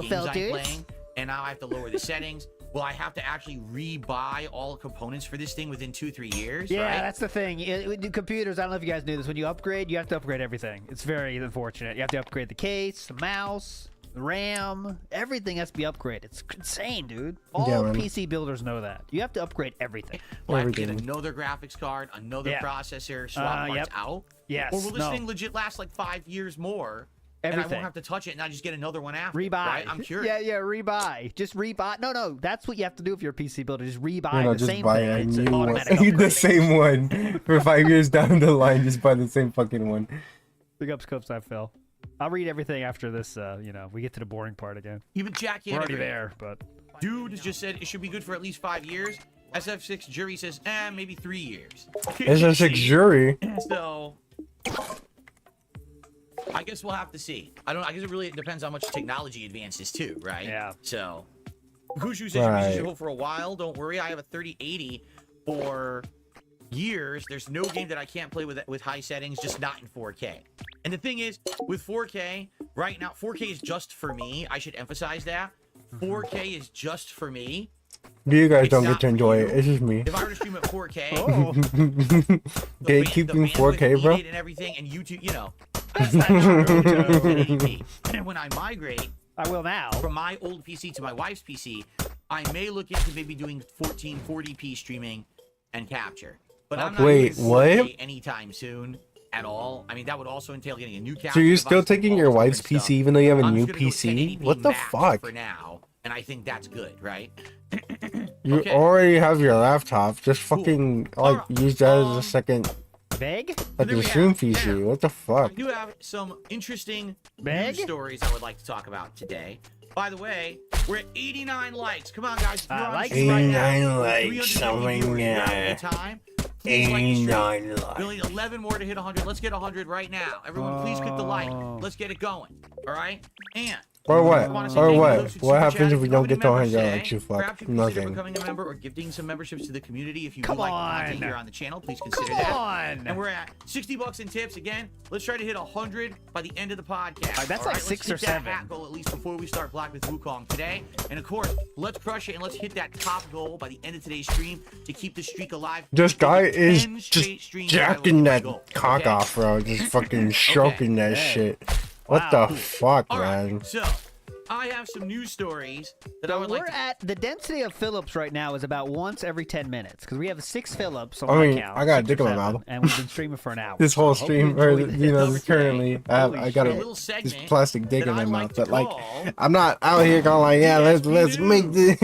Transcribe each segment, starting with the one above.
games I'm playing, and now I have to lower the settings. Will I have to actually rebuy all components for this thing within 2-3 years? Yeah, right? that's the thing. Computers, I don't know if you guys knew this. When you upgrade, you have to upgrade everything. It's very unfortunate. You have to upgrade the case, the mouse, the RAM. Everything has to be upgraded. It's insane, dude. All PC builders know that. You have to upgrade everything. Will I have to get another graphics card, another processor, swap parts out? Yes. Or will this thing legit last like 5 years more? Everything. And I won't have to touch it, and I just get another one after. Rebuy. Right? I'm curious. Yeah, rebuy. Just rebuy. No, that's what you have to do if you're a PC builder. Just rebuy No, the just same buy thing. a It's new an one. automatic The same one for 5 years down the line. Just buy the same fucking one. Big ups, Copes, I Phil. I'll read everything after this. We get to the boring part again. Even Jack, we're already there, but dude just said it should be good for at least 5 years. SF6 jury says, maybe 3 years. SF6 jury. So I guess we'll have to see. I guess it really depends on how much technology advances too, right? Yeah. So Kushu says you should hold for a while. Don't worry, I have a 3080 for years. There's no game that I can't play with high settings, just not in 4K. And the thing is, with 4K right now, 4K is just for me. I should emphasize that 4K is just for me. You guys don't get to enjoy it. It's just me. If I were to stream at 4K, gatekeeping 4K, bro. And everything, and YouTube, that's not true. And when I migrate, I will now, from my old PC to my wife's PC, I may look into maybe doing 1440p streaming and capture. But I'm not doing 4K anytime soon at all. I mean, that would also entail getting a new capture. So you're still taking your wife's PC even though you have a new PC? What the fuck? For now, and I think that's good, right? You already have your laptop. Just fucking use that as a second. Beg? Like the stream PC. What the fuck? I do have some interesting news stories I would like to talk about today. By the way, we're at 89 likes. Come on, guys. 89 likes. Something. 89 likes. We only need 11 more to hit 100. Let's get 100 right now. Everyone, please click the like. Let's get it going. All right? And or what? Or what? What happens if we don't get to 100 likes? You fuck. Nothing. Becoming a member or gifting some memberships to the community. If you would like content here on the channel, please consider that. And we're at $60 in tips. Again, let's try to hit 100 by the end of the podcast. That's like 6 or 7. That goal at least before we start Black with Wukong today. And of course, let's crush it and let's hit that top goal by the end of today's stream to keep the streak alive. This guy is just jacking that cock off, bro. Just fucking stroking that shit. What the fuck, man? So I have some news stories that I would like to... at the density of Phillips right now is about once every 10 minutes because we have 6 Phillips on my account. I got a dick in my mouth. And we've been streaming for an hour. This whole stream, or currently, I got this plastic dick in my mouth. But like, I'm not out here going like, yeah, let's make this.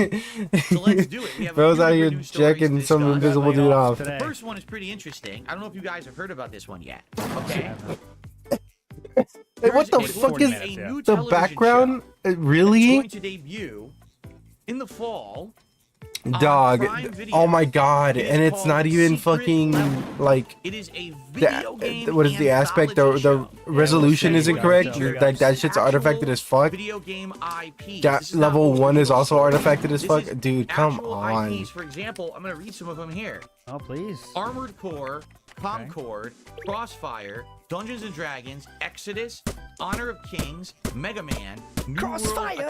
So let's do it. Bro's out here jacking some invisible dude off. The first one is pretty interesting. I don't know if you guys have heard about this one yet. Okay. Hey, what the fuck is the background? Really? Going to debut in the fall. Dog. Oh my god. And it's not even fucking like. It is a video game. What is the aspect? The resolution isn't correct. Like that shit's artifacted as fuck. Video game IP. That level 1 is also artifacted as fuck. Dude, come on. IPs. For example, I'm gonna read some of them here. Oh please. Armored Core, Concord, Crossfire, Dungeons and Dragons, Exodus, Honor of Kings, Mega Man, Crossfire.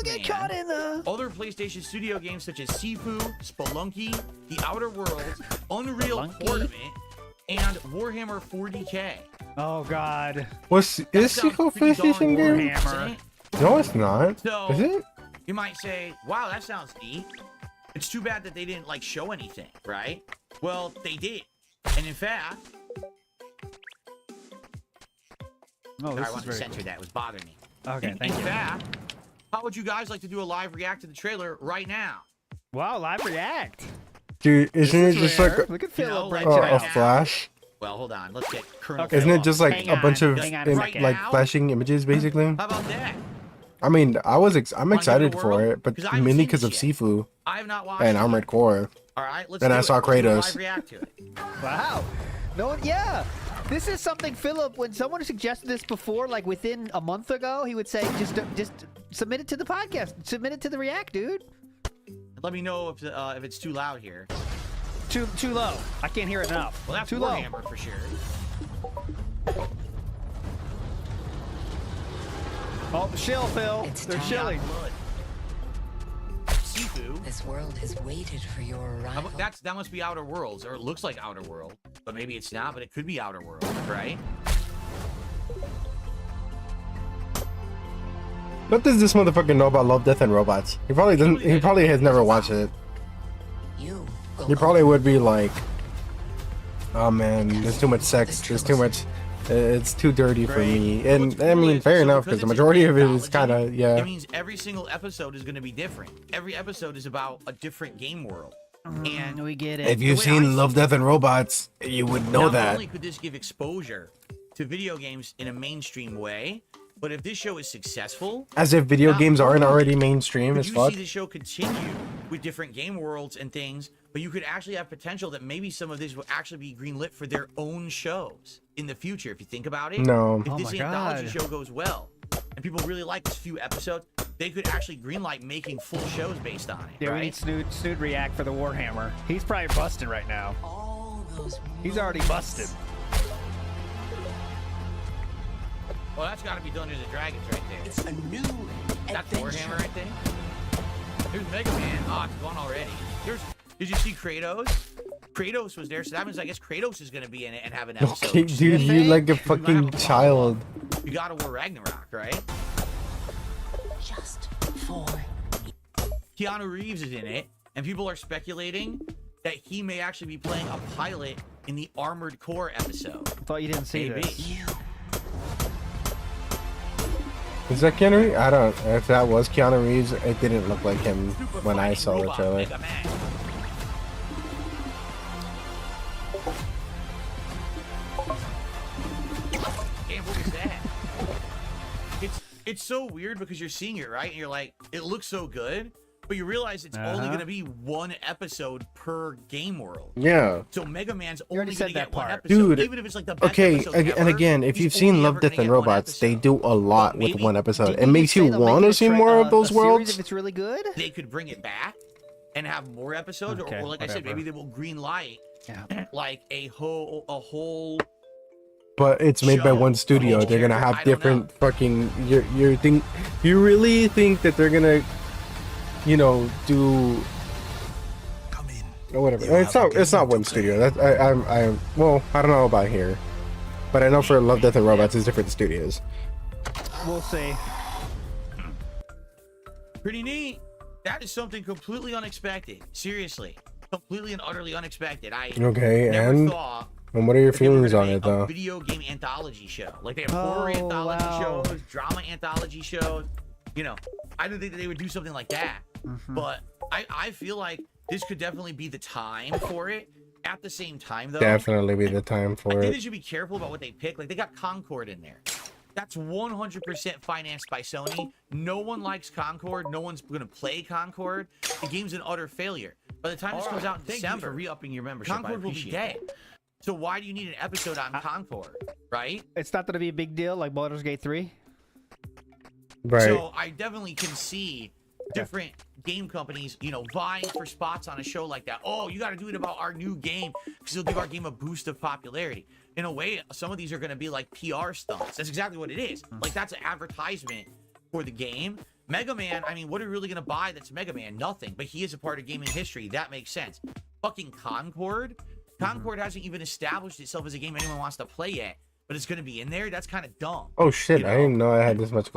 Get caught in the... Other PlayStation Studio games such as Sifu, Spelunky, The Outer Worlds, Unreal Tournament, and Warhammer 40K. Oh god. Is Sifu PlayStation game? Warhammer. No, it's not. So, is it? You might say, wow, that sounds neat. It's too bad that they didn't like show anything, right? Well, they did. And in fact... Oh, this I wanted to censor that. It was bothering me. Okay, thank you. In fact, how would you guys like to do a live react to the trailer right now? Wow, live react. Dude, isn't it just like a flash? Well, hold on. Let's get Colonel. Isn't it just like a bunch of like flashing images, basically? How about that? I mean, I'm excited for it, but mainly because of Sifu. I have not watched and Armored Core. All right, let's. And I saw Kratos. Wow. No, yeah. This is something, Philip, when someone suggested this before, like within a month ago, he would say, just submit it to the podcast. Submit it to the React, dude. Let me know if it's too loud here. Too low. I can't hear it enough. Well, that's too Warhammer low. For sure. Oh, shill, Phil. They're shilling. Sifu. This world has waited for your arrival. That must be Outer Worlds, or it looks like Outer World, but maybe it's not. But it could be Outer World, right? What does this motherfucker know about Love, Death, and Robots? He probably doesn't. He probably has never watched it. He probably would be like, "Oh man, there's too much sex. There's too much. It's too dirty for me." And I mean, fair enough, because the majority of it is kind of It means every single episode is going to be different. Every episode is about a different game world. And we get it. If you've seen Love, Death, and Robots, you would know that. Not only could this give exposure to video games in a mainstream way, but if this show is successful, as if video games aren't already mainstream as fuck. You see the show continue with different game worlds and things, but you could actually have potential that maybe some of this will actually be greenlit for their own shows in the future. If you think about it, no. If this anthology show goes well and people really like this few episodes, they could actually greenlight making full shows based on it. Yeah, right? we need Snoot react for the Warhammer. He's probably busted right now. He's already busted. Well, that's got to be Dungeons and Dragons right there. It's a new That's Warhammer right there. There's Mega Man. Oh, it's gone already. Did you see Kratos? Kratos was there, so that means I guess Kratos is going to be in it and have an episode. Okay, dude, you like a fucking child. You got to War Ragnarok, right? Just for Keanu Reeves is in it, and people are speculating that he may actually be playing a pilot in the Armored Core episode. I thought you didn't see Maybe. this. Is that Keanu Reeves? I don't. If that was Keanu Reeves, it didn't look like him when I saw the trailer. Damn, what was that? It's so weird because you're seeing it, right? And you're like, it looks so good, but you realize it's only going to be one episode per game world. Yeah. So Mega Man's You already only said going to get that one part. episode, Dude, even if it's like the best okay, episode and ever, again, if he's you've seen only Love, ever Death, gonna and get one Robots, they episode. do a lot But with maybe- one episode. Didn't It you makes say you they'll make want it to a see tra- more of those a series worlds. if it's really good? They could bring it back and have more episodes, Okay, or like I said, whatever. maybe they will green light Yeah. like a whole. But it's made by show, one studio. a They're gonna character, have I don't different fucking. You really think that they're gonna, do Come in. or whatever? You It's have a not. It's not game one to studio. That well, I don't know about here, but I know for Love, Death, and Robots, it's different studios. We'll see. Pretty neat. That is something completely unexpected. Seriously, completely and utterly unexpected. I Okay, never and thought. what are your that they were feelings gonna on make it though? A video game anthology show. Like they have horror Oh, anthology wow. shows, drama anthology shows. I didn't think that they would do something like that. But I feel like this could definitely be the time for it. At the same time, though, Definitely be the time I for think it. they should be careful about what they pick. Like they got Concord in there. That's 100% financed by Sony. No one likes Concord. No one's going to play Concord. The game's an utter failure. By the time this comes out in December, re-upping your membership. Concord will be dead. So why do you need an episode on Concord, right? It's not gonna be a big deal like Baldur's Gate 3. Right. So I definitely can see different game companies, vying for spots on a show like that. Oh, you got to do it about our new game because it'll give our game a boost of popularity. In a way, some of these are going to be like PR stunts. That's exactly what it is. Like that's an advertisement for the game. Mega Man, I mean, what are we really going to buy that's Mega Man? Nothing. But he is a part of gaming history. That makes sense. Fucking Concord. Concord hasn't even established itself as a game anyone wants to play yet. But it's going to be in there? That's kind of dumb. Oh shit! I didn't know I had this much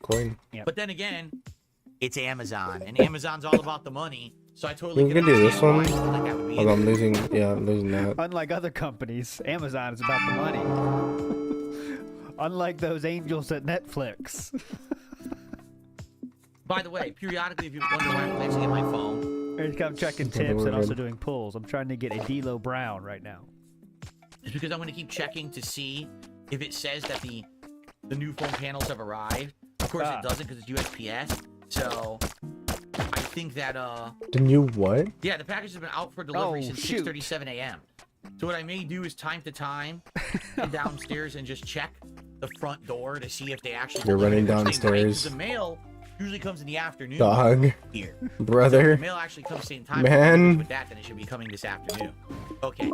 coin. But then again, it's Amazon, and Amazon's all about the money. So I totally We can do this understand one. why something like that would be Hold in on, I'm there. losing. Yeah, I'm losing that. Unlike other companies, Amazon is about the money. Unlike those angels at Netflix. By the way, periodically, if you wonder why I'm glancing at my phone, Here come checking Okay, tips we're and also good. doing pulls. I'm trying to get a D'Lo Brown right now. it's because I'm going to keep checking to see if it says that the new phone panels have arrived. Of course, it doesn't because it's USPS. So I think that The new what? yeah, the package has been out for delivery Oh, since shoot. 6:37 a.m. So what I may do is time to time get downstairs and just check the front door to see if they actually. You're running delivered, which they might, 'cause downstairs. The mail usually comes in the afternoon. Dog, Here. The brother, mail actually comes same time. Man. With that, then it should be coming this afternoon. Okay.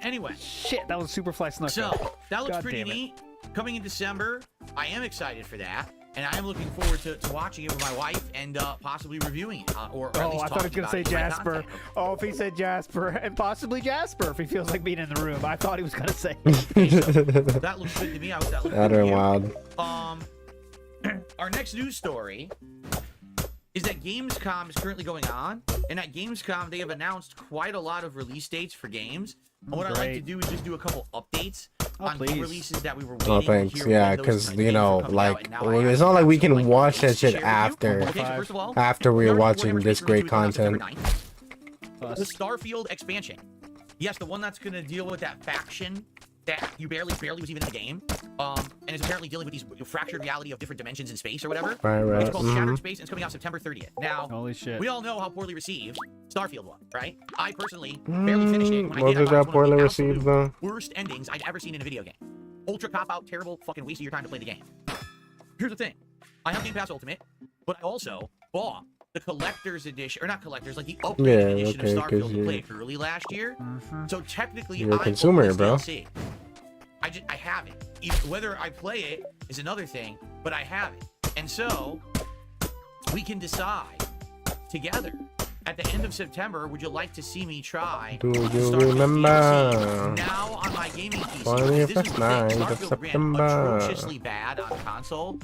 Anyway, Shit, that was Superfly Snuck. so that looks God pretty damn it. neat. Coming in December, I am excited for that. and I am looking forward to watching it with my wife and possibly reviewing it. Or at Oh, least I thought he was talking gonna say about it in my Jasper. content. Oh, if he said Jasper, and possibly Jasper, if he feels like being in the room. I thought he was gonna say. Okay, so that looks good to me. I hope that looks good That to are you. wild. Our next news story is that Gamescom is currently going on, and at Gamescom they have announced quite a lot of release dates for games. And what I'd like to Great. do is just do a couple updates on please. game releases that we were waiting Oh, to thanks. hear Yeah, when those because games you were know, coming like, out, and now I it's actually not like we have some, can watch updates that to shit share with you. after. Okay, so first of all, After we're Warhammer watching Space this Marine great 2 is coming out content. September 9th. The Starfield expansion. Yes, the one that's going to deal with that faction that you barely was even in the game, and is apparently dealing with these fractured reality of different dimensions in space or whatever. Right. It's called Shattered Space, and it's coming out September 30th. Now, Holy shit. we all know how poorly received Starfield was, right? I personally barely finished it. When I Was did, I it thought that it was one of poorly the received, absolute though? worst endings I'd ever seen in a video game. Ultra cop-out, terrible, fucking waste of your time to play the game. Here's the thing. I have Game Pass Ultimate, but I also bought the collector's edition, or not collector's, like the upgraded edition okay, of 'cause Starfield to you- play it early last year. So technically, You're a I consumer, own this bro. DLC. I have it. Whether I play it is another thing, but I have it. And so, we can decide together. At the end of September, would you like to see me try Do you Starfield remember? DLC now on my gaming PC? Because this is the thing, 21st night of Starfield ran September. atrociously bad on console.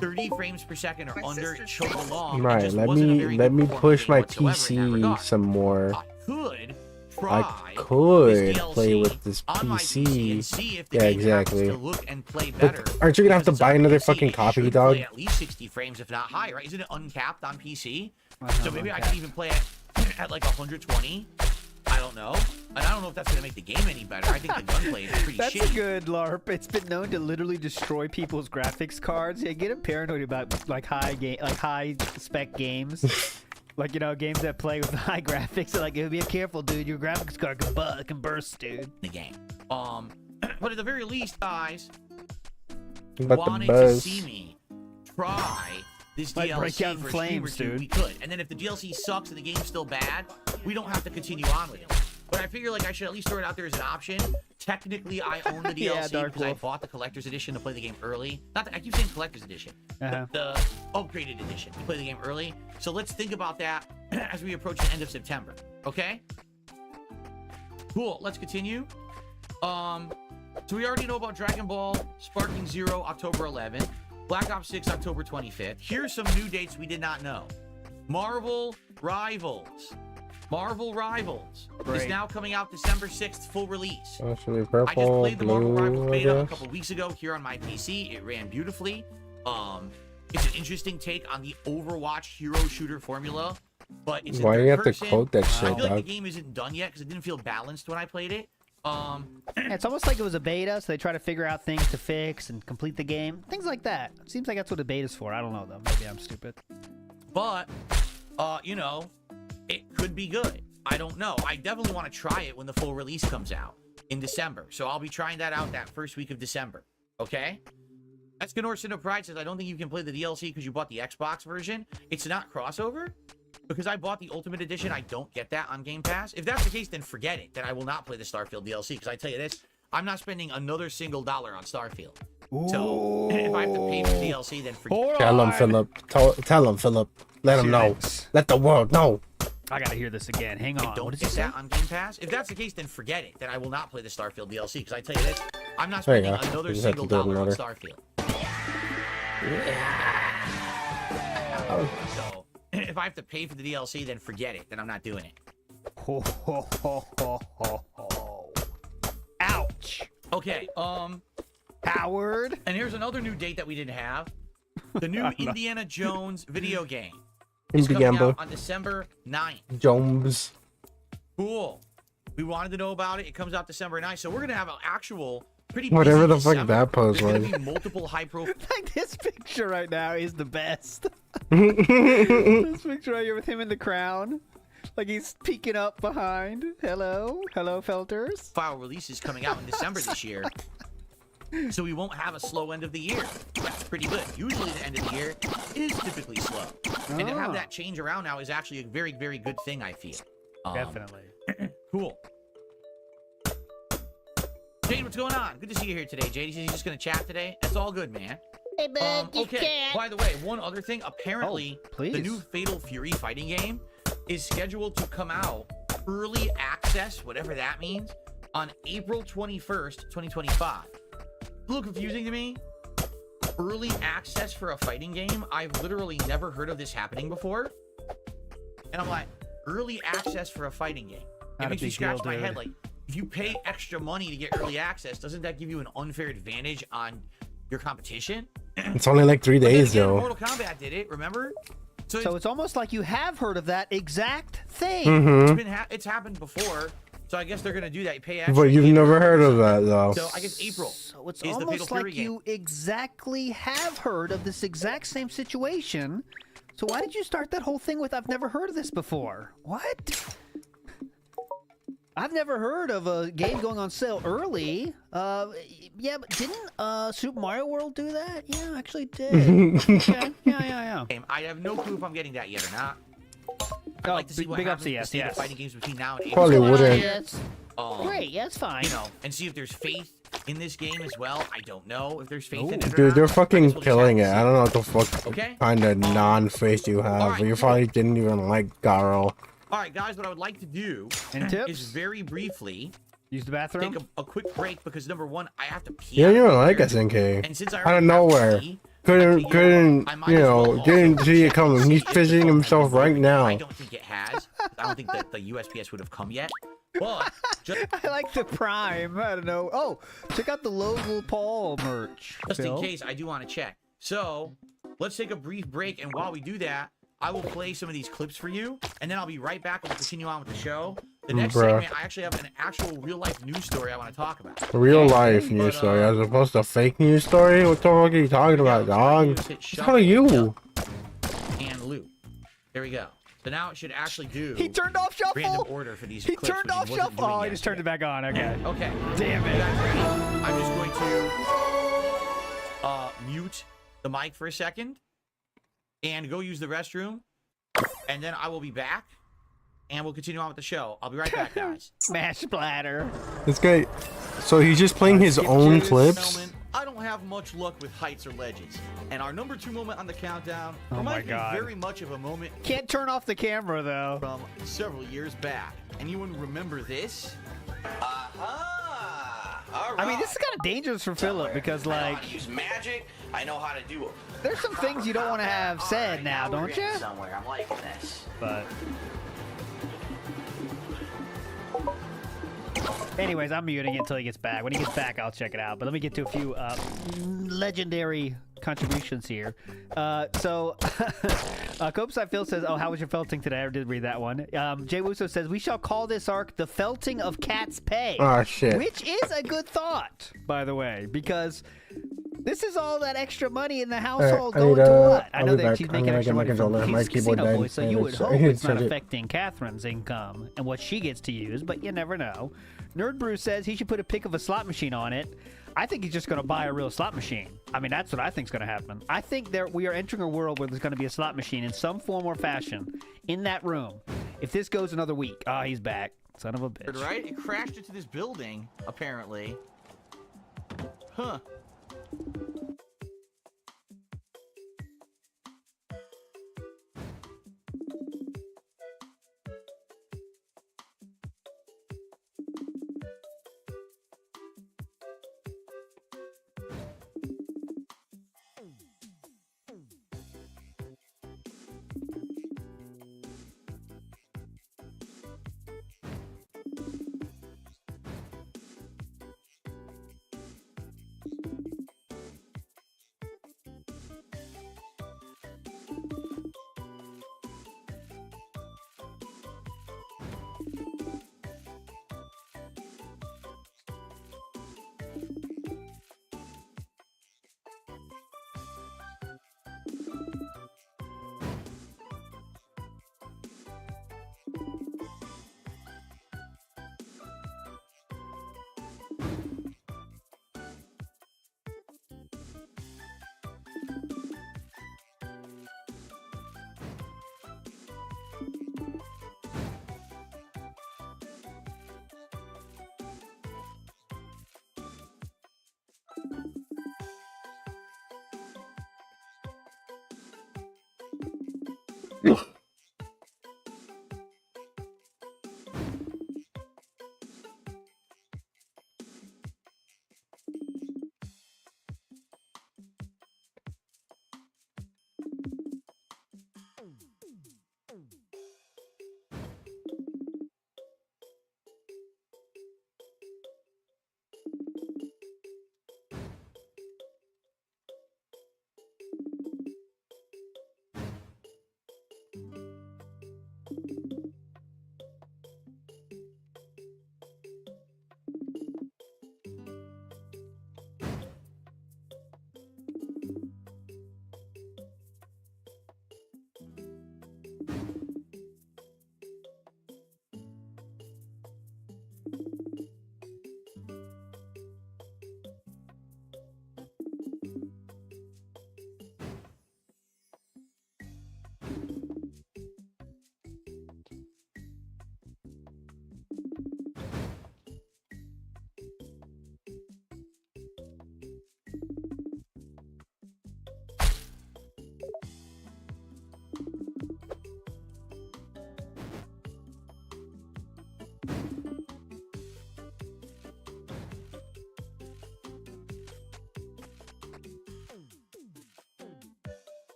30 frames per second or under, it chugged along. It Right, just let wasn't a me very let good me performing push game my whatsoever in that PC regard. some more. I could I try could this play DLC with this on my PC and PC. see if the Yeah, game happens exactly. to look and play better. But aren't you gonna have to because it's buy on another PC. fucking It copy, should dog? play at least 60 frames, if not higher, right? Isn't it uncapped on PC? I So have maybe I uncapped. can even play it at like 120. I don't know. And I don't know if that's gonna make the game any better. I think the gunplay is pretty That's shitty. a good LARP. It's been known to literally destroy people's graphics cards. Yeah, get paranoid about like high spec games. Like, you know, games that play with high graphics. Like, be careful, dude. Your graphics card can burst, dude. The game. But at the very least, guys, But wanted the to buzz. see me try this Might break DLC out in for a stream or flames, two, dude. we could. And then if the DLC sucks and the game's still bad, we don't have to continue on with it. But I figure like I should at least throw it out there as an option. Technically, I own the DLC Yeah, Dark because I Wolf. bought the collector's edition to play the game early. Not that I keep saying collector's edition, Uh-huh. the upgraded edition to play the game early. So let's think about that as we approach the end of September. Okay? Cool. Let's continue. So we already know about Dragon Ball Sparking Zero, October 11th. Black Ops 6, October 25th. Here's some new dates we did not know. Marvel Rivals. Marvel Rivals is Great. now coming out December 6th, full release. Actually, I just purple, played the Marvel Rivals blue, I beta a guess. couple weeks ago here on my PC. It ran beautifully. It's an interesting take on the Overwatch hero shooter formula, but it's in Why do you third have to person. quote that I shit, feel like the dog? game isn't done yet because it didn't feel balanced when I played it. Yeah, it's almost like it was a beta, so they try to figure out things to fix and complete the game. Things like that. Seems like that's what a beta's for. I don't know, though. Maybe I'm stupid. But, you know, it could be good. I don't know. I definitely want to try it when the full release comes out in December. So I'll be trying that out that first week of December. Okay? Escanor Sinnoh Pride says, I don't think you can play the DLC because you bought the Xbox version. It's not crossover. Because I bought the Ultimate Edition, I don't get that on Game Pass. If that's the case, then forget it. Then I will not play the Starfield DLC. Because I tell you this, I'm not spending another single dollar on Starfield. So, if I have to pay for DLC, then forget it. Tell him, Philip. Tell him, Philip. Let him know. Shit. Let the world know. I gotta hear this again. Hang on. I What don't did you get say? that on Game Pass. If that's the case, then forget it. Then I will not play the Starfield DLC. Because I tell you this, I'm not There you spending go. another You just have to single do it in dollar on order. Starfield. So, if I have to pay for the DLC, then forget it. Then I'm not doing it. Ho, ho, ho, ho, ho, ho. Ouch. Okay, Howard. and here's another new date that we didn't have. The new Indiana Jones video game is coming Indiana out on December 9th. Jones. Cool. We wanted to know about it. It comes out December 9th. So we're going to have an actual pretty Whatever busy the fuck December. that pose There's was. going to be multiple high-profile... Like, this picture right now is the best. This picture right here with him in the crown. Like he's peeking up behind. Hello. Hello, Felters. releases coming out in December this year. So we won't have a slow end of the year. That's pretty good. Usually the end of the year is typically slow. And to have that change around now is actually a very, very good thing, I feel. Definitely. Cool. Jade, what's going on? Good to see you here today, Jade. He's just going to chat today. That's all good, man. Hey, man, Okay, by the way, one other thing. Apparently, please. the new Fatal Fury fighting game is scheduled to come out early access, whatever that means, on April 21st, 2025. A little confusing to me. Early access for a fighting game? I've literally never heard of this happening before. And I'm like, early access for a fighting game? It makes me scratch my head. Like, if you pay extra money to get early access, doesn't that give you an unfair advantage on your competition? It's only like 3 days, though. Mortal Kombat did it, remember? So it's almost like you have heard of that exact thing. It's happened before, so I guess they're gonna do that. You pay extra. But you've never heard of that, though. So I guess April. So it's is almost the like you exactly have heard of this exact same situation. So why did you start that whole thing with "I've never heard of this before"? What? I've never heard of a game going on sale early. Yeah, but didn't Super Mario World do that? Yeah, actually did. Okay. Yeah. I have no clue if I'm getting that yet or not. I'd Oh, like to see what big happens ups to with the state of fighting games between now and April. Probably wouldn't. Yeah, great. Yeah, it's fine. You know, and see if there's faith in this game as well. I don't know if there's faith in it or Dude, not. they're I guess fucking we'll just killing it. have to I don't know what the fuck Okay. kind of non-face you have. Alright, You cool. probably didn't even like Garo. All right, guys, what I would like to do Any tips? is very briefly Use the bathroom. take a quick break because number one, I have to pee. You out didn't even of like here. SNK. And since I Out of already have to nowhere. pee, I Couldn't, figure I might you as well know, also didn't see check it coming. to He's see if fishing it's himself coming. right now. I don't think it has. I don't think that the USPS would have come yet. But just, I like the Prime. I don't know. Oh, check out the Logan Paul merch. just in Phil. case, I do want to check. So let's take a brief break, and while we do that, I will play some of these clips for you, and then I'll be right back and we'll continue on with the show. The next Bruh. segment, I actually have an actual real-life news story I want to talk about. Real life news But, story as opposed to fake news story? What the fuck are you talking about, dog? It's how are you? And loop. There we go. So now it should actually do He turned off shuffle. random order for these He clips. turned which it off wasn't shuffle. doing Oh, he just turned it yesterday. back on. Okay. Okay. Damn You it. guys ready? I'm just going to mute the mic for a second and go use the restroom, and then I will be back, and we'll continue on with the show. I'll be right back, guys. Smash splatter. It's great. So he's just playing his own clips? Gentlemen, I don't have much luck with heights or ledges, and our number 2 moment on the countdown Oh my reminds me God. very much of a moment Can't turn off the camera though. from several years back. Anyone remember this? I mean, this is kind of dangerous for Philip because, I know like, how to use magic. I know how to do it. there's some things you don't want to have said now, don't you? Somewhere. I'm liking this. But anyways, I'm muting it until he gets back. When he gets back, I'll check it out. But let me get to a few legendary contributions here. So Copeside Phil says, "Oh, how was your felting today?" I did read that one. Jay Wusso says, "We shall call this arc the felting of Cat's Pay," Oh, shit. which is a good thought, by the way, because this is all that extra money in the household I going need, to what? I I'll know be that back. she's I'm making gonna extra get my money from controller. My his keyboard casino died, boys, so and you would it's- hope it's not charge it. affecting Catherine's income and what she gets to use, but you never know. Nerd Brew says he should put a pic of a slot machine on it. I think he's just going to buy a real slot machine. I mean, that's what I think is going to happen. I think we are entering a world where there's going to be a slot machine in some form or fashion in that room. If this goes another week, he's back. Son of a bitch. Right? It crashed into this building, apparently. Huh.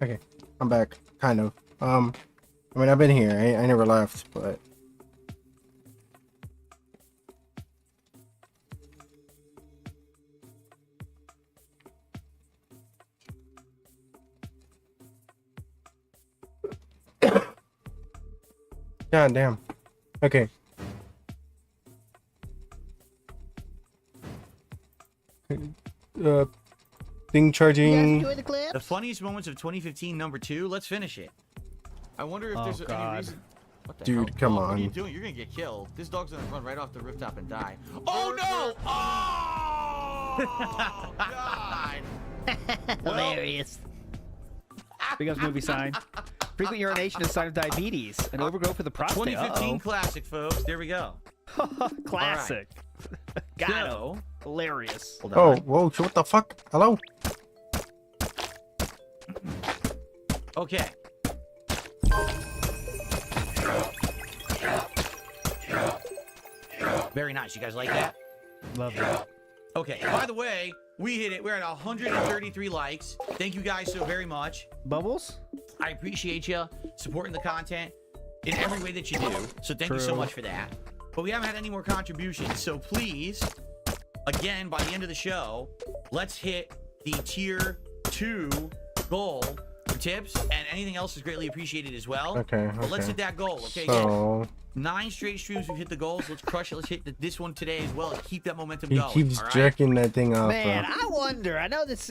Okay, I'm back. Kind of. I mean, I've been here. I never left, but. God damn. Okay. Thing charging. The funniest moments of 2015, number 2. Let's finish it. I wonder if there's any reason. What the Dude, hell? come What are you on. doing? You're gonna get killed. This dog's gonna run right off the rooftop and die. Oh no! Oh God! Hilarious. Because movie sign. Frequent urination is a sign of diabetes. An overgrowth of the prostate. 2015 classic, folks. There we go. Classic. Got So- him. Hilarious. Hold Oh, on. whoa, what the fuck? Hello? Okay. Very nice. You guys like that? Love that. Okay. By the way, we hit it. We're at 133 likes. Thank you guys so very much. Bubbles? I appreciate you supporting the content in every way that you do. So thank you so True. much for that. But we haven't had any more contributions. So please, again, by the end of the show, let's hit the tier 2 goal for tips, and anything else is greatly appreciated as well. Okay, But let's okay. hit that goal, okay? So, 9 straight streams, we've hit the goals. Let's crush it. Let's hit this one today as well and keep that momentum he going. keeps all right? jerking that thing off. Man, I wonder. I know this.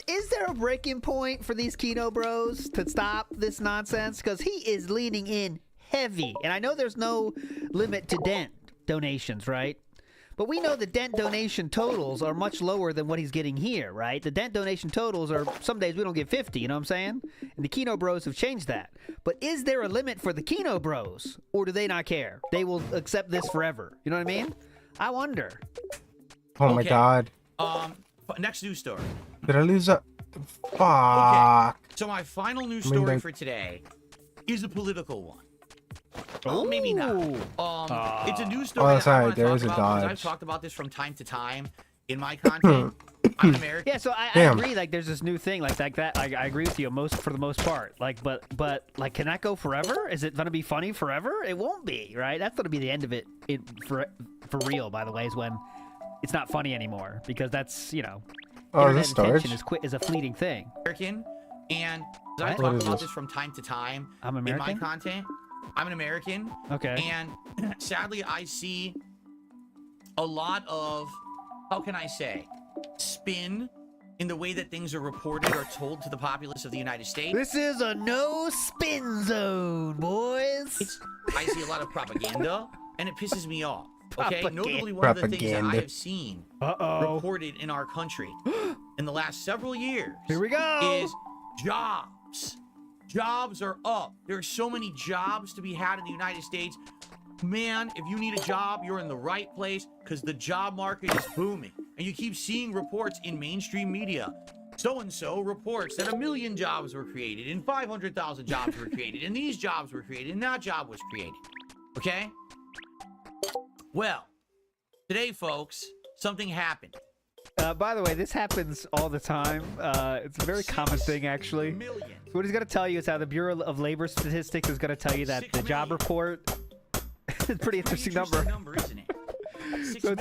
Is there a breaking point for these Kino Bros to stop this nonsense? Because he is leaning in heavy. And I know there's no limit to dent donations, right? But we know the dent donation totals are much lower than what he's getting here, right? The dent donation totals are, some days we don't get 50, you know what I'm saying? And the Kino Bros have changed that. But is there a limit for the Kino Bros? Or do they not care? They will accept this forever. You know what I mean? I wonder. Oh my Okay. god. Next news story. Did I lose that? Fuck. So my final news I mean, story like- for today is a political one. Oh, maybe not. It's a news story. Oh, that I sorry, wanna there talk is a about because dodge. I've talked about this from time to time in my content. I'm an American. Yeah, so I Damn. agree. Like, there's this new thing like that. I agree with you for the most part. Like, but like, can that go forever? Is it gonna be funny forever? It won't be, right? That's gonna be the end of it. For real, by the way, is when it's not funny anymore because that's Oh, internet is this storage? attention is a fleeting thing. American, and I What? talk What is about this? this from time to time I'm in my American? content. I'm an American, Okay. and sadly, I see a lot of, how can I say, spin in the way that things are reported or told to the populace of the United States. This is a no spin zone, boys. I see a lot of propaganda, and it pisses me off. Okay, Propaganda. notably one of the things that I Propaganda. have seen reported in our country in the last several years. Here we go. Is jobs. Jobs are up. There are so many jobs to be had in the United States. Man, if you need a job, you're in the right place because the job market is booming. And you keep seeing reports in mainstream media. So-and-so reports that 1 million jobs were created and 500,000 jobs were created and these jobs were created and that job was created. Okay? Well, today, folks, something happened. By the way, this happens all the time. It's a very common thing, actually. Million. So what he's going to tell you is how the Bureau of Labor Statistics is going to tell you that the job report is a pretty interesting number. Isn't it? So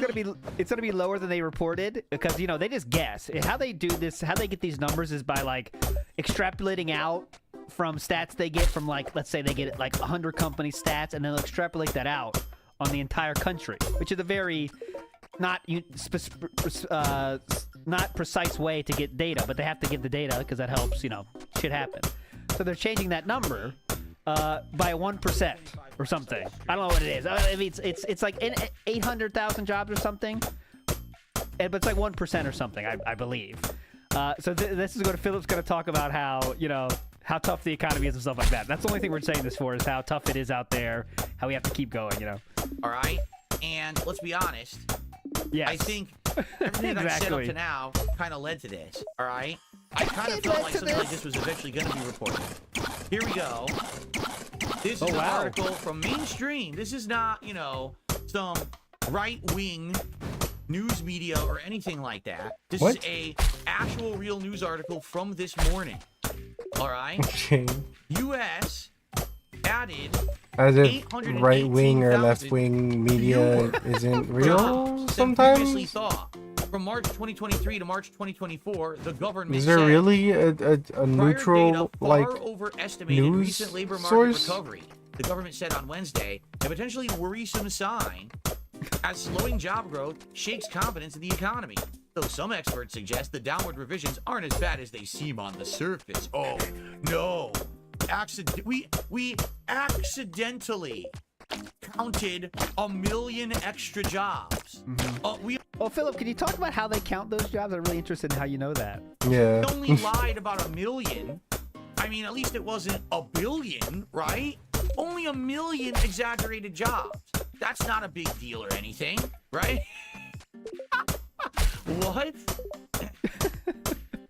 it's gonna be lower than they reported because they just guess. How they do this, how they get these numbers is by like extrapolating out from stats they get from like, let's say they get like 100 company stats and then they'll extrapolate that out on the entire country, which is a very not precise way to get data, but they have to get the data because that helps shit happen. So they're changing that number by 1% or something. I don't know what it is. I mean, it's like 800,000 jobs or something, but it's like 1% or something, I believe. So this is what Philip's going to talk about how tough the economy is and stuff like that. That's the only thing we're saying this for is how tough it is out there, how we have to keep going. All right, and let's be honest. Yes. I think everything that I've said up to now kind of led to this. All right, I kind of felt like something like this was eventually going to be reported. Here we go. This is an article from mainstream. This is not, some right-wing news media or anything like that. This is a actual real news article from this morning. All right? Okay. U.S. added As if right-wing or left-wing media isn't real sometimes? Previously thought. From March 2023 to March 2024, the government Is there said, really a neutral, like, overestimated news recent labor market source? recovery. The government said on Wednesday, a potentially worrisome sign as slowing job growth shakes confidence in the economy. Though some experts suggest the downward revisions aren't as bad as they seem on the surface. Oh, no. We accidentally counted 1 million extra jobs. Well, Philip, can you talk about how they count those jobs? I'm really interested in how you know that. Yeah. We only lied about 1 million. I mean, at least it wasn't 1 billion, right? Only 1 million exaggerated jobs. That's not a big deal or anything, right? What?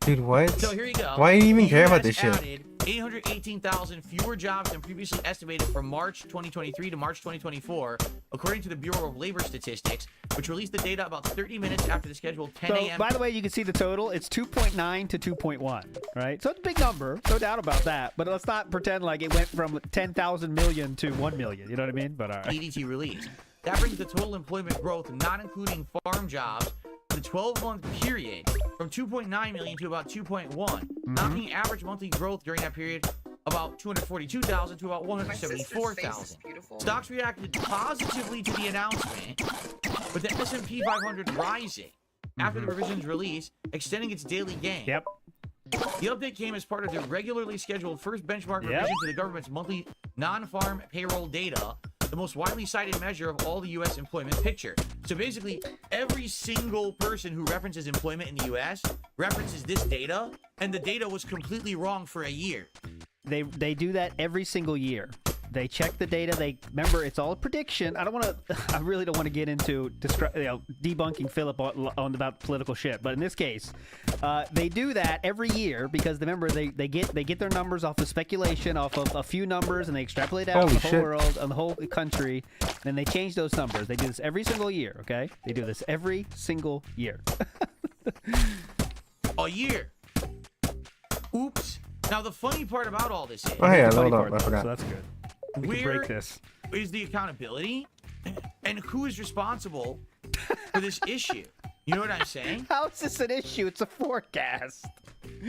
Dude, what? So here you go. Why do you even care about US this shit? added 818,000 fewer jobs than previously estimated from March 2023 to March 2024, according to the Bureau of Labor Statistics, which released the data about 30 minutes after the scheduled 10 a.m. So, by the way, you can see the total. It's 2.9 to 2.1, right? So it's a big number. No doubt about that. But let's not pretend like it went from 10,000 million to 1 million. You know what I mean? But all right. EDT release. That brings the total employment growth, not including farm jobs, the 12-month period from 2.9 million to about 2.1, knocking average monthly growth during that period about 242,000 to about 174,000. Stocks reacted positively to the announcement, with the S&P 500 rising after the revisions release, extending its daily gain. Yep. The update came as part of the regularly scheduled first benchmark revision to the government's monthly non-farm payroll data, the most widely cited measure of all the U.S. employment picture. So basically, every single person who references employment in the U.S. references this data, and the data was completely wrong for a year. They do that every single year. They check the data. Remember, it's all a prediction. I really don't want to get into debunking Philip on about political shit. But in this case, they do that every year because remember they get their numbers off of speculation, off of a few numbers, and they extrapolate out on the whole world, on the whole country. Then they change those numbers. They do this every single year. Okay, they do this every single year. A year. Oops. Now the funny part about all this is, Oh yeah, hold on, I forgot. So that's good. We can break this. Is the accountability, and who is responsible for this issue? You know what I'm saying? How is this an issue? It's a forecast.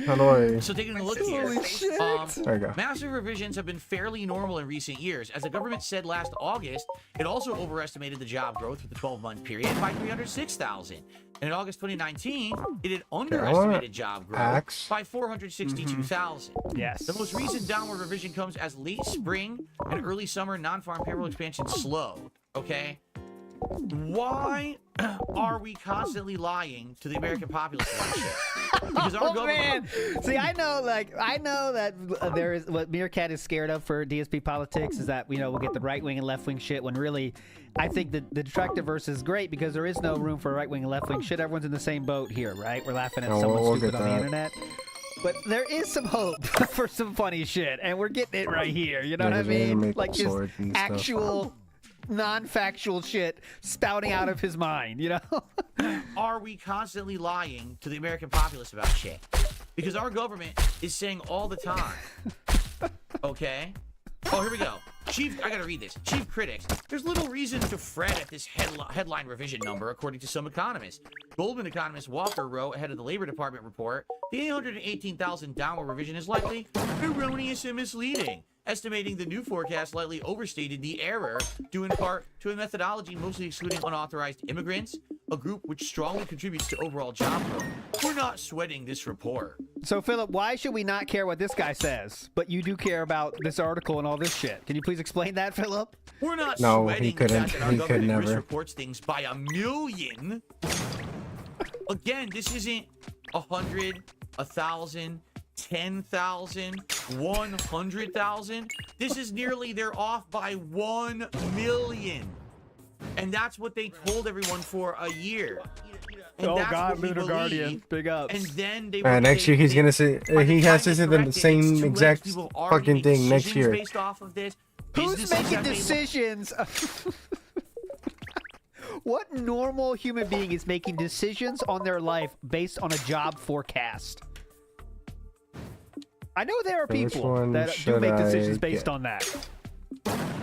How do I? So taking a look here, Holy shit. There you go. massive revisions have been fairly normal in recent years. As the government said last August, it also overestimated the job growth for the 12-month period by 306,000. And in August 2019, it had underestimated job growth by 462,000. Yes. The most recent downward revision comes as late spring and early summer non-farm payroll expansion slowed. Okay? Why are we constantly lying to the American populace about shit? Because our government... man. See, I know that there is what Meerkat is scared of for DSP politics is that we'll get the right wing and left wing shit when really I think the detractiverse is great because there is no room for right wing and left wing shit. Everyone's in the same boat here, right? We're laughing at someone stupid on the internet. But there is some hope for some funny shit, and we're getting it right here. You know what I mean? Like just actual non-factual shit spouting out of his mind, Are we constantly lying to the American populace about shit? Because our government is saying all the time. Okay? Oh, here we go. I gotta read this. Chief critics. There's little reason to fret at this headline revision number, according to some economists. Goldman economist Walker wrote ahead of the Labor Department report, the 818,000 downward revision is likely erroneous and misleading, estimating the new forecast slightly overstated the error, due in part to a methodology mostly excluding unauthorized immigrants, a group which strongly contributes to overall job growth. We're not sweating this report. So, Philip, why should we not care what this guy says, but you do care about this article and all this shit? Can you please explain that, Philip? We're not No, sweating he couldn't. the fact that our He could government never. misreports things by a million. Again, this isn't 100, 1,000, 10,000, 100,000. This is nearly they're off by 1 million. And that's what they told everyone for a year. And Oh that's God, what we Lunar believe. Guardian, big ups. And then they Next year he's gonna say he has to say the same exact fucking thing next year. Based off of this. Who's Businesses making have made- decisions? What normal human being is making decisions on their life based on a job forecast? I know there are Which people one that do should make decisions I based get? on that.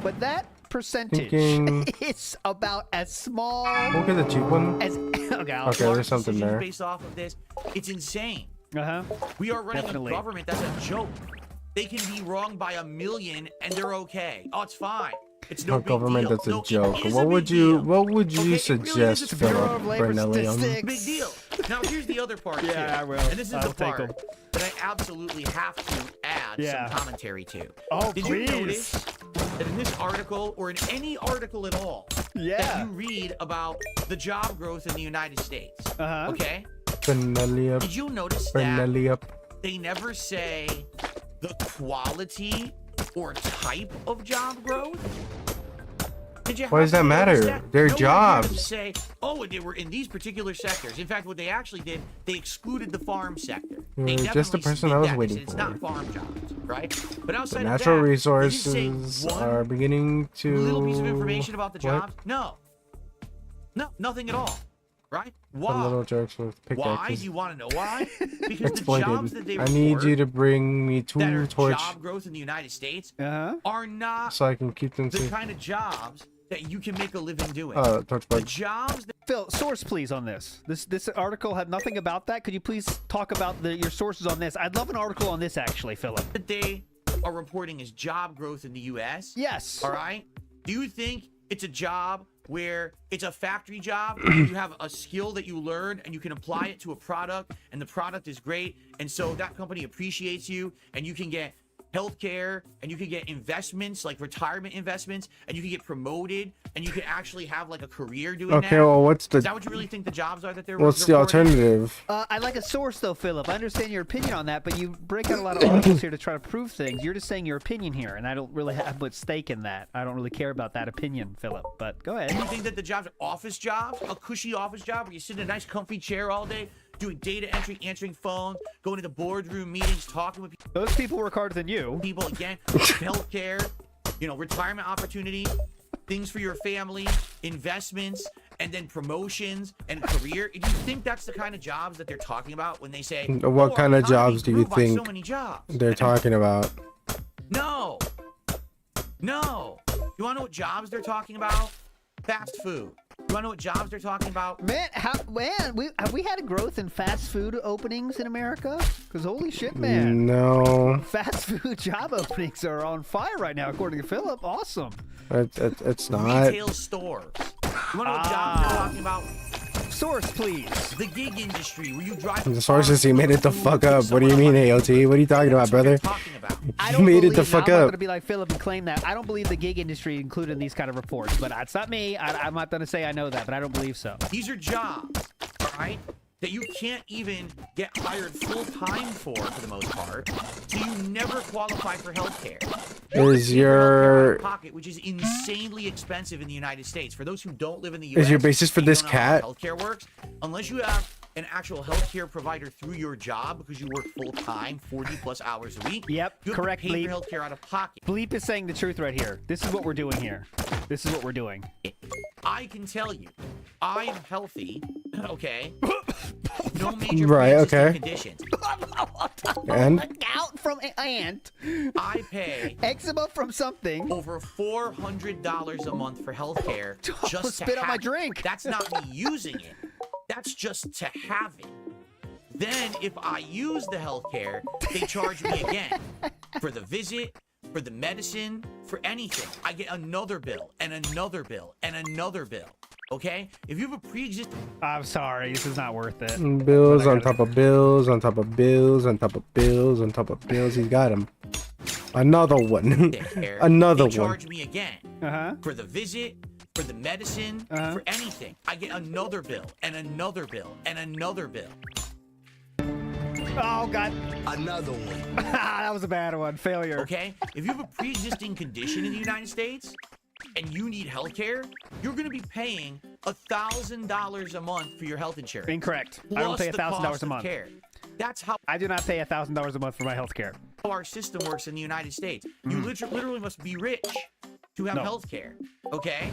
But that percentage Thinking- is about as small We'll get the cheap one. as okay. Okay, there's something decisions there. based off of this. It's insane. Uh-huh. We are running Definitely. a government that's a joke. They can be wrong by a million and they're okay. Oh, it's fine. It's no Our big government deal. that's a No, it joke. is What a would big you deal. What would you Okay, it really is suggest, a Bureau Philip of Labor Bernellium? Statistics. Big deal. Now here's the other part Yeah, too. I will. And this is I'll the take part 'em. that I absolutely have to add Yeah. some commentary to. Oh, Did please. you notice that in this article or in any article at all that Yeah. you read about the job growth in the United States? Uh-huh. Okay? Bernellium. Did you notice that Bernellium. they never say the quality or type of job growth? Did you Why does that happen to notice matter? that? They're No one here doesn't jobs. say, oh, they were in these particular sectors. In fact, what they actually did, they excluded the farm sector. They Just the definitely person did I was that. They waiting said it's for. not farm jobs, right? But outside The of natural that, resources they didn't say one are beginning to. little piece of information about the What? jobs. No, nothing at all. Right? Some Why? little jerks with Why? pickaxes. Do you want to know why? Because the Exploited. jobs that they I need report you to bring me that are two torch job growth in the United States Uh-huh. are not so I can keep them the safe. kind of jobs that you can make a living doing. Torch The bug. jobs that Phil, source please on this. This article had nothing about that. Could you please talk about your sources on this? I'd love an article on this actually, Philip. they are reporting is job growth in the U.S. Yes. All right. Do you think it's a job where it's a factory job? You have a skill that you learn and you can apply it to a product, and the product is great, and so that company appreciates you, and you can get healthcare, and you can get investments like retirement investments, and you can get promoted, and you can actually have like a career doing Okay, that. well, what's Is the that what you really think the jobs are that they're what's the reporting? alternative? I'd like a source though, Philip. I understand your opinion on that, but you break out a lot of articles here to try to prove things. You're just saying your opinion here, and I don't really have much stake in that. I don't really care about that opinion, Philip. But go ahead. You think that the jobs are office jobs, a cushy office job where you sit in a nice comfy chair all day, doing data entry, answering phones, going to the boardroom meetings, talking with Those people work harder than you. people again, healthcare, retirement opportunity, things for your family, investments, and then promotions and career. Do you think that's the kind of jobs that they're talking about when they say, What "Oh, our kind of economy jobs do grew you by think so many jobs"? they're talking about? No. You want to know what jobs they're talking about? Fast food. You wanna know what jobs they're talking about? Man, have we had a growth in fast food openings in America? Because holy shit, man. No. Fast food job openings are on fire right now, according to Philip. Awesome. It's not. Retail stores. You wanna know what jobs they're talking about? Source, please. The gig industry, where you drive. The sources, he made it the fuck up. What do you mean, AOT? What are you talking about, brother? I You don't made it the believe- fuck I'm not up. gonna be like Philip and claim that. I don't believe the gig industry included in these kind of reports, but it's not me. I'm not gonna say I know that, but I don't believe so. These are jobs, all right, that you can't even get hired full-time for the most part, so you never qualify for healthcare. Is your Pocket, which is insanely expensive in the United States. For those who don't live in the Is US, your basis for you this don't know how cat? healthcare works, unless you have an actual healthcare provider through your job because you work full-time, 40+ hours a week. Yep, you have correct, to pay Bleep. for healthcare out of pocket. Bleep is saying the truth right here. This is what we're doing here. This is what we're doing. I can tell you, I am healthy, okay? No major Right, pre-existing okay. conditions. And Out from an ant. I pay Eczema from something. over $400 a month for healthcare just to Spit on my have it. drink. That's not me using it. That's just to have it. Then, if I use the healthcare, they charge me again for the visit, for the medicine, for anything. I get another bill and another bill and another bill. Okay? If you have a pre-existing I'm sorry, this is not worth it. bills on top of bills on top of bills on top of bills on top of bills. He's got him. Another one. care, Another they one. charge me again Uh-huh. for the visit, for the medicine, for anything. I get another bill and another bill and another bill. Oh, God. Another one. That was a bad one. Failure. Okay? If you have a pre-existing condition in the United States and you need health care, you're going to be paying $1,000 a month for your health insurance. Incorrect. I don't plus pay the $1,000 cost a of month. care. That's how I do not pay $1,000 a month for my health care. our system works in the United States. You literally must be rich to have No. health care. Okay?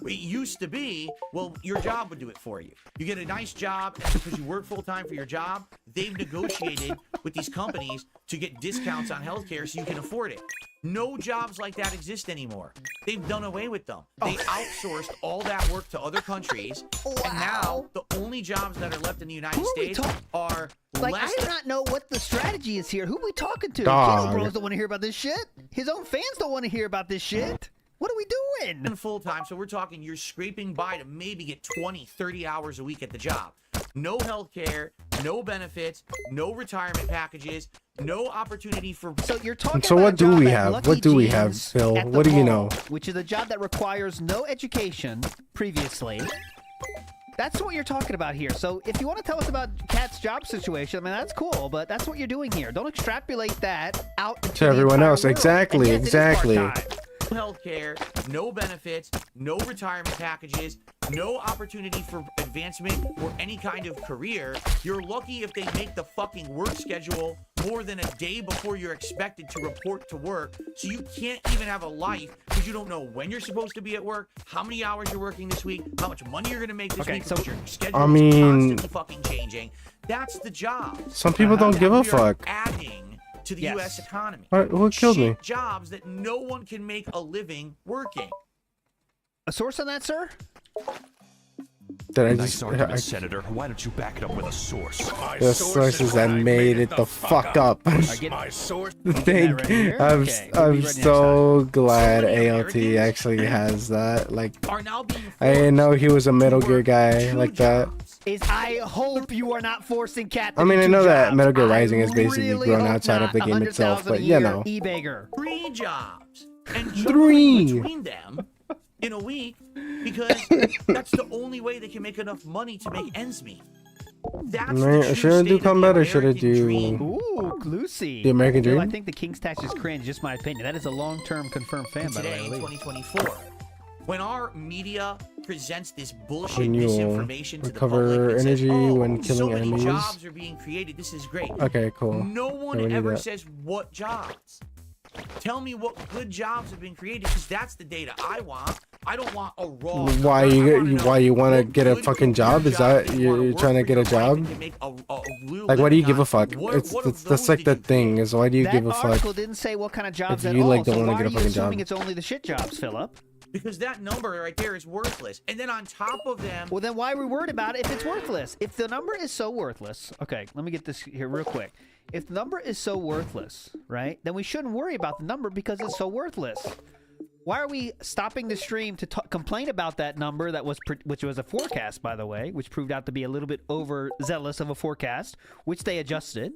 It used to be, well, your job would do it for you. You get a nice job, and because you work full-time for your job, they've negotiated with these companies to get discounts on healthcare so you can afford it. No jobs like that exist anymore. They've done away with them. They outsourced all that work to other countries, and now the only jobs that are left in the United Who are we States talk- are Like, less I do not know what the strategy is here. Who are we talking to? Dog. Kiddo Bros don't want to hear about this shit. His own fans don't want to hear about this shit. What are we doing? than full-time, so we're talking you're scraping by to maybe get 20, 30 hours a week at the job. No health care, no benefits, no retirement packages, no opportunity for... So you're talking So about what a do job we at have? Lucky What do we have, G's Phil? at the What do you mall, know? Which is a job that requires no education previously. That's what you're talking about here. So if you want to tell us about Kat's job situation, I mean, that's cool, but that's what you're doing here. Don't extrapolate that out into To the everyone entire else. world. Exactly, And yes, it is exactly. part-time. health care, no benefits, no retirement packages, no opportunity for advancement or any kind of career. You're lucky if they make the fucking work schedule more than a day before you're expected to report to work, so you can't even have a life because you don't know when you're supposed to be at work, how many hours you're working this week, how much money you're going to make this Okay, week, so- because your schedule I is mean- constantly fucking changing. That's the job. Some people don't that give a we are fuck. Adding to the Yes. U.S. economy. What killed me? Shit jobs that no one can make a living working. A source on that, sir? Did I Nice just? argument, Senator. Why don't you back it up with a source? My The source sources is that when I made it the fuck up. I get My source. The that thing, right here? I'm Okay, we'll be I'm ready next so glad So many AOT Americans actually has that. Like, Are now being I didn't know he was a Metal to Gear work guy two like that. jobs. Is I hope you are not forcing Cat to I mean, do I two know that jobs. Metal Gear I Rising is basically really grown hope outside of not. the game itself, 100,000 but a you year, know. E-bagger. 3 jobs and Three. juggling between them in a week because that's the only way they can make enough money to make ends meet. That's Man, the true should I do state of the combat or should I American do- dream. Ooh, Lucy. The American Phil, I Dream? think the King's Tax is cringe, just my opinion. That is a long-term confirmed fan, by the Today way. in Lee. 2024, when our media presents this bullshit When you misinformation to the recover public that says, energy "Oh, when so killing many enemies." jobs are being created. This is great. Okay, cool. No Yeah, we one need ever that. says what jobs. Tell me what good jobs have been created, because that's the data I want. I don't want a raw. Why number. I you wanna know why you want to what get a good fucking job? career Is that job you wanna you're work trying to for get a your life job? and can make a real Like, why do you living give a on? fuck? What It's of that's those like did the you pick? thing is why do you That give a fuck? article didn't say what kind of jobs If at you, all. like, don't so wanna why get a are you fucking assuming job. it's only the shit jobs, Philip? because that number right there is worthless. And then on top of them, Well, then why are we worried about it if it's worthless? If the number is so worthless, okay, let me get this here real quick. If the number is so worthless, right, then we shouldn't worry about the number because it's so worthless. Why are we stopping the stream to complain about that number that was which was a forecast, by the way, which proved out to be a little bit overzealous of a forecast, which they adjusted.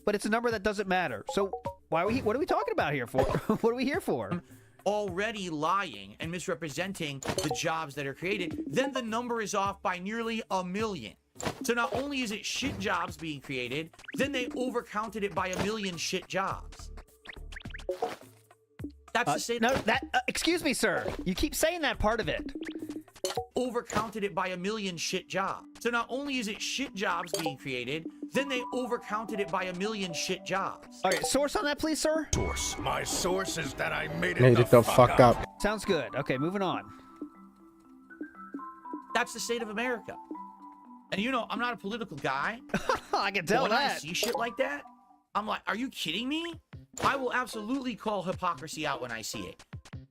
But it's a number that doesn't matter. So why are what are we talking about here for? What are we here for? already lying and misrepresenting the jobs that are created, then the number is off by nearly 1 million. So not only is it shit jobs being created, then they overcounted it by 1 million shit jobs. That's the same. No, excuse me, sir. You keep saying that part of it. Overcounted it by 1 million shit jobs. So not only is it shit jobs being created, then they overcounted it by 1 million shit jobs. All right, source on that, please, sir. Source. My source is that I made Made it the fuck up. Sounds good. Okay, moving on. That's the state of America. And you know, I'm not a political guy. I can tell but when I that. see shit like that, I'm like, are you kidding me? I will absolutely call hypocrisy out when I see it.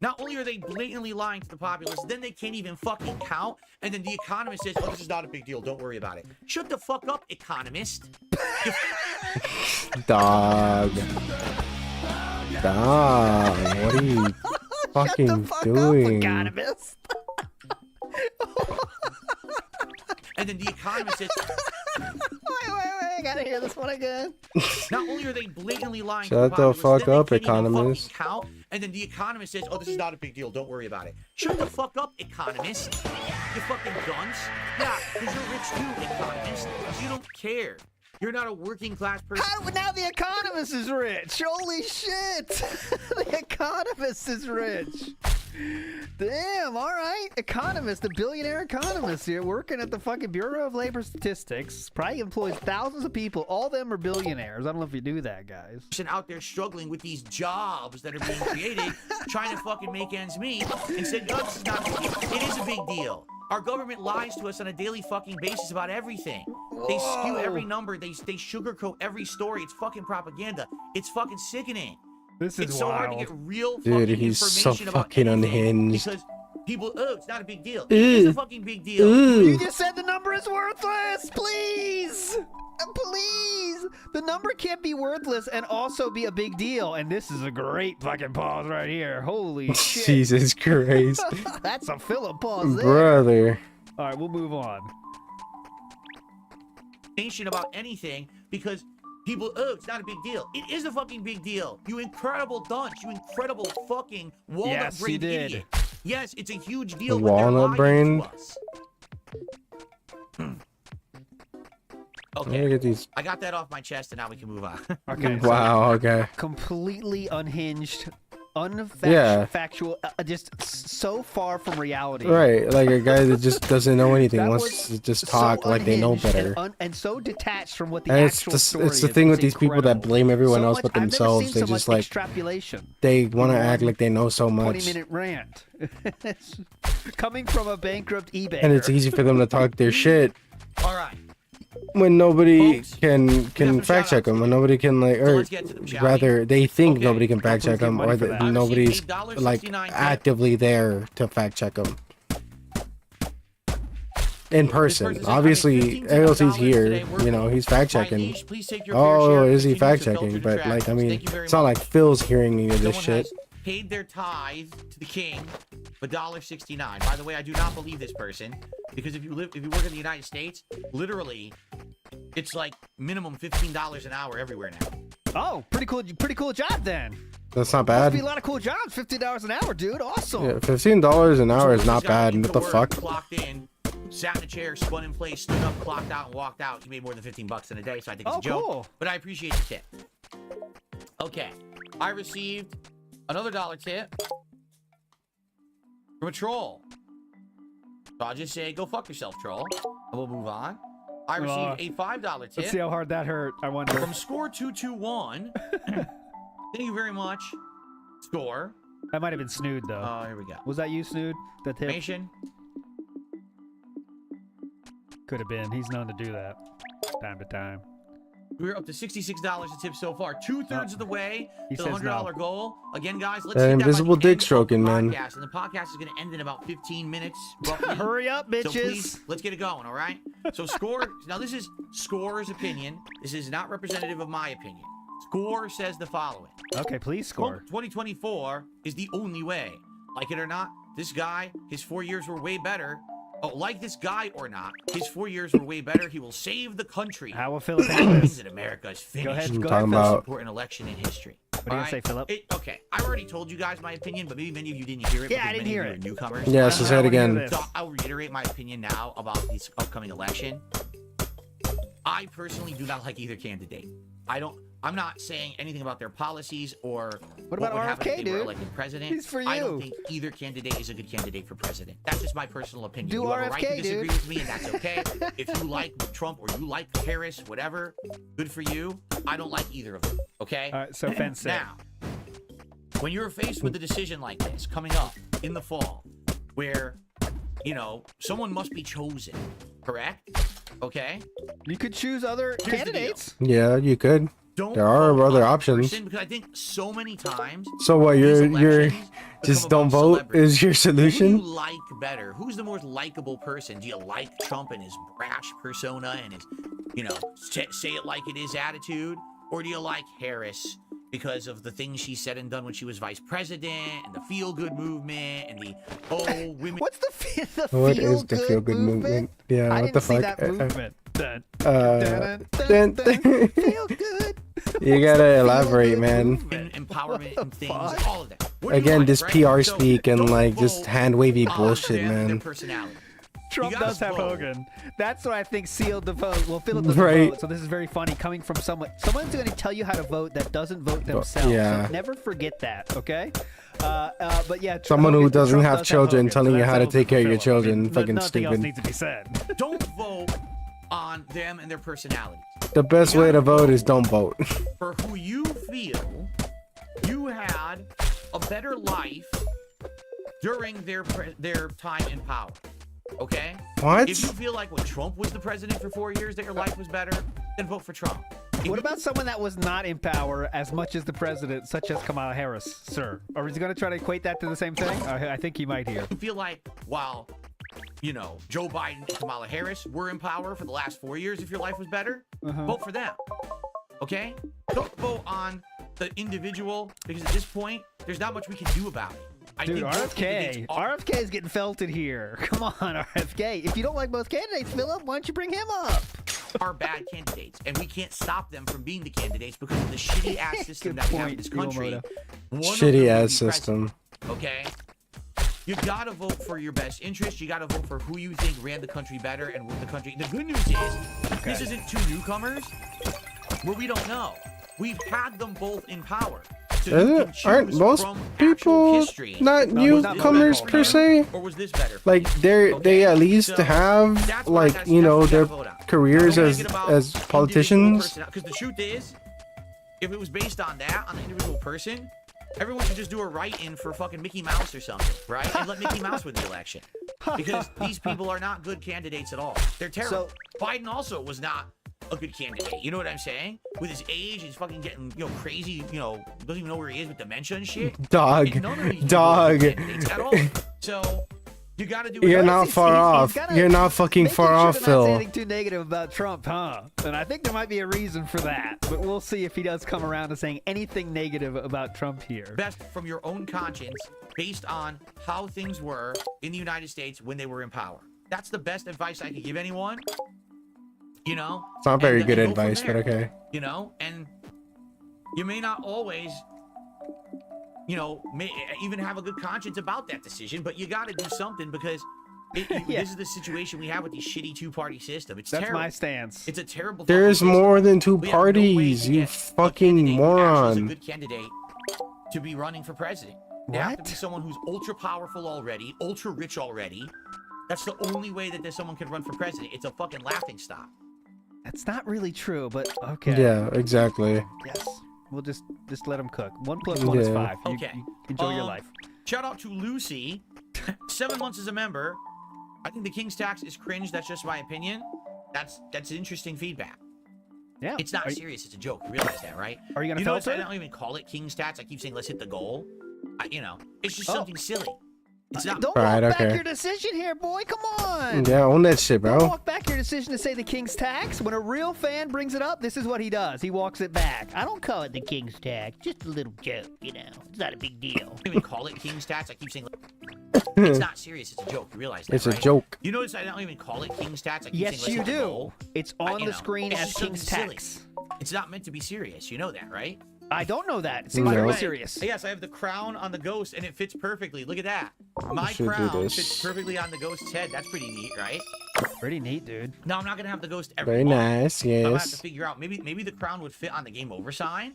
Not only are they blatantly lying to the populace, then they can't even fucking count. And then the economist says, oh, this is not a big deal. Don't worry about it. Shut the fuck up, economist. Dog. Dog. What are you fucking Shut the fuck doing? up, economist. And then the economist says, Wait, I gotta hear this one again. not only are they blatantly lying Shut to the the populace, fuck then up, they can't even economist. fucking count. And then the economist says, oh, this is not a big deal. Don't worry about it. Shut the fuck up, economist. You fucking dunce. Yeah, because you're rich too, economist. You don't care. You're not a working class person. Now the economist is rich. Holy shit. The economist is rich. Damn, all right. Economist, the billionaire economist here working at the fucking Bureau of Labor Statistics. Probably employs thousands of people. All of them are billionaires. I don't know if you do that, guys. Person out there struggling with these jobs that are being created, trying to fucking make ends meet, and said, no, this is not a big deal. It is a big deal. Our government lies to us on a daily fucking basis about everything. They skew every number. They sugarcoat every story. It's fucking propaganda. It's fucking sickening. This is It's so hard to wild. get real Dude, fucking he's so information about fucking anything unhinged. because people, oh, it's not a big deal. It is a fucking big deal. You just said the number is worthless. Please. Please. The number can't be worthless and also be a big deal. And this is a great fucking pause right here. Holy shit. Jesus Christ. That's a Philip pause there. Brother. All right, we'll move on. Information about anything because people, oh, it's not a big deal. It is a fucking big deal. You incredible dunce. You incredible fucking walnut brain idiot. Yes, it's a huge deal when they're Walnut lying brain? to us. Let me Okay, get these. I got that off my chest, and now we can move on. Okay. so Wow, okay. completely unhinged, Yeah. factual, just so far from reality. Right, like a guy that just doesn't know anything, That wants was to just so talk like they know unhinged better. and so detached from what the And it's actual the, story it's the is. thing with It's these people that incredible. blame everyone So else much- but I've never themselves. seen They so just much like, extrapolation. they want to in act one like they know so much. 20-minute rant. Coming from a bankrupt eBay. And it's easy for them to talk their shit All right. when nobody Folks, can some fact check shout-outs them, when nobody can like, So or let's get to them, shall we? rather they think Okay. nobody can fact check them, money or for that that. nobody's $1.69 like tip. actively there to fact check them in person. person said, Obviously, $15 AOC's here, today, we're you know, he's fact My checking. liege, please take your fair Oh, share. is he Continue fact to filter checking? the But like, I traffic. mean, Thank you very it's not much. like Phil's hearing any of this Someone shit. has paid their tithe to the king for $1.69. By the way, I do not believe this person because if you work in the United States, literally, it's like minimum $15 an hour everywhere now. Oh, pretty cool job then. That's not Must bad. be a lot of cool jobs. $50 an hour, dude. Awesome. Yeah, $15 an hour is So not this guy bad. went What to the work, fuck? Clocked in, sat in a chair, spun in place, stood up, clocked out, and walked out. He made more than $15 in a day, so I think it's Oh, a joke. cool. But I appreciate the tip. Okay, I received another $1 tip from a troll. So I'll just say, go fuck yourself, troll. And we'll move on. I received a $5 tip Let's see how hard that hurt. I wonder. from Score221. Thank you very much, Score. That might have been Snood though. Oh, here we go. Was that you, Snood? That tip Information. could have been. He's known to do that time to time. We're up to $66 in tips so far. 2/3 of the way He to the says $100 no. goal. Again, guys, let's That hit that by invisible the dick end of the stroking, man. podcast. And the podcast is going to end in about 15 minutes. Roughly. Hurry up, bitches. So please, let's get it going, all right? So Score, now this is Score's opinion. This is not representative of my opinion. Score says the following. Okay, please score. 2024 is the only way. Like it or not, this guy, his 4 years were way better. Oh, like this guy or not, his 4 years were way better. He will save the country. How will Philip handle Things this? that America is finished. Go ahead, I'm go talking ahead, Philip. about- Important election in history. What do you say, Philip? Okay, I already told you guys my opinion, but maybe many of you didn't hear it. Yeah, I because didn't many hear of you it. are newcomers. Yeah, so say it I wanna hear again. this. So I'll reiterate my opinion now about this upcoming election. I personally do not like either candidate. I'm not saying anything about their policies or What about would happen if RFK, they were dude? elected president. He's for I don't you. think either candidate is a good candidate for president. That's just my personal opinion. Do you have a right to RFK, disagree dude. with me, and that's okay. If you like Trump or you like Harris, whatever, good for you. I don't like either of them. Okay. All right, so fence it. Now, when you're faced with a decision like this coming up in the fall, where, someone must be chosen, correct? Okay? You could choose other Here's the candidates. Yeah, you could. Don't There are vote other on a options. person, because I think so many times. So what? these You're elections just become don't about vote celebrities. is your Who do solution? you like better? Who's the most likable person? Do you like Trump and his brash persona and his, say it like it is attitude? Or do you like Harris because of the things she said and done when she was vice president, and the feel-good movement, and the women? What's the What feel is the feel-good movement? Yeah, I what didn't the see fuck? that movement. Dun, dun, dun, dun. feel good. You gotta elaborate, man. Empowerment and things, fuck? all of that. What do you Again, like, this right? PR So, speak and don't like just vote hand wavy on bullshit, them and their man. personality. Trump You gotta does have vote. Hogan. That's what I think sealed the vote. Well, Philip doesn't Right. vote, so this is very funny coming from someone's going to tell you how to vote that doesn't vote themselves. yeah. So never forget that, okay? But yeah, Someone who doesn't Trump have does children Hogan, telling so you that's how to over take for care of your Philip. I mean, children, fucking nothing else stupid. needs to be said. Don't vote on them and their personalities. The best way to vote is don't vote. For who you feel you had a better life during their time in power. Okay? What? If you feel like when Trump was the president for 4 years that your life was better, then vote for Trump. If What you about someone that was not in power as much as the president, such as Kamala Harris, sir? Or is he going to try to equate that to the same thing? I think he might here. feel like while Joe Biden and Kamala Harris were in power for the last 4 years, if your life was better, vote for them. Okay? Don't vote on the individual, because at this point, there's not much we can do about it. I Dude, think both candidates RFK. are- RFK is getting felted here. Come on, RFK. If you don't like both candidates, Philip, why don't you bring him up? are bad candidates, and we can't stop them from being the candidates because of the shitty ass system Good that we have in point, this country. Yamamoto. One of them Shitty will ass be system. president, okay? You gotta vote for your best interest. You gotta vote for who you think ran the country better and what the country. The good news is, this isn't two newcomers where we don't know. We've had them both in power. So you can Aren't choose most from actual people history. not No, it's not newcomers better. per se? Or was this better? for Like you? they at least So, have that's why like that's their what you gotta vote on. careers Don't as make it about as politicians. Because the truth is, if it was based on that, on the individual person, everyone should just do a write-in for fucking Mickey Mouse or something, right? And let Mickey Mouse win the election. Because these people are not good candidates at all. They're terrible. Biden also was not a good candidate. You know what I'm saying? With his age, he's fucking getting, crazy, doesn't even know where he is with dementia and shit. Dog, And none of these people are dog. good candidates at all. So, you gotta do You're it. not far off. You're not fucking Making far sure off, to not say Phil. anything too negative about Trump, huh? And I think there might be a reason for that. But we'll see if he does come around to saying anything negative about Trump here. Best from your own conscience based on how things were in the United States when they were in power. That's the best advice I could give anyone. It's It's not very good advice, but okay. And you may not always, may even have a good conscience about that decision, but you got to do something because this is the situation we have with these shitty two-party system. It's That's terrible. my stance. It's a terrible. There's fucking system. more than two We have no way parties, to you get a fucking candidate who actually is a moron. good candidate to be running for president. They have to What? be someone who's ultra powerful already, ultra rich already. That's the only way that there's someone can run for president. It's a fucking laughing stock. That's not really true, but okay. Yeah, exactly. Yes. We'll just let him cook. 1 + 1 is Yeah. 5. You- Okay. you enjoy your life. Shout out to Lucy. 7 months as a member. I think the King's tax is cringe. That's just my opinion. That's interesting feedback. Yeah. It's not serious. It's a joke. You realize that, right? Are you gonna You notice filter? I don't even call it king stats. I keep saying let's hit the goal. It's just something silly. It's not. Don't Right, walk back okay. your decision here, boy. Come on. Yeah, own that shit, Don't bro. walk back your decision to say the king's tax. When a real fan brings it up, this is what he does. He walks it back. I don't call it the king's tax. Just a little joke, you know. It's not a big deal. I don't even call it king stats. I keep saying it's not serious. It's a joke. You realize that, It's right? a joke. You notice I don't even call it king stats. I keep Yes, saying you let's hit the do. goal. It's on the screen it's as just something king's silly. tax. It's not meant to be serious. You know that, right? I don't know that. It seems No. very Right. serious. Yes, I have the crown on the ghost, and it fits perfectly. Look at that. My should do crown this. fits perfectly on the ghost's head. That's pretty neat, right? Pretty neat, dude. No, I'm not gonna have the ghost every Very month. nice. I'm gonna have to Yes. figure out. Maybe the crown would fit on the game over sign.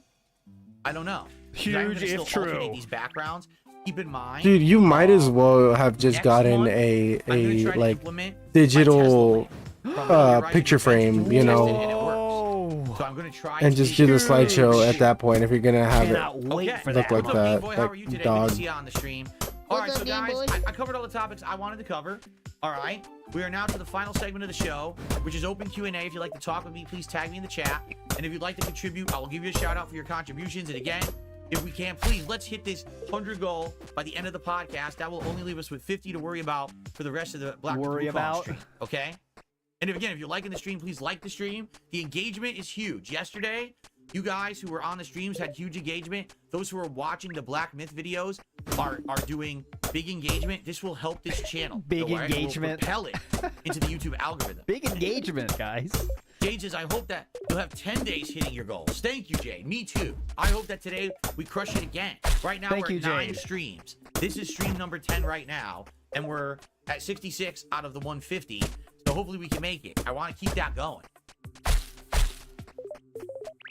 I don't know. 'Cause I'm Huge gonna still if true. alternate these backgrounds. Keep in mind, Dude, you might as well have just next gotten month, a I'm gonna try to like implement my digital Tesla link from your Rise picture of Adventure. frame, you Tested know, it and it works. Oh, So I'm gonna try and to just do the figure- slideshow at that point if you're gonna have it. cannot wait Okay. for Look that. like What's up, that, Game Boy? How like are you today? dog. Good to see you on the stream. All right, so guys, I covered all the topics I wanted to cover. All right, we are now to the final segment of the show, which is open Q&A. If you'd like to talk with me, please tag me in the chat. And if you'd like to contribute, I will give you a shout out for your contributions. And again, if we can, please, let's hit this 100 goal by the end of the podcast. That will only leave us with 50 to worry about for the rest of the Black Worry Wukong about? stream. Okay? And if you're liking the stream, please like the stream. The engagement is huge. Yesterday, you guys who were on the streams had huge engagement. Those who are watching the Black Myth videos are doing big engagement. This will help this channel. Big all right? It will engagement. propel it into the YouTube algorithm. Big engagement, guys. Jade says, I hope that you'll have 10 days hitting your goals. Thank you, Jade. Me too. I hope that today we crush it again. Right now, Thank we're you, at 9 Jade. streams. This is stream number 10 right now, and we're at 66 out of the 150. So hopefully we can make it. I want to keep that going.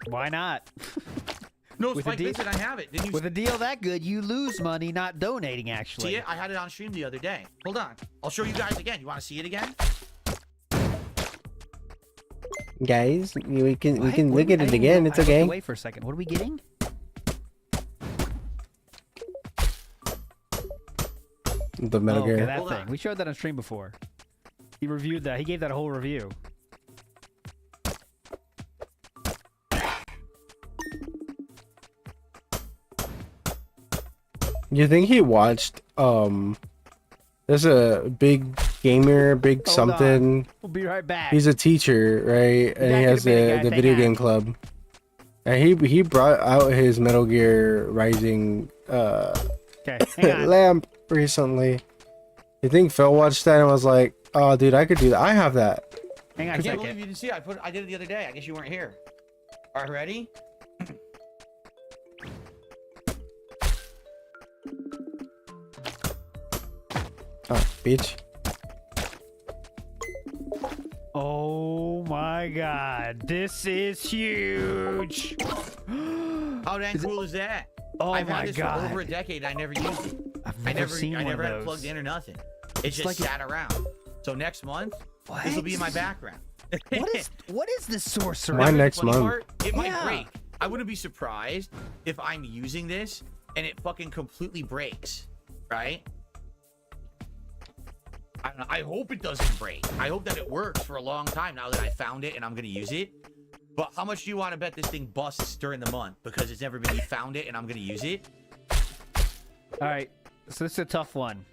Why not? No, With a Spike deal- Vincent, I have it. Didn't you With a deal that good, you lose money not donating, actually. see it? I had it on stream the other day. Hold on. I'll show you guys again. You want to see it again? Guys, we can What? look at it again. It's okay. Wait for a second. What are we getting? The Metal Oh, okay, Gear. that Hold thing. on. We showed that on stream before. He reviewed that. He gave that a whole review. You think he watched? There's a big gamer, big Hold something. We'll be right back. He's a teacher, right? And Back he in has a minute, guys. the Hang video on. game club. And he brought out his Metal Gear Rising Okay, hang on. lamp recently. You think Phil watched that and was like, "Oh, dude, I could do that. I have that." Hang on I a can't believe second. you didn't see it. I did it the other day. I guess you weren't here. All right, ready? Oh, bitch. Oh my god. This is huge. How dang cool is that? Oh I've my had this god. for over a decade. I never used it. I've I never seen I one never of had it those. plugged in or nothing. It just like it- sat around. So next month, this will be in my What? background. What is the sorcerer? Mine Here's the next funny month. part, it might Yeah. break. I wouldn't be surprised if I'm using this and it fucking completely breaks, right? I don't know. I hope it doesn't break. I hope that it works for a long time now that I found it and I'm gonna use it. But how much do you want to bet this thing busts during the month because it's never been you found it and I'm gonna use it? All right. So this is a tough one.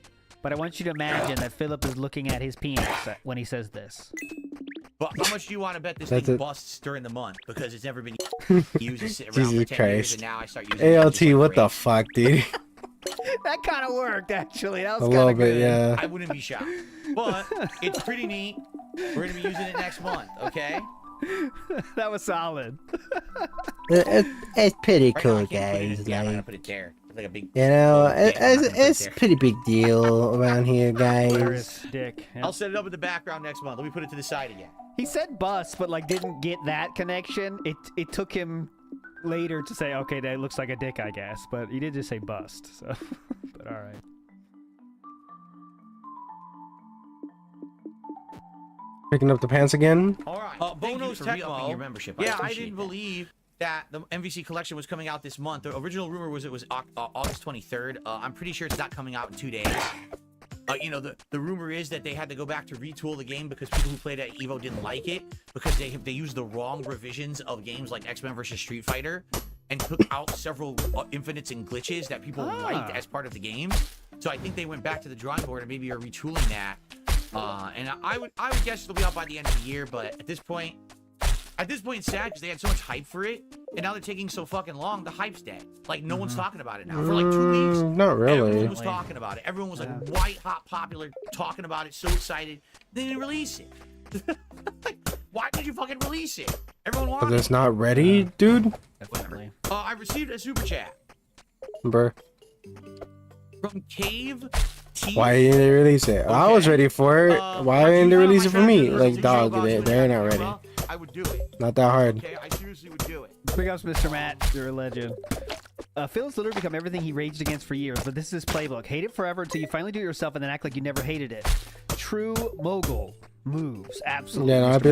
But I want you to imagine that Philip is looking at his penis when he says this. But how much do you want to bet this That's thing it. busts during the month because it's never been used to sit around for Jesus 10 years Christ. and now I start using it. and it ALT, just, like, what the breaks. fuck, dude? That kind of worked, actually. That A was little kind of bit, good. yeah. I wouldn't be shocked. But it's pretty neat. We're gonna be using it next month, okay? That was solid. It's pretty Right now, cool, I can't put it in guys. here. I'm gonna Like, put it there. It's like a big. you know, Yeah, I'm not gonna put it it's there. pretty big deal around here, guys. Hilarious dick. Yeah. I'll set it up in the background next month. Let me put it to the side again. He said bust, but like didn't get that connection. It took him later to say, okay, that looks like a dick, I guess. But he did just say bust. So, but all right. Picking up the pants again. All right. Thank you Bono's for re-upping Tecmo. your membership. Yeah, I appreciate didn't that. believe that the MVC collection was coming out this month. The original rumor was it was August 23rd. I'm pretty sure it's not coming out in 2 days. You know, the rumor is that they had to go back to retool the game because people who played at Evo didn't like it because they used the wrong revisions of games like X-Men versus Street Fighter and took out several infinites and glitches that people liked as part of the game. So I think they went back to the drawing board and maybe are retooling that. And I would guess it'll be out by the end of the year, but at this point it's sad because they had so much hype for it, and now they're taking so fucking long. The hype's dead. Like no one's talking about it now. For like 2 weeks, not really. Everyone was talking about it. Everyone was like white hot popular, talking about it, so excited. They didn't release it. Like, why did you fucking release it? Everyone wanted Because it's not ready, dude. Definitely. I received a super chat Bruh. from Cave T. Why didn't they release it? I was ready for it. Why didn't they release it for me? Like, dog, they're not ready. I would do it. Not that hard. Okay, I seriously would do it. Big ups, Mr. Matt. You're a legend. Phil's literally become everything he raged against for years, but this is his playbook. Hate it forever until you finally do it yourself and then act like you never hated it. True mogul moves. Absolutely. Yeah, no, I'd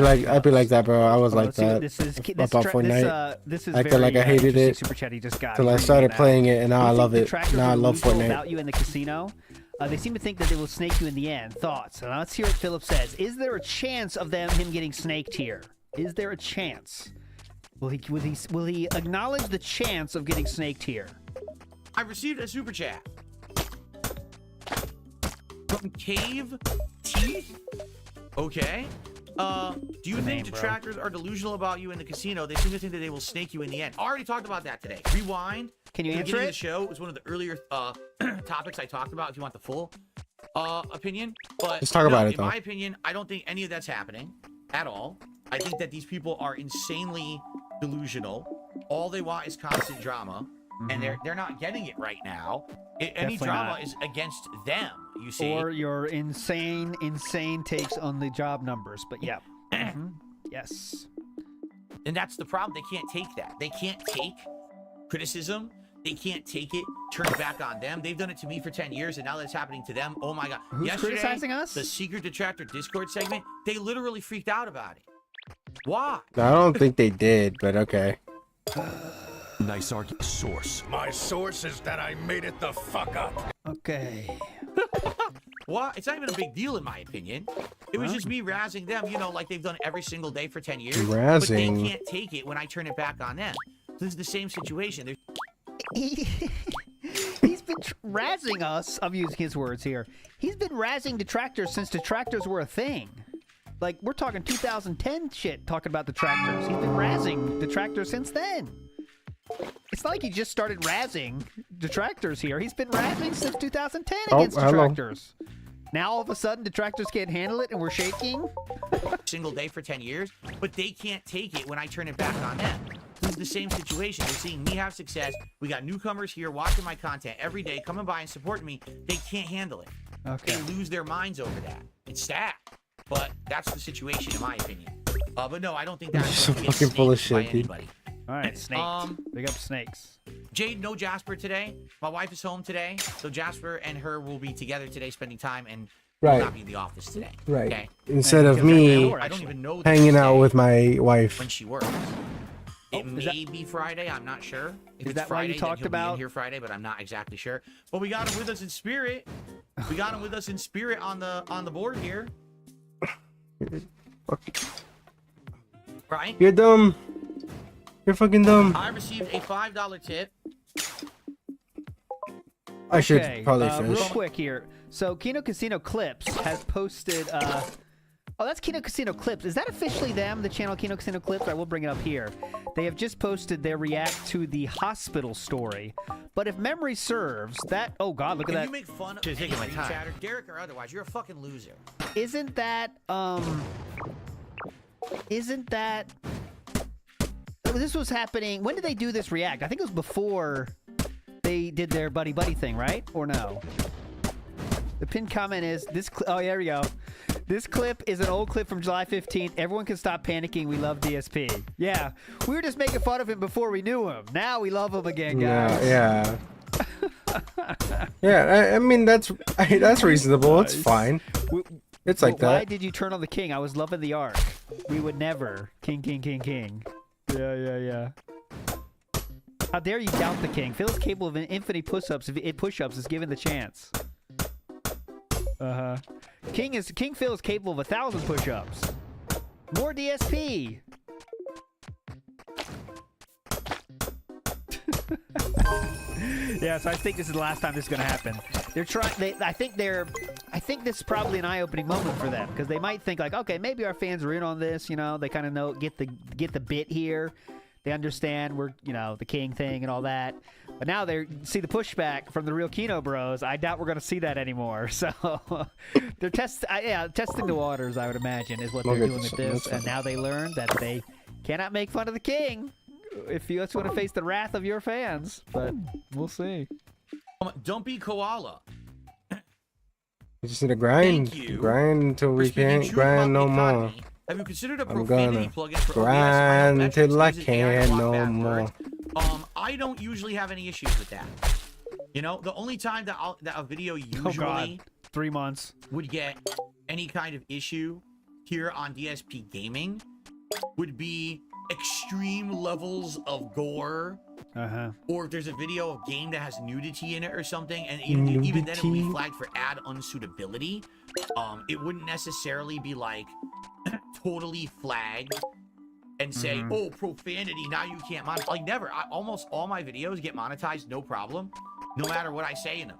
be like that, bro. I was like that. This is about Fortnite. This is I feel like I hated it super chat he just got. till I started playing it, and now I love it. Now I love Fortnite. About you in the casino. They seem to think that they will snake you in the end. Thoughts? And let's hear what Philip says. Is there a chance of him getting snaked here? Is there a chance? Will he acknowledge the chance of getting snaked here? I received a super chat from Cave Teeth. Okay. Do you think detractors are delusional about you in the casino? They seem to think that they will snake you in the end. I already talked about that today. Rewind. Can you answer it? The show was one of the earlier topics I talked about. If you want the full opinion, but let's talk about it. In my opinion, I don't think any of that's happening at all. I think that these people are insanely delusional. All they want is constant drama, and they're not getting it right now. Any drama is against them. You see, or your insane takes on the job numbers. But yeah, yes. And that's the problem. They can't take that. They can't take criticism. They can't take it, turn it back on them. They've done it to me for 10 years, and now that it's happening to them, oh my God. Who's criticizing us? The Secret Detractor Discord segment, they literally freaked out about it. Why? I don't think they did, but okay. Nice argument. Source. My source is that I made it the fuck up. Okay. Well, it's not even a big deal in my opinion. It was just me razzing them, you know, like they've done every single day for 10 years. Razzing. But they can't take it when I turn it back on them. This is the same situation. He's been razzing us. I'm using his words here. He's been razzing detractors since detractors were a thing. Like, we're talking 2010 shit talking about detractors. He's been razzing detractors since then. It's not like he just started razzing detractors here. He's been razzing since 2010 against detractors. Now, all of a sudden, detractors can't handle it and we're shaking? Single day for 10 years, but they can't take it when I turn it back on them. This is the same situation. They're seeing me have success. We got newcomers here watching my content every day, coming by and supporting me. They can't handle it. Okay. They lose their minds over that. It's sad, but that's the situation in my opinion. But no, I don't think that's so fucking full of shit, dude. anybody. All right, snakes. Big up snakes. Jade, no Jasper today. My wife is home today, so Jasper and her will be together today, spending time, and will not be in the office today. Right. Okay. Instead of me I don't even know hanging out with my wife. when she works. It may be Friday. I'm not sure. If it's that why Friday, you talked then he'll be about in here Friday, but I'm not exactly sure. But we got him with us in spirit. We got him with us in spirit on the board here. Right? You're dumb. You're fucking dumb. I received a $5 tip. I should probably finish. Real quick here. So Kino Casino Clips has posted. Oh, that's Kino Casino Clips. Is that officially them? The channel Kino Casino Clips. I will bring it up here. They have just posted their react to the hospital story. But if memory serves, that oh god, look at that. You make fun of taking my time. Chatter, Derek or otherwise, you're a fucking loser. Isn't that this was happening. When did they do this react? I think it was before they did their buddy thing, right? Or no? The pinned comment is this. Oh, there we go. This clip is an old clip from July 15th. Everyone can stop panicking. We love DSP. Yeah, we were just making fun of him before we knew him. Now we love him again, guys. Yeah. Yeah. I mean that's reasonable. It's fine. It's like that. Why did you turn on the king? I was loving the arc. We would never. King. Yeah. How dare you doubt the king? Phil's capable of infinite push-ups if given the chance. King Phil is capable of 1,000 push-ups. More DSP. Yeah, so I think this is the last time this is gonna happen. They're trying. I think this is probably an eye-opening moment for them because they might think like, okay, maybe our fans are in on this. You know, they kind of get the bit here. They understand we're, you know, the King thing and all that. But now they see the pushback from the real Kino Bros. I doubt we're going to see that anymore. So they're testing the waters, I would imagine, is what they're doing with this. And now they learn that they cannot make fun of the King if you just want to face the wrath of your fans. But we'll see. Don't be koala. We just need to grind until we can't grind no more. Have you considered a profanity plugin for grind till I can't no more. I don't usually have any issues with that. You know, the only time that a video usually 3 months would get any kind of issue here on DSP Gaming would be extreme levels of gore. Or if there's a video of game that has nudity in it or something, and even then it will be flagged for ad unsuitability. It wouldn't necessarily be like totally flagged and say, oh, profanity, now you can't monetize. Like, never. Almost all my videos get monetized, no problem, no matter what I say in them.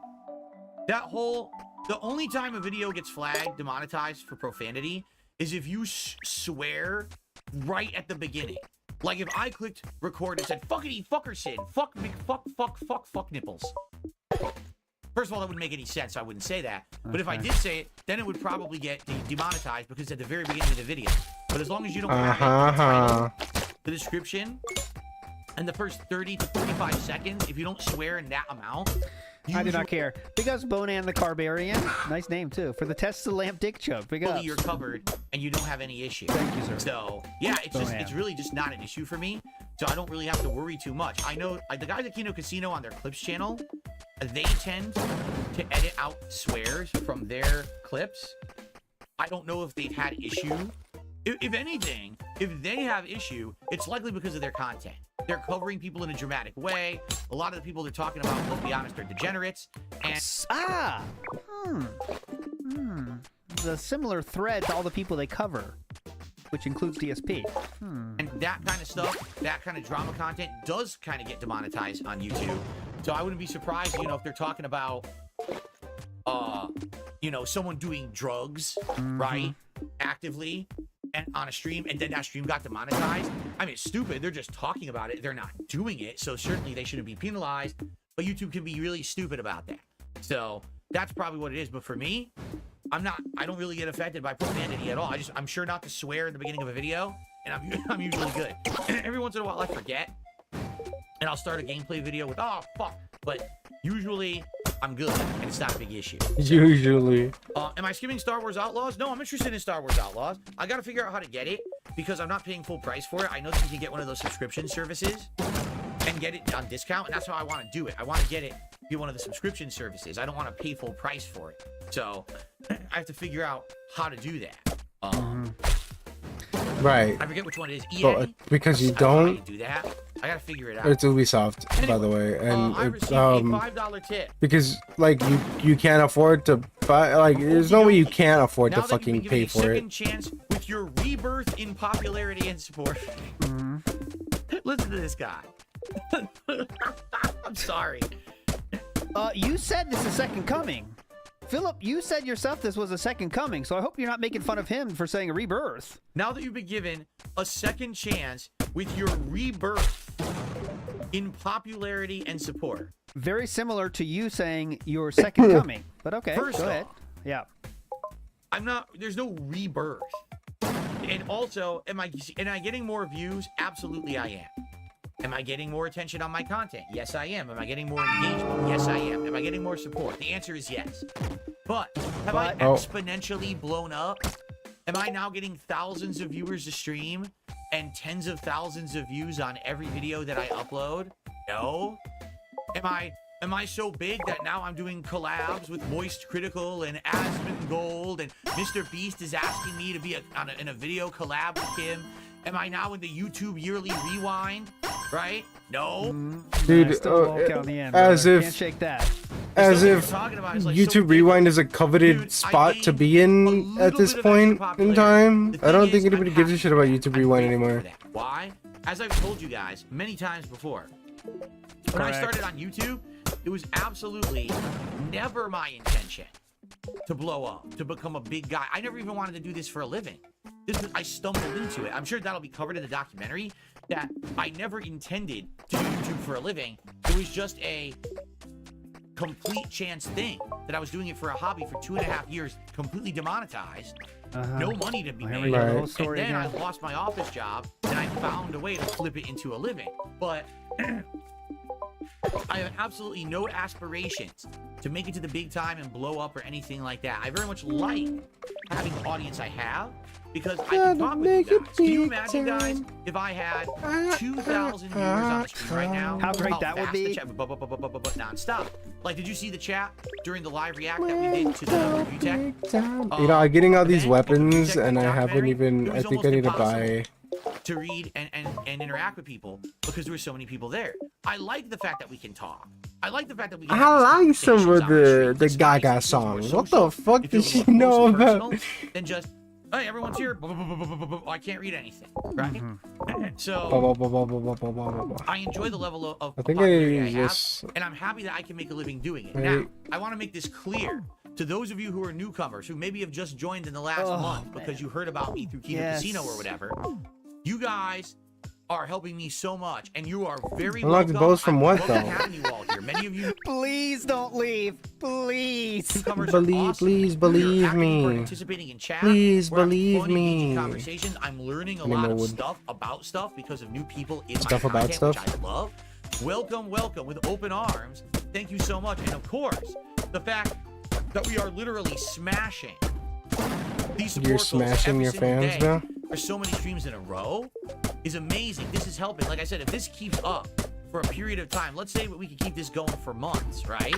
The only time a video gets flagged, demonetized for profanity is if you swear right at the beginning. Like if I clicked record and said, fuckity fuckerson, fuck me, fuck nipples. First of all, that wouldn't make any sense, so I wouldn't say that. But if I did say it, then it would probably get demonetized because at the very beginning of the video. But as long as you don't have the title, the description, and the first 30 to 45 seconds, if you don't swear in that amount, I do not care. Big ups Bonan the Carbarian. Nice name, too. For the test of the lamp dick choke. Big ups. You're covered, and you don't have any issue. Thank you, sir. So, yeah, it's really just not an issue for me. So I don't really have to worry too much. I know the guys at Kino Casino on their Clips channel, they tend to edit out swears from their clips. I don't know if they've had issue. If anything, if they have issue, it's likely because of their content. They're covering people in a dramatic way. A lot of the people they're talking about, let's be honest, are degenerates. And the similar thread to all the people they cover, which includes DSP. And that kind of stuff, that kind of drama content does kind of get demonetized on YouTube. So I wouldn't be surprised, you know, if they're talking about, you know, someone doing drugs, right, actively, and on a stream, and then that stream got demonetized. I mean, it's stupid. They're just talking about it. They're not doing it. So certainly they shouldn't be penalized. But YouTube can be really stupid about that. So that's probably what it is. But for me, I don't really get affected by profanity at all. I'm sure not to swear in the beginning of a video, and I'm usually good. Every once in a while I forget, and I'll start a gameplay video with, oh, fuck. But usually I'm good, and it's not a big issue. Usually. Am I skimming Star Wars Outlaws? No, I'm interested in Star Wars Outlaws. I gotta figure out how to get it, because I'm not paying full price for it. I know that you can get one of those subscription services and get it on discount, and that's how I want to do it. I want to get one of the subscription services. I don't want to pay full price for it. So I have to figure out how to do that. Right. I forget which one it is. EA? But because you don't do that. I gotta figure it out. It's Ubisoft, by the way, and I received a $5 tip because like you can't afford to buy. Like, there's no way you can't afford to fucking pay for it. Second chance with your rebirth in popularity and support. Listen to this guy. I'm sorry. You said this is Second Coming. Philip, you said yourself this was a second coming, so I hope you're not making fun of him for saying a rebirth. Now that you've been given a second chance with your rebirth in popularity and support. Very similar to you saying your second coming, but okay, First go ahead. off, Yeah. There's no rebirth. And also, am I getting more views? Absolutely I am. Am I getting more attention on my content? Yes, I am. Am I getting more engagement? Yes, I am. Am I getting more support? The answer is yes. But have I exponentially blown up? Am I now getting thousands of viewers to stream and tens of thousands of views on every video that I upload? No. Am I so big that now I'm doing collabs with Moist Critical and Aspen Gold, and Mr. Beast is asking me to be in a video collab with him? Am I now in the YouTube Yearly Rewind? Right? No. Dude, still won't count the end, as brother. if Can't shake that. as stuff if you're talking about is, like, so YouTube Rewind is a coveted Dude, I spot to gained be a in little at this bit of point extra in popularity. time. The I don't thing think is, anybody I'm gives a happy shit about for that. YouTube I'm Rewind grateful anymore. for that. Why? As I've told you guys many times before, when I Correct. started on YouTube, it was absolutely never my intention to blow up, to become a big guy. I never even wanted to do this for a living. I stumbled into it. I'm sure that'll be covered in the documentary, that I never intended to do YouTube for a living. It was just a complete chance thing that I was doing it for a hobby for 2.5 years, completely demonetized, no money to be Here made. we go, the whole Right. story And then again. I lost my office job, and I found a way to flip it into a living. But I have absolutely no aspirations to make it to the big time and blow up or anything like that. I very much like having the audience I have, because I can talk with you guys. Can you imagine, guys, if I had 2,000 viewers on the stream right now? How great that would fast be. the chat, non-stop. Like, did you see the chat during the live react that we did to the review tech? You know, I'm getting all these Then, with the review weapons, tech and I haven't documentary, even. it I was think I almost need to impossible buy. to read and interact with people because there were so many people there. I like the fact that we can talk. I like the fact that we can have I these like some of conversations on stream. the It's Gaga nice. It feels more songs. What social. the fuck It does feels she more close know and about? personal than just, hey, everyone's here. I can't read anything, right? So I enjoy the level of I think popularity I I have, just. and I'm happy that I can make a living doing it. Right. Now, I want to make this clear to those of you who are newcomers, who maybe have just joined in the last month because you heard about me through Kuma Casino or whatever. You guys are helping me so much, and you are very Unlocked welcome. bows from I'm what, loving though? having you all here. Many of you Please don't leave. Please. newcomers are awesome. Please You're believe actively me. participating in chat. Please We're having believe fun, engaging me. Conversations. I'm learning a I mean, lot I of would. stuff about stuff because of new people in Stuff my about content, stuff? which I love. Welcome, welcome with open arms. Thank you so much. And of course, the fact that we are literally smashing these support You're goals smashing every your single fans day now? for so many streams in a row is amazing. This is helping. Like I said, if this keeps up for a period of time, let's say we can keep this going for months, right?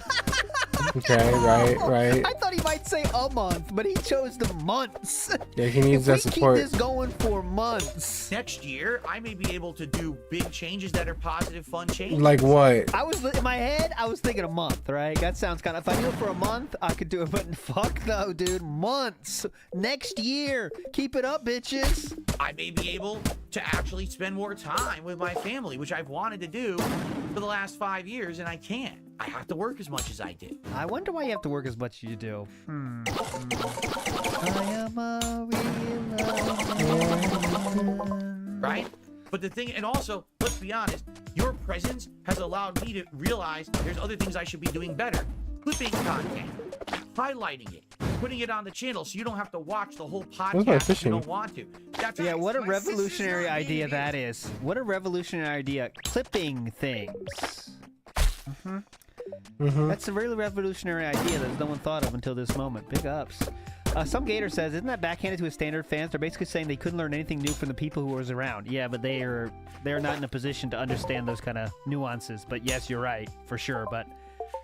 Okay, right. I thought he might say a month, but he chose the months. Yeah, he needs that If we support. keep this going for months. Next year, I may be able to do big changes that are positive, fun changes. Like what? I was in my head. I was thinking a month, right? That sounds kind of. If I do it for a month, I could do it. But fuck no, dude. Months. Next year. Keep it up, bitches. I may be able to actually spend more time with my family, which I've wanted to do for the last 5 years, and I can't. I have to work as much as I do. I wonder why you have to work as much as you do. I am a real Right? But the thing, and also, let's be honest, your presence has allowed me to realize there's other things I should be doing better. Clipping content, highlighting it, putting it on the channel so you don't have to watch the whole podcast if you fishing? don't want to. That's Yeah, what a my revolutionary sister's idea idea. that is. What a revolutionary idea. Clipping things. That's a really revolutionary idea that no one thought of until this moment. Big ups. Some Gator says, isn't that backhanded to his standard fans? They're basically saying they couldn't learn anything new from the people who was around. Yeah, but they're not in a position to understand those kind of nuances. But yes, you're right, for sure. But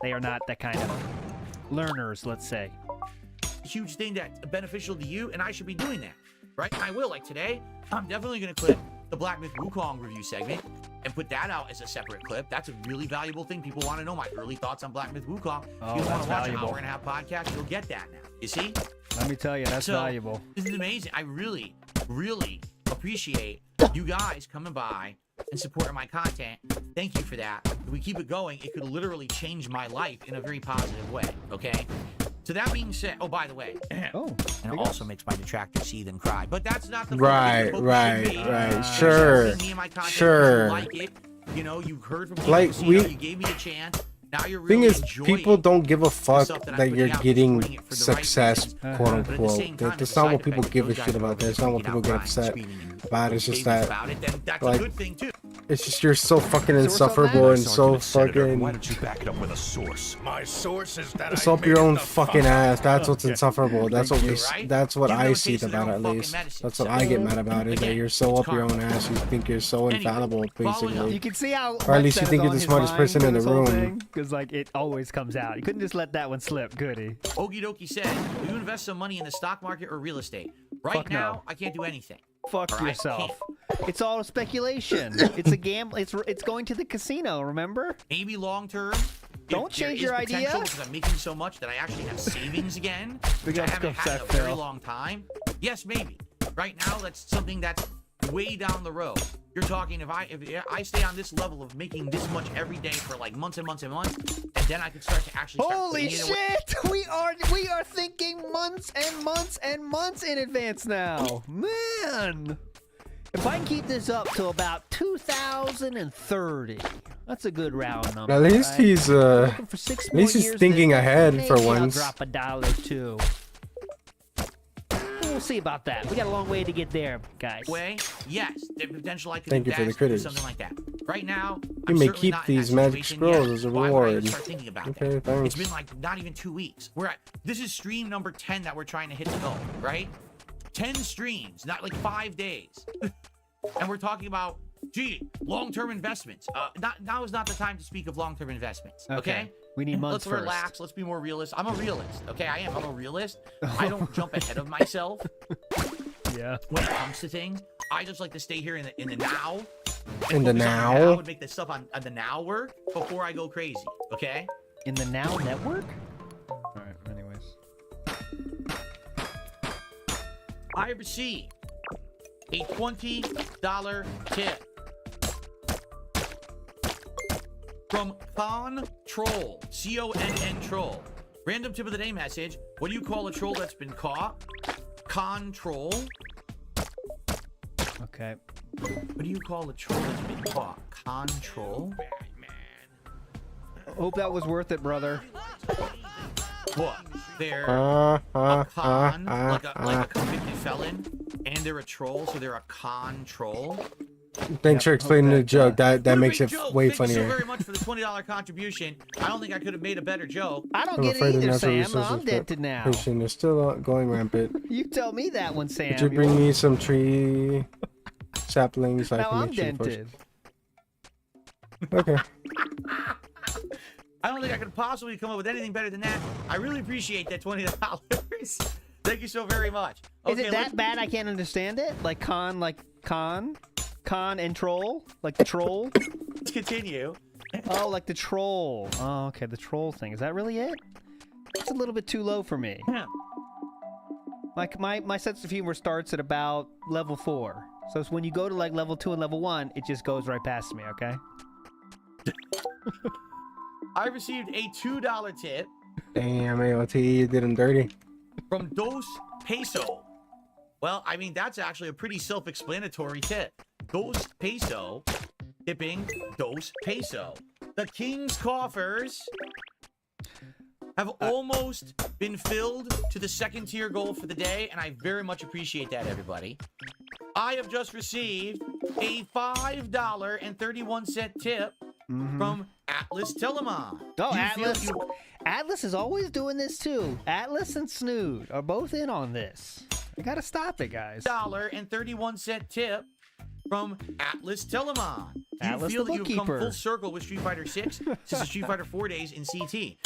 they are not that kind of learners, let's say. Huge thing that's beneficial to you, and I should be doing that, right? And I will. Like today, I'm definitely going to clip the Black Myth Wukong review segment and put that out as a separate clip. That's a really valuable thing. People want to know my early thoughts on Black Myth Wukong. Oh, If you want that's to watch valuable. an hour-and-a-half podcast, you'll get that now. You see? Let me tell you, that's So, valuable. This is amazing. I really, really appreciate you guys coming by and supporting my content. Thank you for that. If we keep it going, it could literally change my life in a very positive way, okay? So that being said, oh, by the way, Oh, and it also makes my detractors seethe and cry, but that's not the Right, focus right, should be. right. There's Sure, something me and my content, sure. you like it. You know, you heard from Like, people, we- you gave me a chance. Now you're Thing really is, enjoying people don't give a fuck stuff that I'm that putting you're out, getting supporting it for the right success, reasons. quote But at the unquote. same time, That's there's not side what people effect. give a Those guys shit are about. over That's there not what freaking people out, get crying, upset screaming, and about. It's just babies that, about it, then that's like, a good thing too. it's just you're so fucking Source on insufferable that? and so Argument, Senator. Why fucking. don't you back it up with a source? My source is that It's I up made your it own the fucking fuck ass. up. That's what's insufferable. That's what we. Right? That's what You've I never see tasted their about own at fucking least. medicine, That's what so- I get mad about. Is that Again, you're so it's up your own karma. ass. You think you're so Anyway, infallible, following up. basically. you can see how. Or at least you think you're the smartest person in the room. Because like it always comes out. You couldn't just let that one slip, goody. Okie dokie said, will you invest some money in the stock market or real estate? Right Fuck no. now, I can't do anything. Fuck All right, yourself. It's all speculation. It's a gamble. It's going to the casino. Remember? Maybe long term, Don't change your idea. Because I'm making so much that I actually have savings again, which I got haven't stuff had in a set, very Phil. long time. Yes, maybe. Right now, that's something that's way down the road. You're talking if I stay on this level of making this much every day for like months and months and months, and then I can start to actually start Holy putting it away. shit! We are thinking months and months and months in advance now. Man! If I can keep this up to about 2030, that's a good round number. At least right? he's Looking for 6 at least more he's years, thinking then ahead for maybe I'll once. drop $1 or two. We'll see about that. We got a long way to get there, guys. Way, yes, the potential I could Thank you for the invest to do critters. something like that. Right now, You I'm may certainly keep not in that these magic situation scrolls yet. as a Why would I reward. start thinking about Okay, that? thanks. It's been like not even 2 weeks. This is stream number 10 that we're trying to hit the goal, right? 10 streams, not like 5 days. And we're talking about, gee, long-term investments. Now is not the time to speak of long-term investments. Okay? We need months Let's first. relax. Let's be more realist. I'm a realist. Okay, I am. I'm a realist. I don't jump ahead of myself Yeah. when it comes to things. I just like to stay here in the now. In the Focus on now? and make the stuff on the now work before I go crazy. Okay? In the Now Network? All right. Anyways. I received a $20 tip from Control, C-O-N-N Troll. Random tip of the day message. What do you call a troll that's been caught? Control. Okay. What do you call a troll that's been caught? Control. Hope that was worth it, brother. What? They're a con, like a convicted felon, and they're a troll, so they're a con-troll. Thanks for explaining the joke. That What a makes great it joke. way Thank you so funnier. very much for the $20 contribution. I don't think I could have made a better joke. I don't I'm get afraid it the either, natural Sam. resources I'm dented now. Patient is still going rampant. You tell me that one, Sam. Could you bring me some tree saplings so I Now can I'm make tree dented. Okay. I don't think I could possibly come up with anything better than that. I really appreciate that $20. Thank you so very much. Is Okay, it that bad I can't understand it? Like con and troll? Like the troll? let's continue. Oh, like the troll. Oh, okay, the troll thing. Is that really it? It's a little bit too low for me. Like my sense of humor starts at about level 4. So it's when you go to like level 2 and level 1, it just goes right past me, okay? I received a $2 tip Damn, AOT, you did him dirty. from Dos Peso. Well, I mean, that's actually a pretty self-explanatory tip. Dos Peso, tipping Dos Peso. The King's coffers have almost been filled to the second tier goal for the day, and I very much appreciate that, everybody. I have just received a $5.31 tip from Atlas Telemon. Oh, You Atlas. feel you- Atlas is always doing this too. Atlas and Snood are both in on this. I gotta stop it, guys. $1.31 tip from Atlas Telemon. Do you Atlas feel the that you've come bookkeeper. full circle with Street Fighter 6 since the Street Fighter 4 days in CT?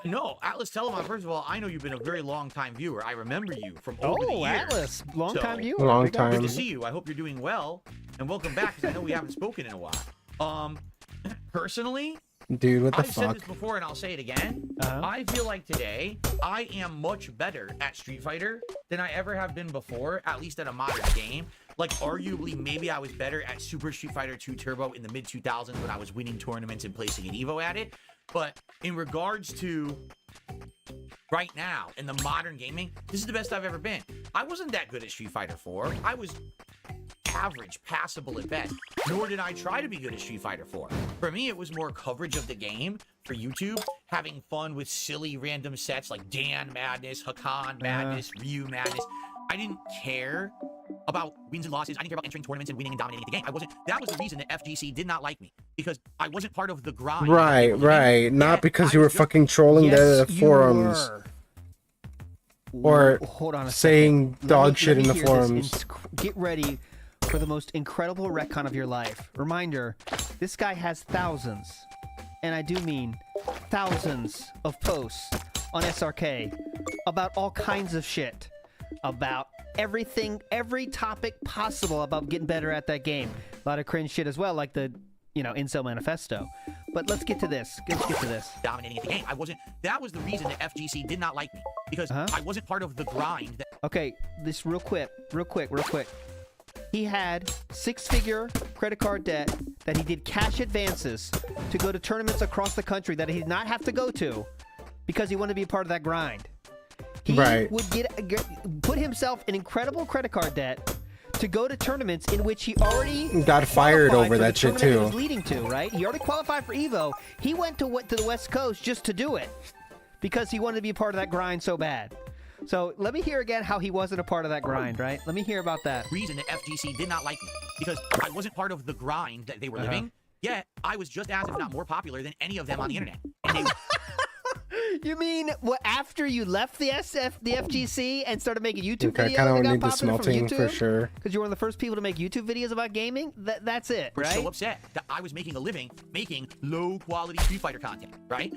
No, Atlas Telemon, first of all, I know you've been a very long-time viewer. I remember you from over the Oh, years. Atlas. Long So- time viewer. Long Big up. time. Good to see you. I hope you're doing well. And welcome back, because I know we haven't spoken in a while. Personally, Dude, what the I've said fuck? this before and I'll say it again. Uh-huh. I feel like today I am much better at Street Fighter than I ever have been before, at least at a modern game. Like, arguably, maybe I was better at Super Street Fighter 2 Turbo in the mid-2000s when I was winning tournaments and placing an Evo at it. But in regards to right now, in the modern gaming, this is the best I've ever been. I wasn't that good at Street Fighter 4. I was average, passable at best. Nor did I try to be good at Street Fighter 4. For me, it was more coverage of the game for YouTube, having fun with silly random sets like Dan Madness, Hakan Madness, Ryu Madness. I didn't care about wins and losses. I didn't care about entering tournaments and winning and dominating the game. That was the reason that FGC did not like me, because I wasn't part of the grind. Right, right. Not because you were fucking trolling the Yes, you forums were. or Hold on a saying second. dog Let me shit in the hear this. forums. Get ready for the most incredible retcon of your life. Reminder, this guy has thousands, and I do mean thousands of posts on SRK about all kinds of shit. About everything, every topic possible about getting better at that game. A lot of cringe shit as well, like the you know, incel manifesto. But let's get to this. Let's get to this. Dominating at the game. I wasn't. That was the reason that FGC did not like me, because I wasn't part of the grind. That Okay, this real quick. He had 6-figure credit card debt that he did cash advances to go to tournaments across the country that he did not have to go to because he wanted to be a part of that grind. He would put himself in incredible credit card debt to go to tournaments in which he already got fired over that shit tournament he too. was leading to, right? He already qualified for Evo. He went to the West Coast just to do it because he wanted to be a part of that grind so bad. So let me hear again how he wasn't a part of that grind, right? Let me hear about that. reason that FGC did not like me, because I wasn't part of the grind that they were living. Yet I was just as, if not more popular than any of them on the internet. And they You mean what? After you left the FGC and started making YouTube I videos, kind of and got need the popular from smelting YouTube? for sure. Because you were one of the first people to make YouTube videos about gaming. That's it, were right? so upset that I was making a living making low-quality Street Fighter content, right?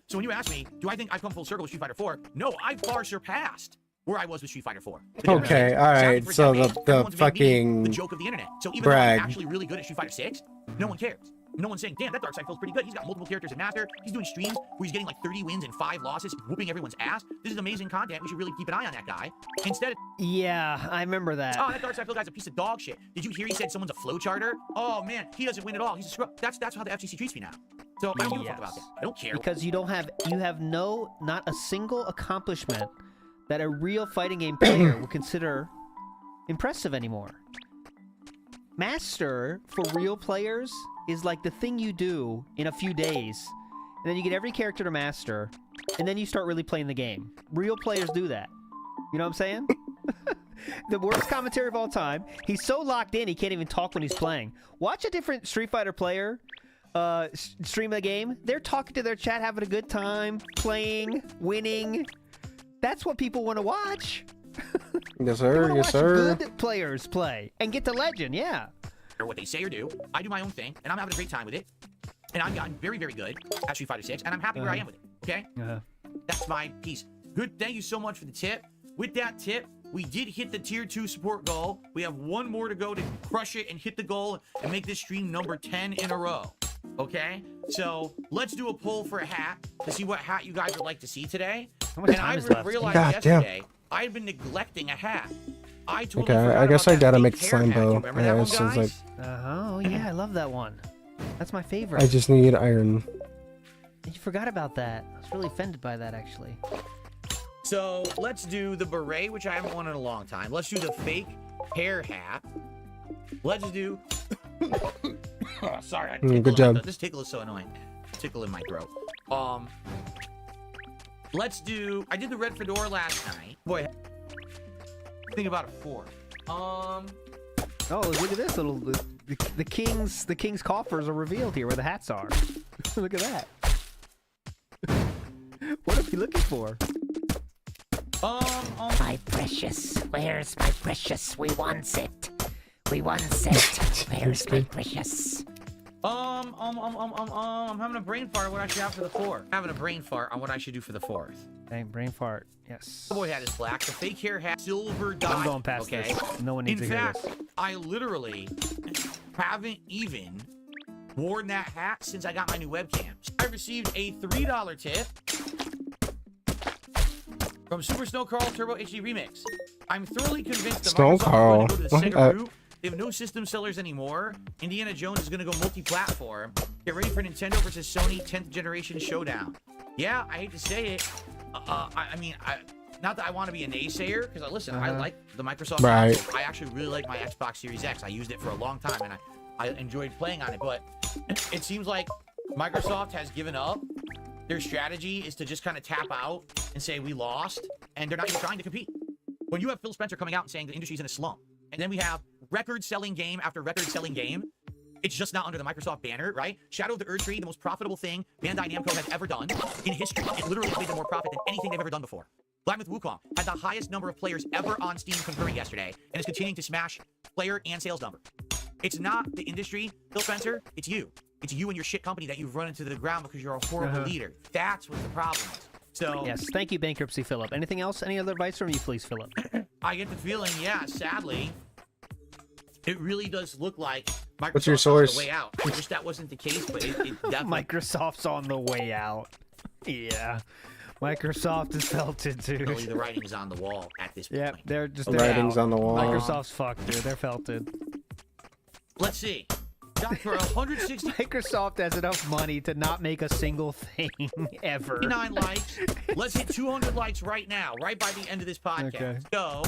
So when you ask me, do I think I've come full circle with Street Fighter 4? No, I've far surpassed where I was with Street Fighter 4. Okay, all right. So the fucking the joke of the internet. So even brag. though I'm actually really good at Street Fighter 6, no one cares. No one's saying, damn, that Dark Side feels pretty good. He's got multiple characters in Master. He's doing streams where he's getting like 30 wins and 5 losses, whooping everyone's ass. This is amazing content. We should really keep an eye on that guy. Instead, Yeah, I remember that. oh, that Dark Side guy's a piece of dog shit. Did you hear he said someone's a flowcharter? Oh man, he doesn't win at all. He's a scrub. That's how the FCC treats me now. So I don't give a fuck about that. I don't care. Because you have not a single accomplishment that a real fighting game player would consider impressive anymore. Master for real players is like the thing you do in a few days, and then you get every character to master, and then you start really playing the game. Real players do that. You know what I'm saying? The worst commentary of all time. He's so locked in he can't even talk when he's playing. Watch a different Street Fighter player stream a game. They're talking to their chat, having a good time, playing, winning. That's what people want to watch. yes They wanna sir, yes watch sir. good players play and get to legend, yeah. Or what they say or do. I do my own thing, and I'm having a great time with it. And I've gotten very, very good at Street Fighter 6, and I'm happy where I am with it. Okay? That's my piece. Good. Thank you so much for the tip. With that tip, we did hit the tier 2 support goal. We have one more to go to crush it and hit the goal and make this stream number 10 in a row. Okay? So let's do a poll for a hat to see what hat you guys would like to see today. How much And time I is left? realized God damn. yesterday I had been neglecting a hat. I totally Okay, forgot I guess about I that gotta big make the hair slime hat. You bow. remember that Yeah, one, it seems like guys? Oh, yeah, I love that one. That's my favorite. I just need iron. You forgot about that. I was really offended by that, actually. So let's do the beret, which I haven't worn in a long time. Let's do the fake hair hat. Let's do. Oh, sorry, I good job. This tickle is so annoying. Tickle in my throat. Let's do. I did the red fedora last night. Boy, think about a 4. Oh, look at this little. The king's coffers are revealed here where the hats are. Look at that. What are we looking for? My precious, where's my precious? We want it. We want it. Where's my precious? I'm having a brain fart on what I should have for the 4th. Having a brain fart on what I should do for the 4th. Dang, brain fart. Yes. The boy hat is black. The fake hair hat, silver dye. I'm going past okay? this. No one needs In to hear fact, this. I literally haven't even worn that hat since I got my new webcam. I received a $3 tip from Super Snow Carl Turbo HD Remix. I'm thoroughly convinced that Snow Microsoft Carl. is going to go to the Sega route. They have no system sellers anymore. Indiana Jones is going to go multi-platform. Get ready for Nintendo versus Sony 10th generation showdown. Yeah, I hate to say it. I mean, not that I want to be a naysayer, because listen, I like the Microsoft. Right. Console. I actually really like my Xbox Series X. I used it for a long time, and I enjoyed playing on it. But it seems like Microsoft has given up. Their strategy is to just kind of tap out and say we lost, and they're not even trying to compete. When you have Phil Spencer coming out and saying the industry's in a slump, and then we have record-selling game after record-selling game, it's just not under the Microsoft banner, right? Shadow of the Erdtree, the most profitable thing Bandai Namco has ever done in history. It literally made them more profit than anything they've ever done before. Black Myth Wukong had the highest number of players ever on Steam concurrent yesterday, and is continuing to smash player and sales number. It's not the industry, Phil Spencer, it's you. It's you and your shit company that you've run into the ground because you're a horrible leader. That's what the problem is. So Yes, thank you, Bankruptcy Philip. Anything else? Any other advice from you, please, Philip? I get the feeling, yeah, sadly, it really does look like Microsoft's What's your on source? the way out. I wish that wasn't the case, but it definitely. Microsoft's on the way out. Yeah. Microsoft is felted, dude. Really, the writing's on the wall at this point. Yep, they're just The writing's out. on the wall. Microsoft's fucked, dude. They're felted. Let's see. Got for 160. Microsoft has enough money to not make a single thing ever. 59 likes. Let's hit 200 likes right now, right by the end of this podcast. Okay. Go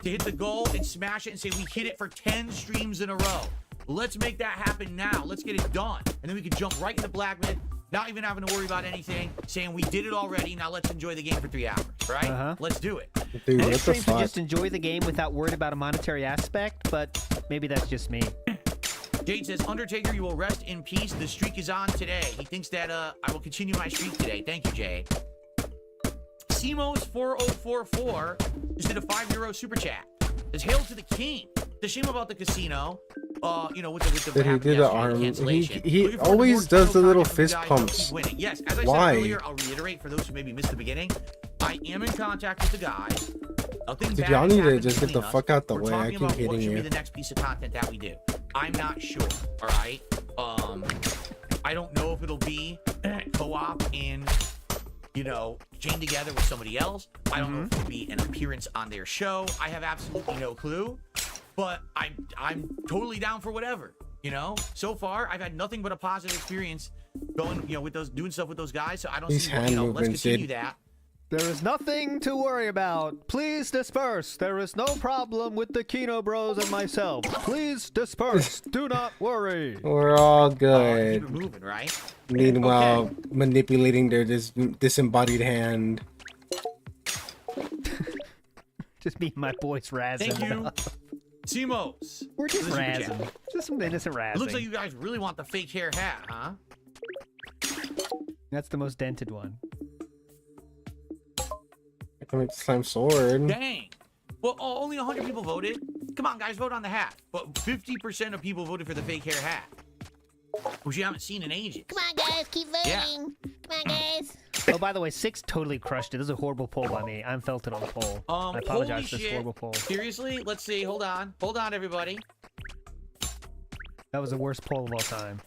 to hit the goal and smash it and say we hit it for 10 streams in a row. Let's make that happen now. Let's get it done. And then we can jump right into Blackman, not even having to worry about anything, saying we did it already. Now let's enjoy the game for 3 hours, right? Let's do it. Dude, Most what the streams would fuck? just enjoy the game without worried about a monetary aspect, but maybe that's just me. Jade says, Undertaker, you will rest in peace. The streak is on today. He thinks that I will continue my streak today. Thank you, Jade. Simos4044 just did a €5 super chat. Says, hail to the king. The shame about the casino. You know, with the That he did the arm. cancellation. He Looking forward to always more does the title little content from fist guys who pumps. keep winning. Yes, as I Why? said earlier, I'll reiterate for those who maybe missed the beginning. I am in contact with the guys. Nothing Dude, bad y'all has need to happened just get the between us. fuck out the We're way. I talking keep about what hitting should be you. the next piece of content that we do. I'm not sure. All right. I don't know if it'll be co-op in, you know, chained together with somebody else. I don't know if it'll be an appearance on their show. I have absolutely no clue. But I'm totally down for whatever. You know, so far I've had nothing but a positive experience going, you know, with those doing stuff with those guys. So I don't These see, hand you know, let's movements, continue dude. that. There is nothing to worry about. Please disperse. There is no problem with the Kino Bros and myself. Please disperse. Do not worry. We're all Keep good. it moving, right? Meanwhile, manipulating their disembodied hand. Just me and my boys razzing. Thank you, Simos. We're just for the super razzing. chat. Just some innocent razzing. It looks like you guys really want the fake hair hat, huh? That's the most dented one. I can make the slime sword. Dang. Well, only 100 people voted. Come on, guys, vote on the hat. But 50% of people voted for the fake hair hat, which you haven't seen in ages. Come on, guys, keep voting. Yeah. Come on, guys. Oh, by the way, 6 totally crushed it. This is a horrible poll by me. I'm felted on the poll. I apologize Holy for this shit. horrible poll. Seriously? Let's see. Hold on, everybody. That was the worst poll of all time.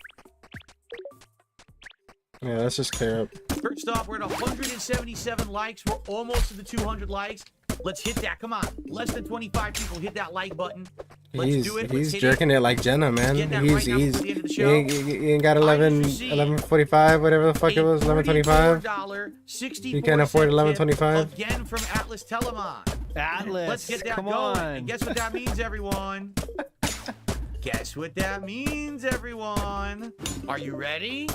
Yeah, let's just clear up. First off, we're at 177 likes. We're almost to the 200 likes. Let's hit that. Come on. Less than 25 people hit that like button. Let's do it. He's Let's hit jerking it like Jenna, man. Get that He's right now before the end of the he show. ain't got 11:45, whatever the fuck it was, 11:25. $64 You can't afford 11.25? Again from Atlas Telemon. Atlas, Let's get that come going. on. And guess what that means, everyone? Guess what that means, everyone? Are you ready?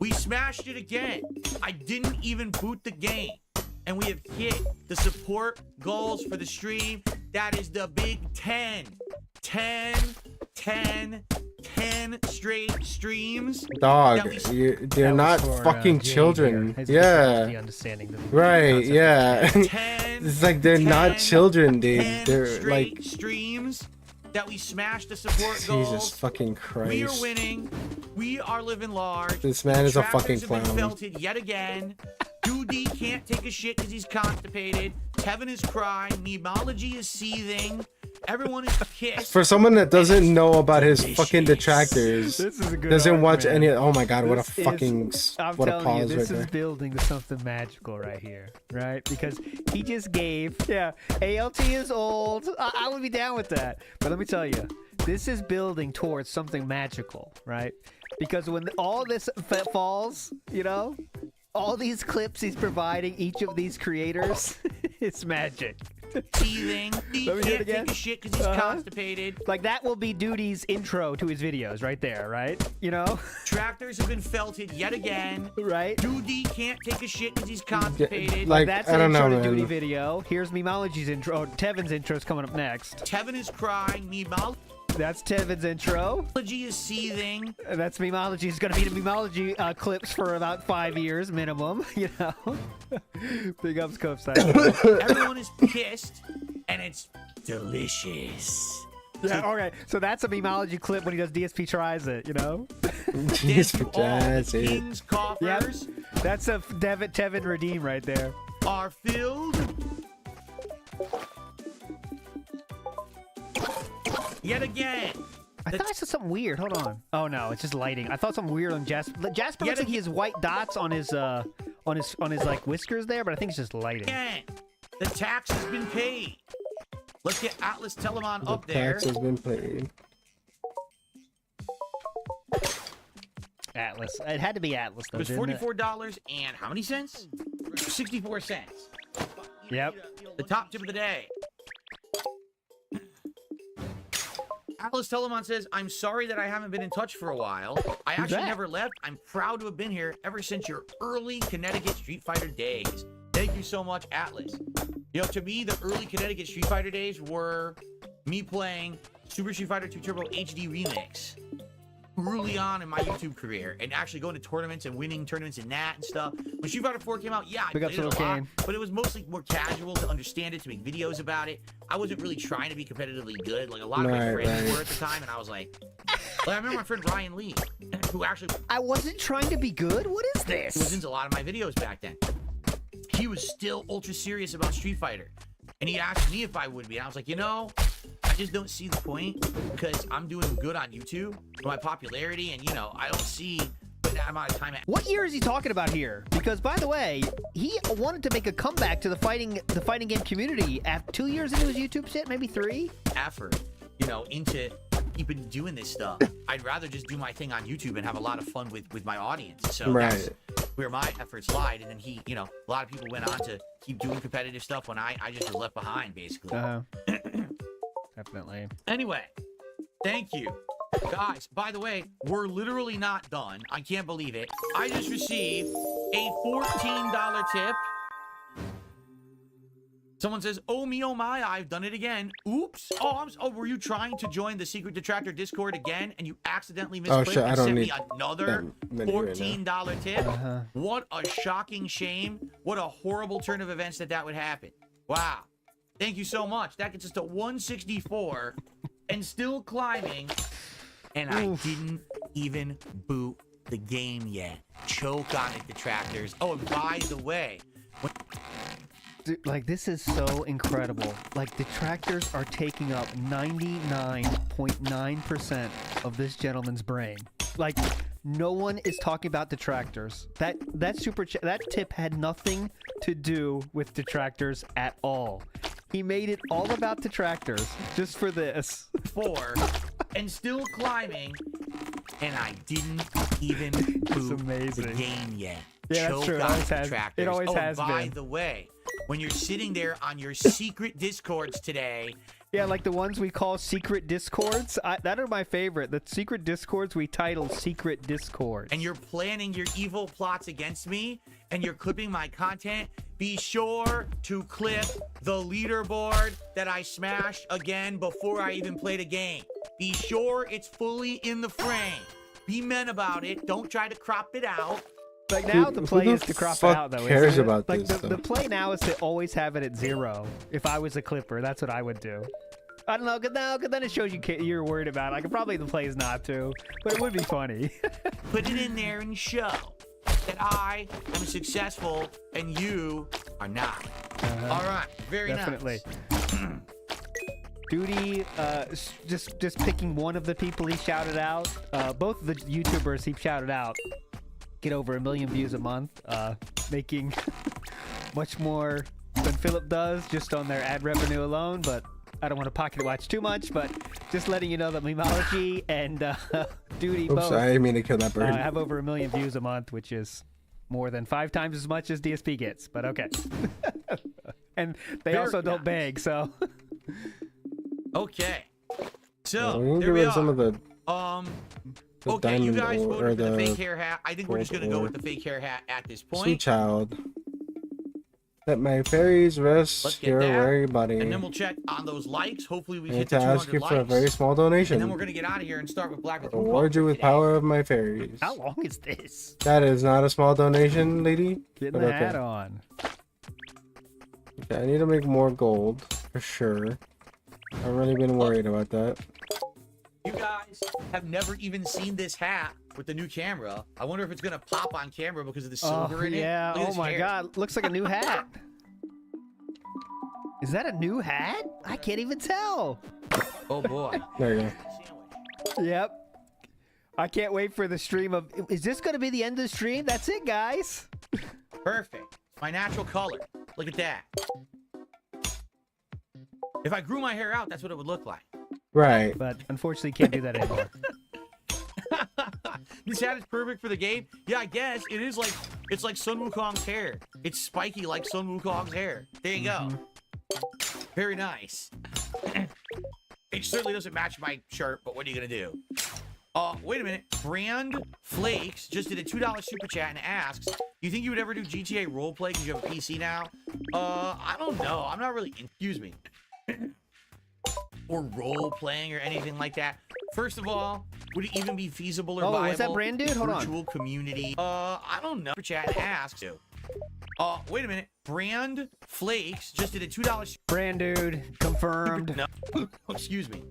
We smashed it again. I didn't even boot the game. And we have hit the support goals for the stream. That is the big 10. 10 straight streams. Dog, that we- they're That not was for, fucking Jade children. here. His Yeah. disability understanding the Right, concept. yeah. 10, It's like they're not 10, children, dude. 10 They're straight like, streams that we smashed the support Jesus goals. fucking We are Christ. winning. We are living large. This man is a Trackers fucking have been clown. felted yet again. Dudy can't take a shit because he's constipated. Kevin is crying. Memeology is seething. Everyone is pissed. For someone that doesn't know about his delicious. fucking detractors, This is a good doesn't arc, watch man. any. Oh my god, what a This is- fucking I'm what a telling pause you, this right is there. building to something magical right here, right? Because he just gave, ALT is old. I would be down with that. But let me tell you, this is building towards something magical, right? Because when all this falls, you know, all these clips he's providing each of these creators, it's magic. Seething. He Let me hear it can't again. take a shit because he's constipated. Like that will be Duty's intro to his videos right there, right? You know, Tractors have been felted yet again. right? Dudy can't take a shit because he's constipated. Like, That's I an don't know, intro to Duty man. video. Here's Memeology's intro. Oh, Tevin's intro's coming up next. Kevin is crying. Memeology That's Tevin's intro. is seething. That's Memeology's gonna be the Memeology clips for about 5 years minimum, you know? Big ups, Copeside. Everyone is pissed, and it's delicious. Yeah, okay. So that's a Memeology clip when he does DSP tries it, you know? Jeez, Then all that's the it. king's coffers That's a Tevin redeem right there. are filled. yet again. I thought I saw something weird. Hold on. Oh no, it's just lighting. I thought something weird on Jasper. Jasper looks like he has white dots on his like whiskers there, but I think it's just lighting. Again, the tax has been paid. Let's get Atlas Telemon up there. Tax has been paid. Atlas. It had to be Atlas though. It was $44 and how many cents? 64 cents. Yep. The top tip of the day. Atlas Telemon says, I'm sorry that I haven't been in touch for a while. I actually never left. I'm proud to have been here ever since your early Connecticut Street Fighter days. Thank you so much, Atlas. You know, to me, the early Connecticut Street Fighter days were me playing Super Street Fighter 2 Turbo HD Remix early on in my YouTube career and actually going to tournaments and winning tournaments in that and stuff. When Street Fighter 4 came out, yeah, I played it a lot, but it was mostly more casual to understand it, to make videos about it. I wasn't really trying to be competitively good like a lot of my friends were at the time, and I was like I remember my friend Ryan Lee, who actually... I wasn't trying to be good? What is this? He was into a lot of my videos back then. He was still ultra serious about Street Fighter. And he asked me if I would be. And I was like, you know, I just don't see the point because I'm doing good on YouTube for my popularity. And, you know, I don't see that amount of time. What year is he talking about here? Because, by the way, he wanted to make a comeback to the fighting game community after 2 years into his YouTube shit, maybe 3? Effort, you know, into keeping doing this stuff. I'd rather just do my thing on YouTube and have a lot of fun with my audience. So that's where my efforts lied. And then he, you know, a lot of people went on to keep doing competitive stuff when I just was left behind, basically. Definitely. Anyway, thank you. Guys, by the way, we're literally not done. I can't believe it. I just received a $14 tip. Someone says, oh me, oh my, I've done it again. Oops. Oh, were you trying to join the Secret Detractor Discord again and you accidentally misclicked and sent me another $14 tip? What a shocking shame. What a horrible turn of events that would happen. Wow. Thank you so much. That gets us to 164 and still climbing. And I didn't even boot the game yet. Choke on it, Detractors. Oh, and by the way... Dude, like, this is so incredible. Like, Detractors are taking up 99.9% of this gentleman's brain. Like, no one is talking about Detractors. That tip had nothing to do with Detractors at all. He made it all about Detractors just for this. 4 and still climbing, and I didn't even boot the game yet. Yeah, that's true. It always has, by the way, when you're sitting there on your secret Discords today... Yeah, like the ones we call secret Discords. That are my favorite. The secret Discords we title Secret Discords. And you're planning your evil plots against me, and you're clipping my content. Be sure to clip the leaderboard that I smashed again before I even played a game. Be sure it's fully in the frame. Be men about it. Don't try to crop it out. Like now the play is to crop it out though. Cares isn't it? about like this, the play now is to always have it at 0. If I was a clipper, that's what I would do. I don't know, cause then it shows you're worried about it. Like probably the play is not to, but it would be funny. Put it in there and show that I am successful and you are not. All right, very definitely. nice. Duty, just picking one of the people he shouted out. Both of the YouTubers he shouted out get over 1 million views a month, making much more than Philip does just on their ad revenue alone. But I don't want to pocket watch too much, but just letting you know that Memology and Duty both I didn't mean to kill that bird. have over 1 million views a month, which is more than 5 times as much as DSP gets. But okay. And they also don't beg, so... Okay, so there we are. Some of the okay, you guys voted for the fake hair hat. I think we're just gonna go with the fake hair hat at this point. Sweet child. Let my fairies rest your weary body. And then we'll check on those likes. Hopefully we hit to the 200 ask you likes. for a very small donation. And then we're gonna get out of here and start with Black. Reward you with power of my fairies. How long is this? That is not a small donation, lady. Getting the hat on. Okay, I need to make more gold for sure. I've really been worried about that. You guys have never even seen this hat with the new camera. I wonder if it's gonna pop on camera because of the silver in it. Yeah. Oh my God. Looks like a new hat. Is that a new hat? I can't even tell. Oh boy. There you go. Yep. I can't wait for the stream of. Is this going to be the end of the stream? That's it, guys. Perfect. My natural color. Look at that. If I grew my hair out, that's what it would look like. Right. But unfortunately, can't do that anymore. This hat is perfect for the game. Yeah, I guess it is like it's like Sun Wukong's hair. It's spiky like Sun Wukong's hair. There you go. Very nice. It certainly doesn't match my shirt, but what are you gonna do? Wait a minute. Brand Flakes just did a $2 super chat and asks, "Do you think you would ever do GTA roleplay because you have a PC now?" I don't know. I'm not really. Excuse me. Or role playing or anything like that. First of all, would it even be feasible or viable? Was that Brand Dude? Hold on. Virtual community. I don't know. Chat asks you. Wait a minute. Brand Flakes just did a $2. Brand Dude confirmed. No. Excuse me.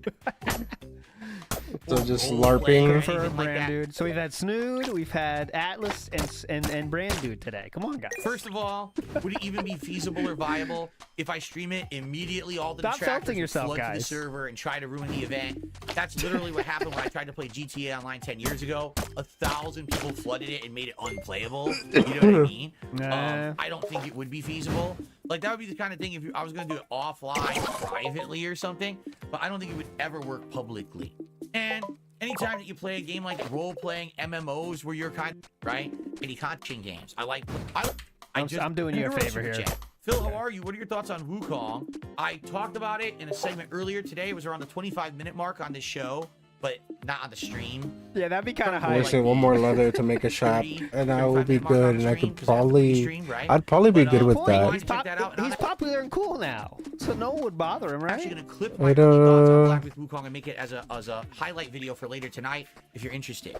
So just Role playing or LARPing. anything For like Brand that. Dude. So we've had Snood, we've had Atlas, and Brand Dude today. Come on, guys. First of all, would it even be feasible or viable if I stream it immediately? All the Stop detractors felting would yourself, flood to the guys. server and try to ruin the event. That's literally what happened when I tried to play GTA Online 10 years ago. 1,000 people flooded it and made it unplayable. You know what I mean? Nah. I don't think it would be feasible. Like, that would be the kind of thing if I was going to do it offline, privately or something, but I don't think it would ever work publicly. And anytime that you play a game like role-playing MMOs where you're kind of, right? Any content games. I'm doing you a favor here. Phil, how are you? What are your thoughts on Wukong? I talked about it in a segment earlier today. It was around the 25-minute mark on this show, but not on the stream. Yeah, that'd be kind of I high. wish it one more leather to make a shop, and I would be good, and I could probably, I'd probably be good with Point, that. check that out. And He's popular and cool now, so no one would bother him, I'm actually right? gonna clip my thoughts on Black with Wukong and make it as a highlight video for later tonight if you're interested.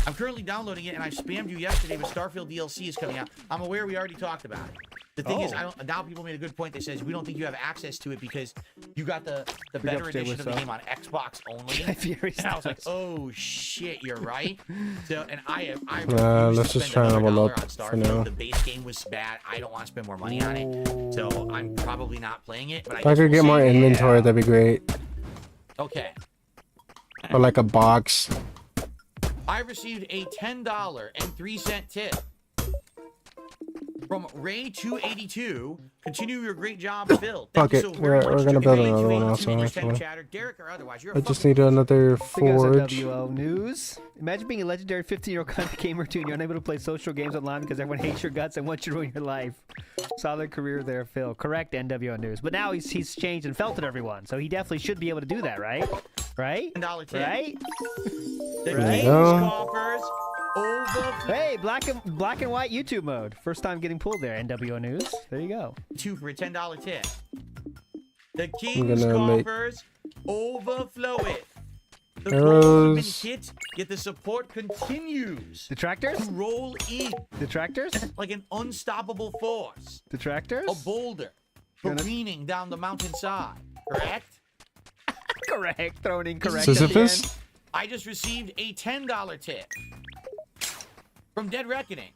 I'm currently downloading it, and I spammed you yesterday with Starfield DLC is coming out. I'm aware we already talked about it. The thing is, now people made a good point. They says we don't think you have access to it because you got the better edition of the game on Xbox only. And I was like, oh shit, you're right. So, and I let's just try and level up for now. The base game was bad. I don't want to spend more money on it, so I'm probably not playing it. But If I could get more inventory, that'd be great. Okay. Or like a box. I received a $10.03 tip from Ray282. Continue your great job, Phil. Fuck it. We're gonna build another one also. Derek or otherwise, you're I just need another forge. WO News. Imagine being a legendary 15-year-old content gamer too, and you're unable to play social games online because everyone hates your guts and wants you to ruin your life. Solid career there, Phil. Correct, NWO News. But now he's changed and felted everyone, so he definitely should be able to do that, right? Right? $10 tip. Right? The There King's you go. coffers overflow. Hey, black and white YouTube mode. First time getting pulled there, NWO News. There you go. Two for a $10 tip. The King's gonna make- coffers overfloweth. The Arrows. goals have been hit, yet the support continues Detractors? to roll in Detractors? like an unstoppable force. Detractors? A boulder careening down the mountainside. Correct? Correct. Thrown in correct. Sisyphus? I just received a $10 tip from Dead Reckoning.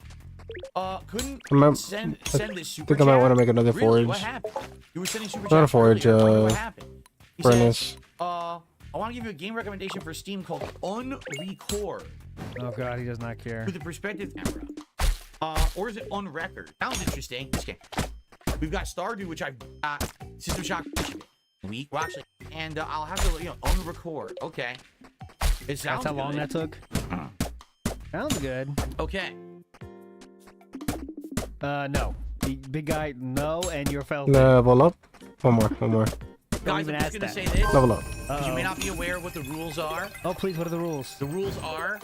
Couldn't send this super think I might chat. wanna make another Really? What forge. happened? You were sending super Not a chats forge, earlier. I wonder what happened? He furnace. says, I want to give you a game recommendation for Steam called Unrecord Oh god, he does not care. with the perspective camera. Or is it Unrecord? Sounds interesting. Okay. We've got Stardew, which I've got System Shock week. Well, actually, and I'll have to, unrecord. Okay. It sounds That's how long good. that took? Sounds good. Okay. No. The big guy, no, and you're felting. Level up. One more. Guys, even I'm just ask going to that. say this. Level up. You may not be aware what the rules are. Oh, please, what are the rules? The rules are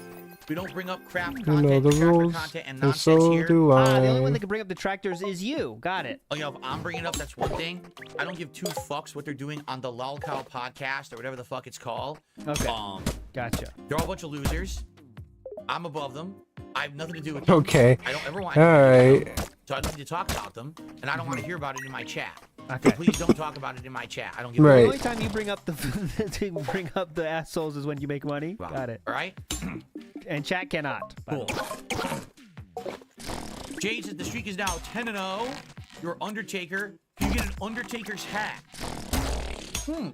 we don't bring up craft You content, know the detractor rules, content, and and nonsense so here. do The only one I. that can bring up detractors is you. Got it. If I'm bringing it up, that's one thing. I don't give two fucks what they're doing on the Lol Cow podcast or whatever the fuck it's called. Okay. They're Gotcha. all a bunch of losers. I'm above them. I have nothing to do with them. Okay. I don't ever want Alright. so I don't need to talk about them, and I don't want to hear about it in my chat. Okay. So please don't talk about it in my chat. I don't give The Right. only time you bring up the assholes is when you make money. Wow. Got it. All right? And chat cannot. by the Cool. way. Jade says the streak is now 10-0. You're Undertaker. You get an Undertaker's hat. What's an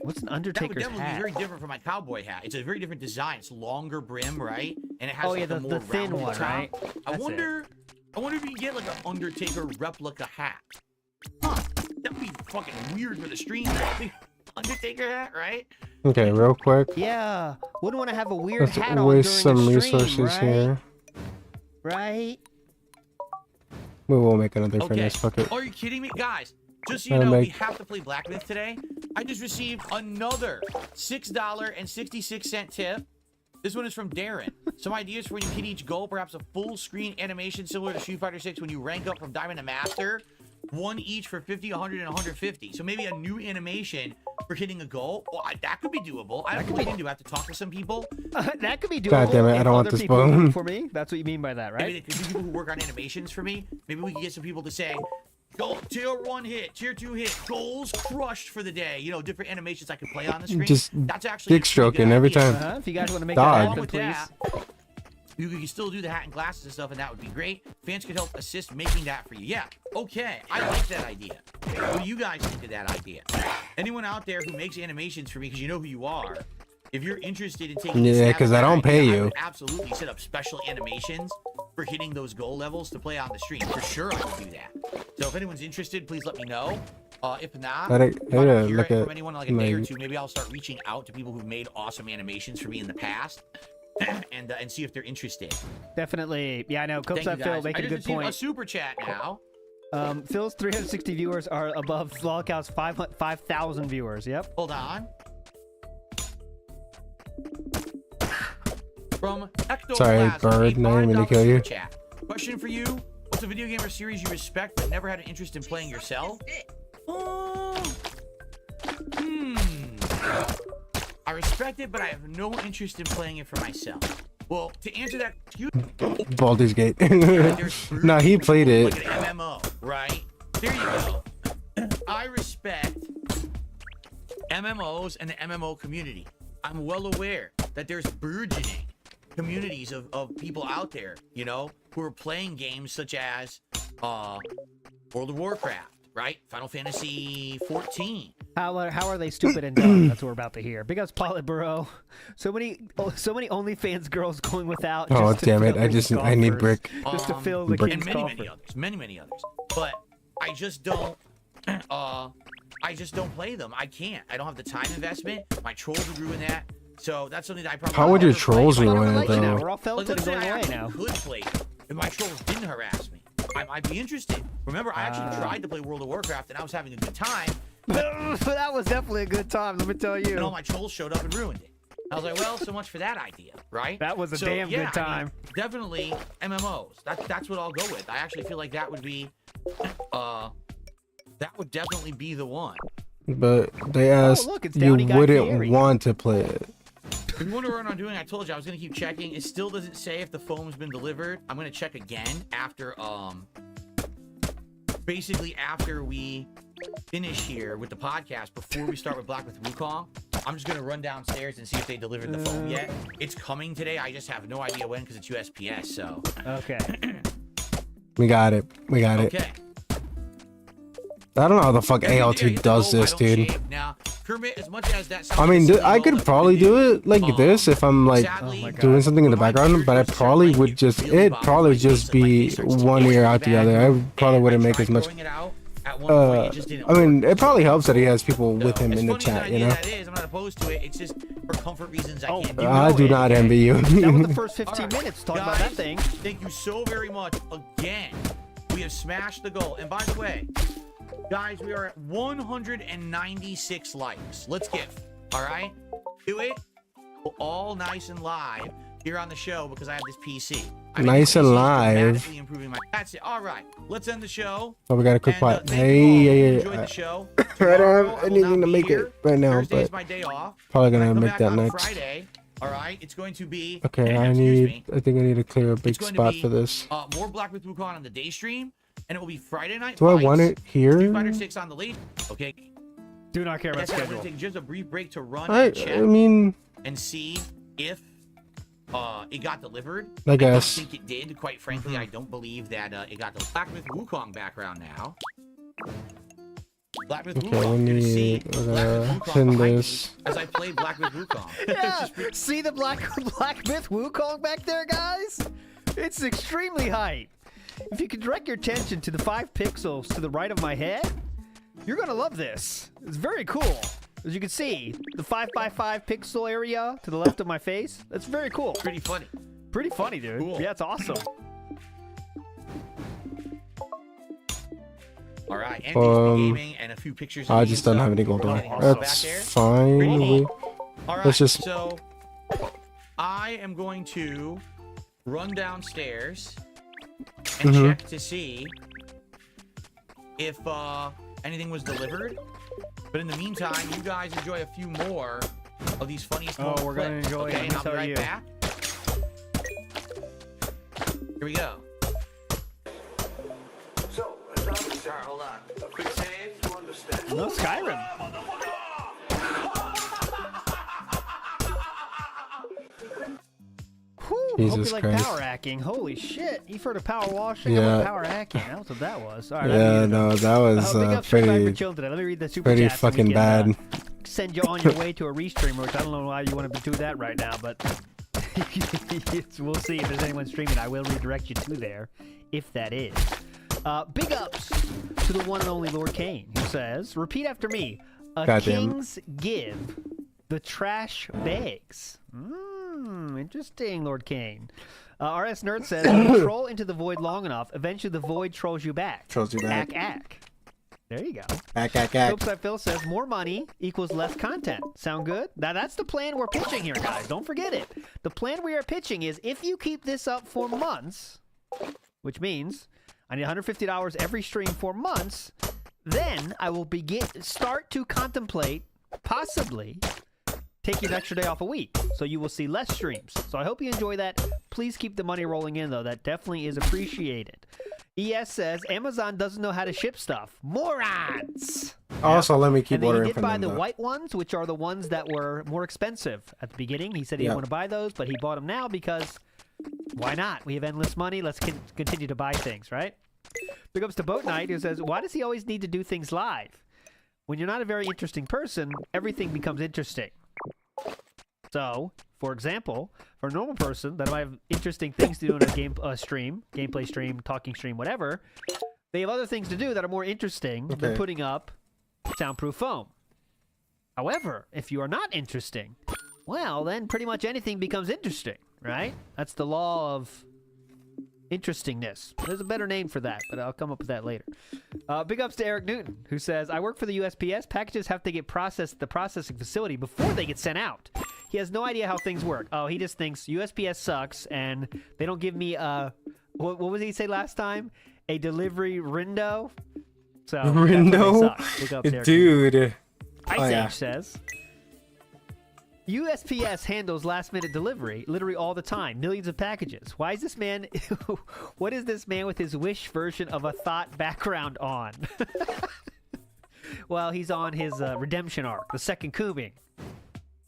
That would Undertaker's definitely hat? be very different from my cowboy hat. It's a very different design. It's longer brim, right? And it has Oh, yeah, like, a the more thin rounded one, top. right? I That's wonder if you can get like an Undertaker replica hat. Huh. That would be fucking weird for the stream, though. Undertaker hat, right? Okay, real quick. Yeah. Wouldn't want to have a weird Let's hat on waste during some the stream, resources right? here. Right? We will make another Okay. furnace. Fuck it. Are you kidding me? Guys, just so you Gotta know, we make- have to play Blacksmith today. I just received another $6.66 tip. This one is from Darren. Some ideas for when you hit each goal, perhaps a full screen animation similar to Street Fighter 6 when you rank up from Diamond to Master. One each for 50, 100, and 150. So maybe a new animation for hitting a goal. Well, that could be doable. I don't know what I can do. I have to talk to some people. That could be doable. God damn it, I if don't want other this people bone. work for me. That's what you mean by that, right? Maybe there could be people who work on animations for me. Maybe we can get some people to say, go tier 1 hit, tier 2 hit, goals crushed for the day. You know, different animations I can play on the screen. Just That's actually dick stroking every time. If you guys want to make Dog. that Along happen, with please. that, you can still do the hat and glasses and stuff, and that would be great. Fans could help assist making that for you. Yeah, okay, I like that idea. What do you guys think of that idea? Anyone out there who makes animations for me, because you know who you are, if you're interested in taking Yeah, a stab 'cause at I that don't pay idea, I you. would absolutely set up special animations for hitting those goal levels to play on the stream. For sure, I would do that. So if anyone's interested, please let me know. If not, I if I don't hear look it at from anyone in like a day or my- two, maybe I'll start reaching out to people who've made awesome animations for me in the past. and see if they're interested. Definitely. Yeah, I know. Coach Thank you, that Phil guys. making I a just good received a point. super chat now. Phil's 360 viewers are above Lolcow's 5,000 viewers. Yep. Hold on. From Ectoplasm. Sorry, bird, not even to kill you. super chat. Question for you. What's a video game or series you respect but never had an interest in playing yourself? I respect it, but I have no interest in playing it for myself. Well, to answer that, Baldur's Gate. there's Nah, he played it. like an MMO, right? There you go. I respect MMOs and the MMO community. I'm well aware that there's burgeoning communities of people out there, you know, who are playing games such as World of Warcraft, right? Final Fantasy 14. How are they stupid and dumb? That's what we're about to hear. Big ups, Politburo. So many OnlyFans girls going without. Oh, just to damn it. fill I these I need coffers. brick. Just to fill the Brick. And king's many, coffer. many others. But I just don't play them. I can't. I don't have the time investment. My trolls would ruin that. So that's something that I probably How would your never play. trolls Like, We're ruin it, related now. though? We're all felt let's and say going I away actually now. could play them if my trolls didn't harass me. I might be interested. Remember, I actually tried to play World of Warcraft and I was having a good time, That was definitely a good time. Let me tell and all you. my trolls showed up and ruined it. I was like, well, so much for that idea, right? That was a So, damn yeah, good time. I mean, definitely MMOs. That's what I'll go with. I actually feel like that would be, that would definitely be the one. But they asked look, it's you Dowdy Guy wouldn't Fieri. want to play it. If you wonder what I'm doing, I told you I was gonna keep checking. It still doesn't say if the foam's been delivered. I'm gonna check again after basically after we finish here with the podcast, before we start with Black with Wukong. I'm just gonna run downstairs and see if they delivered the foam yet. It's coming today. I just have no idea when because it's USPS. So Okay. We got it. We got it. okay. I don't know how the fuck Every day I ALT hit the does goal, I this, don't dude. shave. Now, Kermit, as much as that sounds I mean, silly, I well, could that's probably what we do it like this if I'm like sadly, Oh my God. doing something in the when my background, but I beard was probably shriveling, would it just, really it'd bothers probably my just face, like my be face starts to one itch ear really out the bad, other. I probably and wouldn't I make tried as much. growing it out. At one point, it just didn't I mean, work. it probably helps that he has people with So, him as in the funny as an chat, you idea know? that is, I'm not opposed to it. It's just for comfort reasons I Oh, can't do you it. I know do it. not envy you. That was the first 15 All right. minutes talking about that Guys, thing. Thank you so very much again. We have smashed the goal. And by the way, guys, we are at 196 likes. Let's give. All right? Do it. We're all nice and live here on the show because I have this PC. I mean, Nice the and PC is live. dramatically improving my. That's it. All right. Let's end the show. Oh, we got a quick And, pot. thank you all. Hey, Enjoyed the show. I don't Tomorrow, have I will anything not to be make here. it right now, Thursday is but my day off. probably When I gonna come make back that on next. Friday, all right, it's going to be. Okay, I excuse me, think I need to clear a big it's going spot to be, for this. More Black with Wukong on the day stream, and it will be Friday night. Do I fights, want it Street Fighter here? 6 on the late. Okay. Do not care Like I about said, I'm schedule. going to take just a brief break to run I and check mean, and see if it got delivered. I guess. don't think it did. Quite frankly, I don't believe that it got the Black with Wukong background now. Black Myth Okay, Wukong. You're gonna see let Black me Myth Wukong pin behind me this. as I play Black Myth Wukong. Yeah, see the Black Myth Wukong back there, guys? It's extremely hype. If you can direct your attention to the 5 pixels to the right of my head, you're gonna love this. It's very cool. As you can see, the 5x5 pixel area to the left of my face, that's very cool. Pretty funny. Pretty funny, dude. Cool. Yeah, it's awesome. All right, and gaming and a few pictures. I just don't have any gold on. That's fine. All right, Let's just. so I am going to run downstairs and check to see if anything was delivered. But in the meantime, you guys enjoy a few more of these funniest moments. We're gonna enjoy it. Okay, and I'll be right back. Here we go. So, sorry, hold on. A quick save to understand. No Skyrim. Whew, hope Jesus you like Christ. power hacking. Holy shit. You've heard of power washing? Yeah. About power hacking. That's what that was. All right, Yeah, no, that was big ups to Cyber pretty, Chill today. Let me read the super pretty chats so we fucking can, bad. Send you on your way to a restream, which I don't know why you want to do that right now, but we'll see if there's anyone streaming. I will redirect you to there, if that is. Big ups to the one and only Lord Kane, who says, repeat after me. A Goddamn. king's give, the trash begs. Interesting, Lord Kane. RS Nerd says, if you troll into the void long enough, eventually the void trolls you back. Trolls you back. Ack. There you go. Ack. Soapside Phil says, more money equals less content. Sound good? Now, that's the plan we're pitching here, guys. Don't forget it. The plan we are pitching is, if you keep this up for months, which means I need $150 every stream for months, then I will start to contemplate, possibly, taking an extra day off a week. So you will see less streams. So I hope you enjoy that. Please keep the money rolling in, though. That definitely is appreciated. ES says, Amazon doesn't know how to ship stuff. Morons! Also, let me keep And then ordering he from did buy them, the though. white ones, which are the ones that were more expensive at the beginning. He said he didn't want to buy those, but he bought them now because why not? We have endless money. Let's continue to buy things, right? Big ups to Boat Knight, who says, why does he always need to do things live? When you're not a very interesting person, everything becomes interesting. So, for example, for a normal person that might have interesting things to do in a gameplay stream, talking stream, whatever, they have other things to do that are more interesting than putting up soundproof foam. However, if you are not interesting, well, then pretty much anything becomes interesting, right? That's the law of interestingness. There's a better name for that, but I'll come up with that later. Big ups to Eric Newton, who says, I work for the USPS. Packages have to get processed at the processing facility before they get sent out. He has no idea how things work. Oh, he just thinks USPS sucks, and they don't give me a... What did he say last time? A delivery rindo? So, Rindo? Big ups, Eric Dude. Newton. Ice Oh, yeah. Age says... USPS handles last-minute delivery literally all the time. Millions of packages. Why is this man... What is this man with his Wish version of a thought background on? Well, he's on his redemption arc, the second Kuming.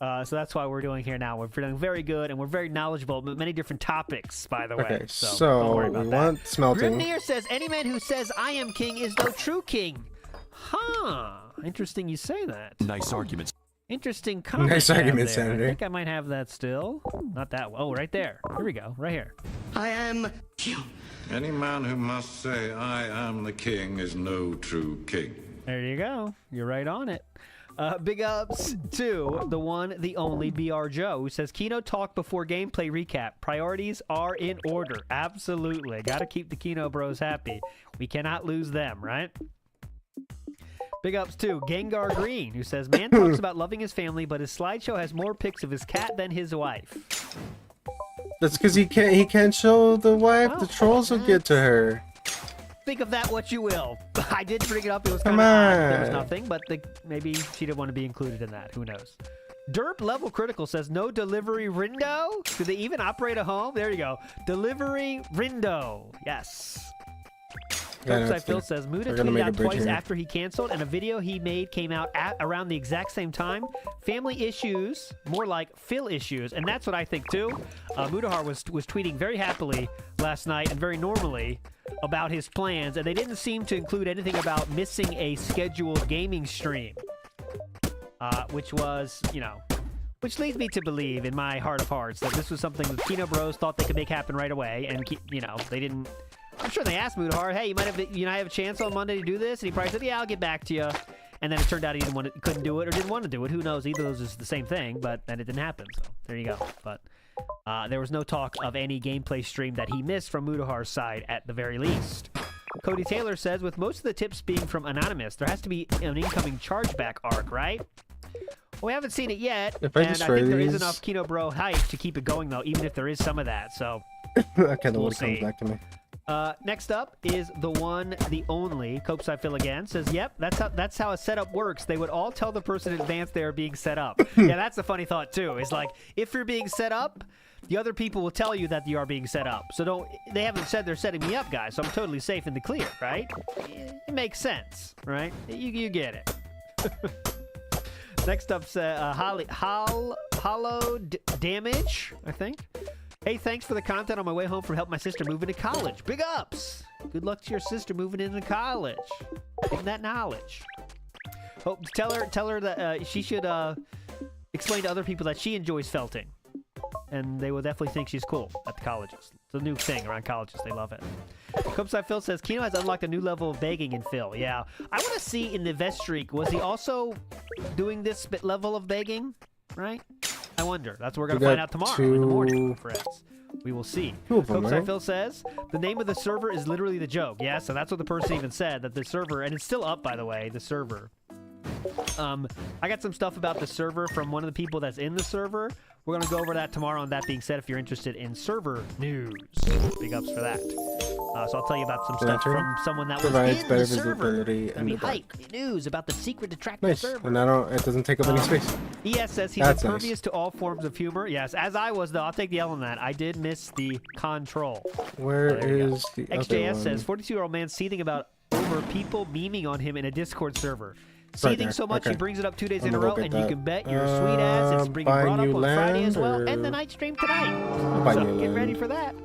So that's why we're doing here now. We're feeling very good, and we're very knowledgeable about many different topics, by the way. Okay, So, so don't worry we about want that. smelting. Grimnir says, any man who says, I am king is no true king. Huh. Interesting you say that. Nice arguments. Interesting comment. Nice you have argument, there. Senator. I think I might have that still. Not that one. Oh, right there. Here we go. Right here. I am Any man who must say, I am the king, is no true king. There you go. You're right on it. Big ups to the one, the only BR Joe, who says, Kino talk before gameplay recap. Priorities are in order. Absolutely. Gotta keep the Kino bros happy. We cannot lose them, right? Big ups to Gengar Green, who says, man talks about loving his family, but his slideshow has more pics of his cat than his wife. That's because he can't show the wife. Oh, The trolls will get to her. Think of that what you will. I did bring it up. It was Come kind of odd. There was on. nothing, but maybe she didn't want to be included in that. Who knows? Derp Level Critical says, no delivery rindo? Do they even operate a home? There you go. Delivery rindo. Yes. Coach Phil says Muda gonna tweeted make a out bridge twice here. after he canceled, and a video he made came out at around the exact same time. Family issues, more like Phil issues, and that's what I think too. Mudahar was tweeting very happily last night and very normally about his plans, and they didn't seem to include anything about missing a scheduled gaming stream, which was, you know, which leads me to believe in my heart of hearts that this was something that Kino Bros thought they could make happen right away, and you know, they didn't. I'm sure they asked Mudahar, hey, you might have, you know, I have a chance on Monday to do this, and he probably said, yeah, I'll get back to you. And then it turned out he couldn't do it or didn't want to do it. Who knows? Either of those is the same thing, but then it didn't happen. So there you go. But there was no talk of any gameplay stream that he missed from Mudahar's side at the very least. Cody Taylor says, with most of the tips being from Anonymous, there has to be an incoming chargeback arc, right? Well, we haven't seen it yet, If I and I destroy think there is these- enough Kino Bro hype to keep it going, though, even if there is some of that. So Okay, the We'll wood comes see. back to me. next up is the one, the only. Copes I Feel again says, "Yep, that's how a setup works. They would all tell the person in advance they are being set up." Yeah, that's a funny thought too. It's like if you're being set up, the other people will tell you that you are being set up. So don't. They haven't said they're setting me up, guys. So I'm totally safe in the clear, right? It makes sense, right? You get it. Next up, Hollow Damage, I think. Hey, thanks for the content on my way home from helping my sister move into college. Big ups! Good luck to your sister moving into college. Give that knowledge. Oh, tell her that she should explain to other people that she enjoys felting. And they will definitely think she's cool at the colleges. It's a new thing around colleges. They love it. Copeside Phil says, Kino has unlocked a new level of begging in Phil. Yeah. I want to see in the Vest Streak, was he also doing this level of begging? Right? I wonder. That's what we're going to find out tomorrow in the morning, friends. We will see. Copeside Phil says, the name of the server is literally the joke. Yeah, so that's what the person even said, that the server, and it's still up, by the way, the server. I got some stuff about the server from one of the people that's in the server. We're going to go over that tomorrow. And that being said, if you're interested in server news, big ups for that. So I'll tell you about some stuff from someone that was in the server. It'll be hype news about the secret to track the server. And it doesn't take up any space. ES says he's impervious to all forms of humor. Yes, as I was, though. I'll take the L on that. I did miss the control. Where is the other XJS one? says 42-year-old man seething about over people memeing on him in a Discord server. Seething so much he brings it up 2 days in a row, and you can bet your sweet ass it's being brought up on Friday as well, and the night stream tonight. So get ready for that.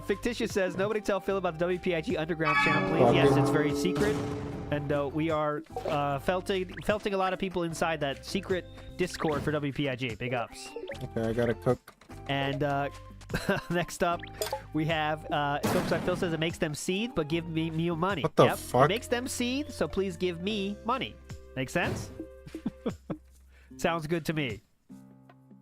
Fictitious says, nobody tell Phil about the WPIG Underground channel, please. Yes, it's very secret, and we are felting a lot of people inside that secret Discord for WPIG. Big ups. Okay, I gotta cook. And next up, we have Phil says it makes them seethe, but give me money. What the fuck? It makes them seethe, so please give me money. Make sense? Sounds good to me.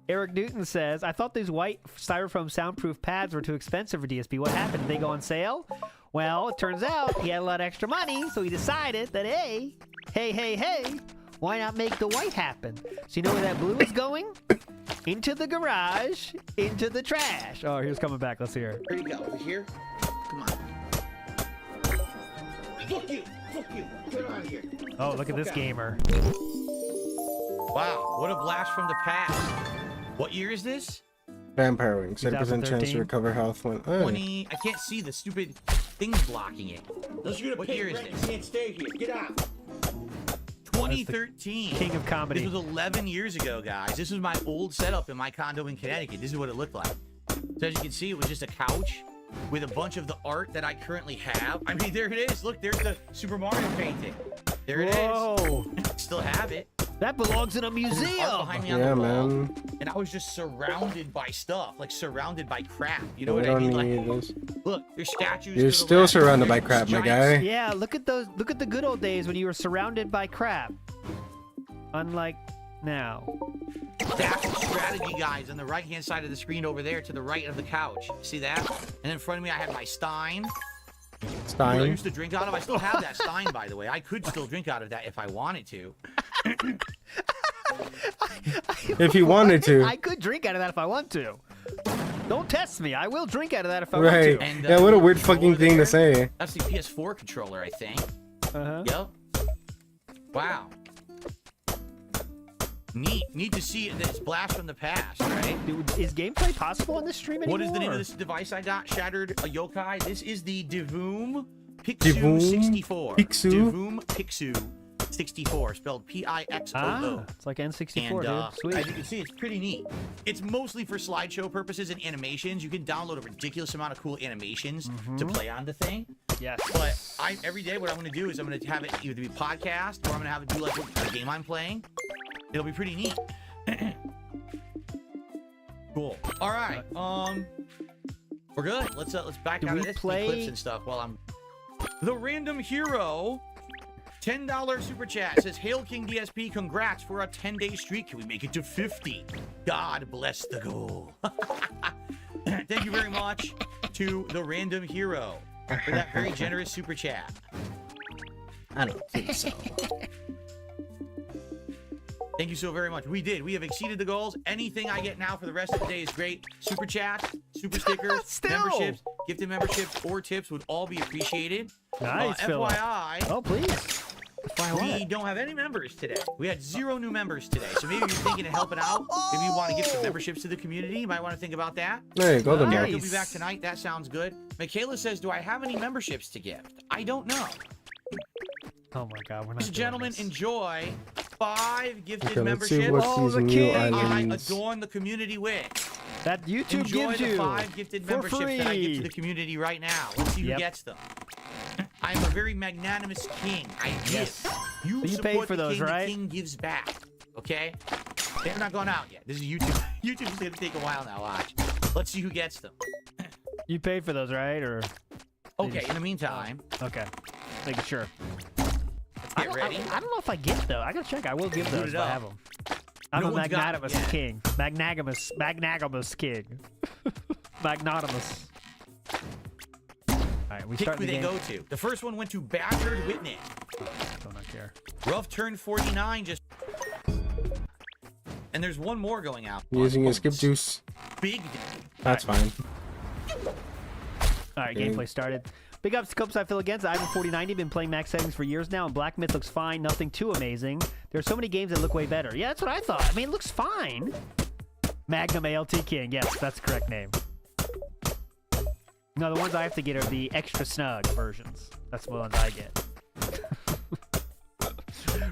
Eric Newton says, I thought these white styrofoam soundproof pads were too expensive for DSP. What happened? Did they go on sale? Well, it turns out he had a lot of extra money, so he decided that, hey, why not make the white happen? So you know where that blue is going? Into the garage, into the trash. Oh, here's coming back. Let's hear it. Where you go? Over here? Come on. Fuck you! Fuck you! Get out of here. Oh, look at this gamer. Wow, what a blast from the past. What year is this? Vampire Wings. 30% chance 2013. to recover health when... 20... I can't see the stupid things blocking it. What year is this? Can't stay here. Get out. 2013. King of comedy. This was 11 years ago, guys. This was my old setup in my condo in Connecticut. This is what it looked like. So as you can see, it was just a couch with a bunch of the art that I currently have. I mean, there it is. Look, there's the Super Mario painting. There it is. Whoa. Still have it. That belongs in a Art museum. behind me on Yeah, the wall. man. And I was just surrounded by stuff, like surrounded by crap. You know We what I don't mean? need Like, this. look, there's statues. You're to the still left. surrounded by There's crap, my giant guy. Yeah, look at those. Look at the good old days when you were surrounded by crap. Unlike now. That's the strategy, guys, on the right-hand side of the screen over there to the right of the couch. See that? And in front of me, I have my Stein. I Stein. used to drink out of. I still have that Stein, by the way. I could still drink out of that if I wanted to. If you wanted to. I could drink out of that if I want to. Don't test me. I will drink out of that if I Right. want to. And, Yeah, what a weird controller fucking thing there, to say. That's the PS4 controller, I think. Uh-huh. Yep. Wow. Neat to see this blast from the past, right? Dude, is gameplay possible on this stream anymore? What is the name of this device I got? Shattered a Yokai. This is the Divoom Pixu64. Pixu? Divoom Pixu 64, spelled Pixoo. Ah, it's like N64, And dude. Sweet. as you can see, it's pretty neat. It's mostly for slideshow purposes and animations. You can download a ridiculous amount of cool animations to play on the thing. Yes. But every day what I'm going to do is I'm going to have it either be podcast or I'm going to have it do like a game I'm playing. It'll be pretty neat. Cool. All right. We're good. Let's back out of this clips and stuff while I'm. The Random Hero, $10 super chat says, "Hail King DSP, congrats for a 10-day streak. Can we make it to 50? God bless the goal." Thank you very much to the Random Hero for that very generous super chat. I don't think so. Thank you so very much. We did. We have exceeded the goals. Anything I get now for the rest of the day is great. Super chats, super stickers, memberships, gifted memberships, or tips would all be appreciated. Nice, Philip. FYI. Oh, please. We don't have any members today. We had 0 new members today. So maybe you're thinking of helping out. Maybe you want to give some memberships to the community. You might want to think about that. There you go. Nice. Derek will be back tonight. That sounds good. Michaela says, "Do I have any memberships to gift?" I don't know. Oh my God, we're not. Ladies and gentlemen, enjoy 5 gifted Okay, let's see memberships. what these the new king. I islands. adorn the community with. That YouTube Enjoy gives the you 5 gifted for memberships that I give to free. the community right now. Let's see who Yep. gets them. I am a very magnanimous king. I give. Yes. You So you support paid for the those, king, right? the king gives back. Okay? They're not going out yet. This is YouTube. YouTube's going to take a while now. Watch. Let's see who gets them. You paid for those, right? Or Okay, in the meantime, okay, making sure. let's get ready. I don't know if I get though. I gotta check. I will give Boot those it if I up. have them. I'm No a one's got 'em magnanimous yet. king. Magnanimous king. Magnanimous. All right, we Pick start who the they game. go to. The first one went to Battered Witness. Do not care. Rough turned 49 just. And there's one more going out. Using on a skip Post. juice. Big. That's fine. All right, Okay. gameplay started. Big ups to Copes I feel against. Ivan 4090 been playing max settings for years now, and Black Myth looks fine. Nothing too amazing. There are so many games that look way better. Yeah, that's what I thought. I mean, it looks fine. Magnum ALT King. Yes, that's the correct name. No, the ones I have to get are the extra snug versions. That's the ones I get.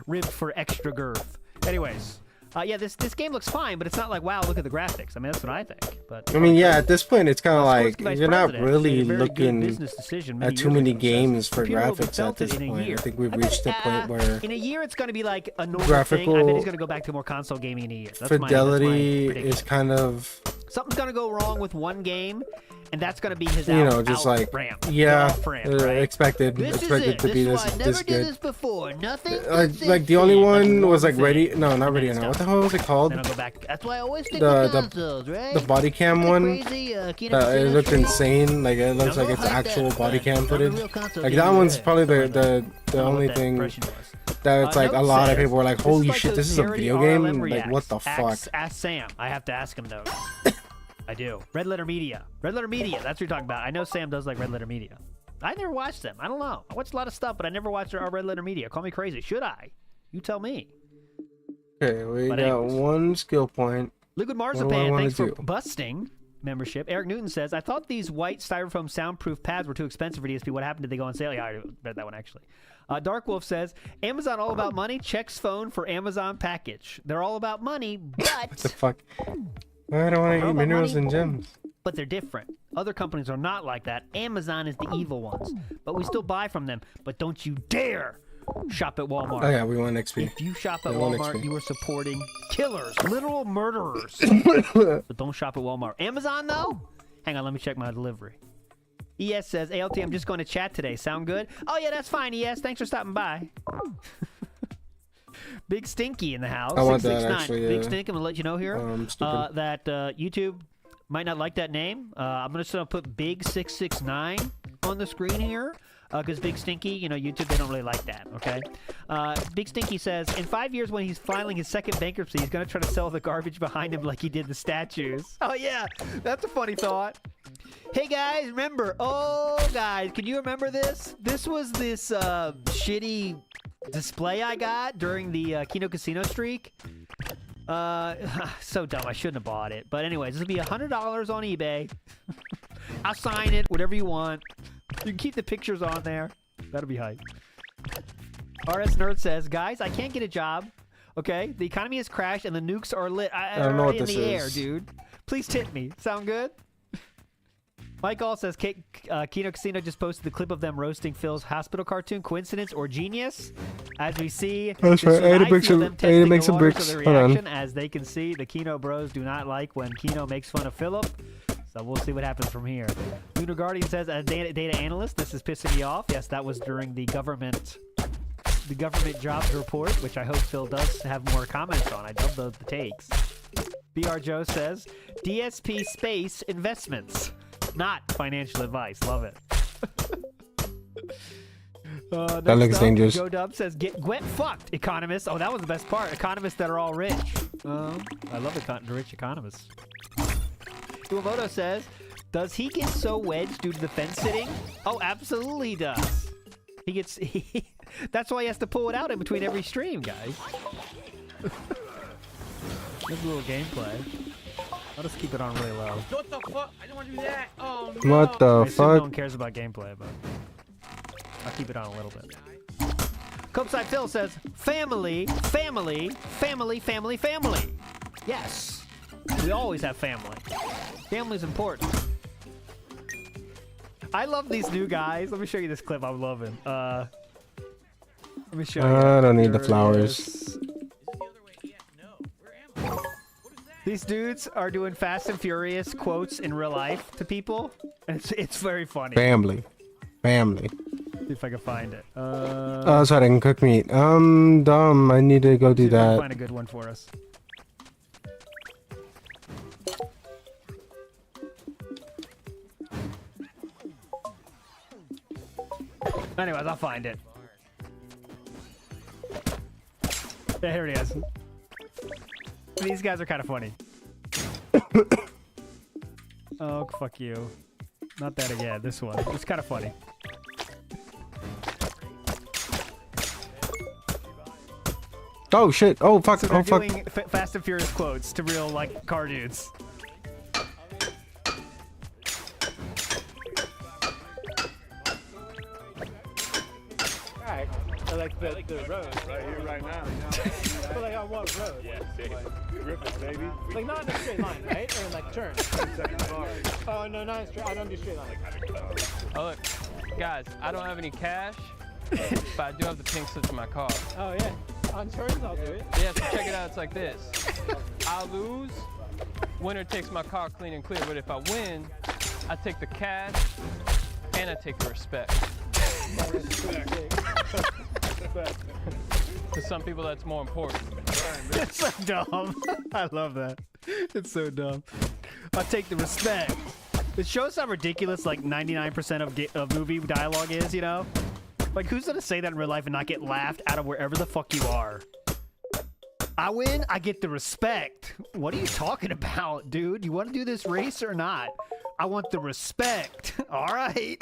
Ribbed for extra girth. Anyways, yeah, this game looks fine, but it's not like, wow, look at the graphics. I mean, that's what I think. But I mean, yeah, at this point, it's kind of like Skorsky Vice you're not President really made a very good looking business decision at many too years many ago, games for Computer will be graphics at belted this in a point. I year. think we've I bet, reached the point where in a year it's going to be like a normal graphical thing. I bet he's going to go back to more console gaming in a year. That's fidelity my prediction. is kind of, Something's going to go wrong with one game, and that's going to be his you know, just like, ramp. yeah, Ramp, right? expected This is expected it. to be This is this why I never this did good. this before. Nothing. Like the only one was like thing. ready. No, not And ready then now. it's What the hell was it called? Then I'll go back. That's why I always stick The- with the- consoles, right? The body cam Kinda one. crazy, It Casino looked Street. insane. Like it looks Now like go it's hide actual that, body man. cam I'm a footage. real console Like gamer, that one's yeah. probably Something like the I don't know only what that thing impression was. that's like a Note lot of says, people were like, this is holy like shit, those this is a parody video RLM game. Like reacts. what the fuck? Ask Sam. I have to ask him those. I do. Red Letter Media. Red Letter Media. That's what you're talking about. I know Sam does like Red Letter Media. I never watched them. I don't know. I watch a lot of stuff, but I never watched our Red Letter Media. Call me crazy. Should I? You tell me. Okay, we But got anyways. one skill point. Liquid What do I Marzipan, wanna thanks for do? busting membership. Eric Newton says, I thought these white styrofoam soundproof pads were too expensive for DSP. What happened? Did they go on sale? Yeah, I already read that one, actually. Dark Wolf says, Amazon all about money. Checks phone for Amazon package. They're all about money, The but fuck? I don't want to How eat about minerals money? and gems. they're different. Other companies are not like that. Amazon is the evil ones, but we still buy from them. But don't you dare shop at Walmart. Oh yeah, we want XP. If you shop at They want Walmart, XP. you are supporting killers, literal murderers. But don't shop at Walmart. Amazon, though? Hang on, let me check my delivery. ES says, ALT, I'm just going to chat today. Sound good? Oh, yeah, that's fine, ES. Thanks for stopping by. Big Stinky in the house. I want that, 669. actually, Big yeah. Stink, I'm going to let you know here stupid. that YouTube might not like that name. I'm just going to put Big 669 on the screen here. Because Big Stinky, you know, YouTube, they don't really like that, okay? Big Stinky says, in 5 years when he's filing his second bankruptcy, he's going to try to sell the garbage behind him like he did the statues. Oh, yeah. That's a funny thought. Hey, guys, remember. Oh, guys, can you remember this? This was this shitty display I got during the Kino Casino streak. So dumb. I shouldn't have bought it. But anyways, this will be $100 on eBay. I'll sign it, whatever you want. You can keep the pictures on there. That'll be hype. RS Nerd says, guys, I can't get a job. Okay, the economy has crashed and the nukes are lit. I don't know what in this the is. air, dude. Please tip me. Sound good? Mike All says, Kino Casino just posted the clip of them roasting Phil's hospital cartoon. Coincidence or genius? As we see, That's right. I had to make some bricks. Hold on. As they can see, the Kino bros do not like when Kino makes fun of Philip. So we'll see what happens from here. Lunar Guardian says, as data analyst, this is pissing me off. Yes, that was during the government jobs report, which I hope Phil does have more comments on. I love the takes. BR Joe says, DSP space investments, not financial advice. Love it. That looks dangerous. Joe Dub says, get fucked, economists. Oh, that was the best part. Economists that are all rich. I love the rich economists. Uemoto says, does he get so wedged due to the fence sitting? Oh, absolutely he does. He gets... that's why he has to pull it out in between every stream, guys. This little gameplay. I'll just keep it on really low. What the fuck? I don't want to do that. Oh, no. What the fuck? No one cares about gameplay, but I'll keep it on a little bit. Copeside Phil says, family, family, family, family, family. Yes. We always have family. Family's important. I love these new guys. Let me show you this clip I'm loving. Let me show you. I don't need the flowers. These dudes are doing Fast and Furious quotes in real life to people. And it's very funny. Family. Family. See if I can find it. Oh, sorry, I can cook meat. Dumb. I need to go do that. Find a good one for us. Anyways, I'll find it. Yeah, here it is. These guys are kind of funny. Oh, fuck you. Not that again. This one. It's kind of funny. Oh, shit. Oh, fuck. So they're Oh, fuck. doing Fast and Furious quotes to real, like, car dudes. Like the road right here, right now. But like on what road? Yeah, Griffith, baby. Like not in a straight line, right? Or like turn. Oh no, not in straight. I don't do straight line. Oh look, guys, I don't have any cash, but I do have the pink slips in my car. Oh yeah, on turns I'll do it. Yeah, so check it out. It's like this. I lose, winner takes my car clean and clear. But if I win, I take the cash and I take the respect. To some people, that's more important. It's so dumb. I love that. It's so dumb. I'll take the respect. It shows how ridiculous like 99% of movie dialogue is, you know? Like, who's gonna say that in real life and not get laughed out of wherever the fuck you are? I win, I get the respect. What are you talking about, dude? You want to do this race or not? I want the respect. All right.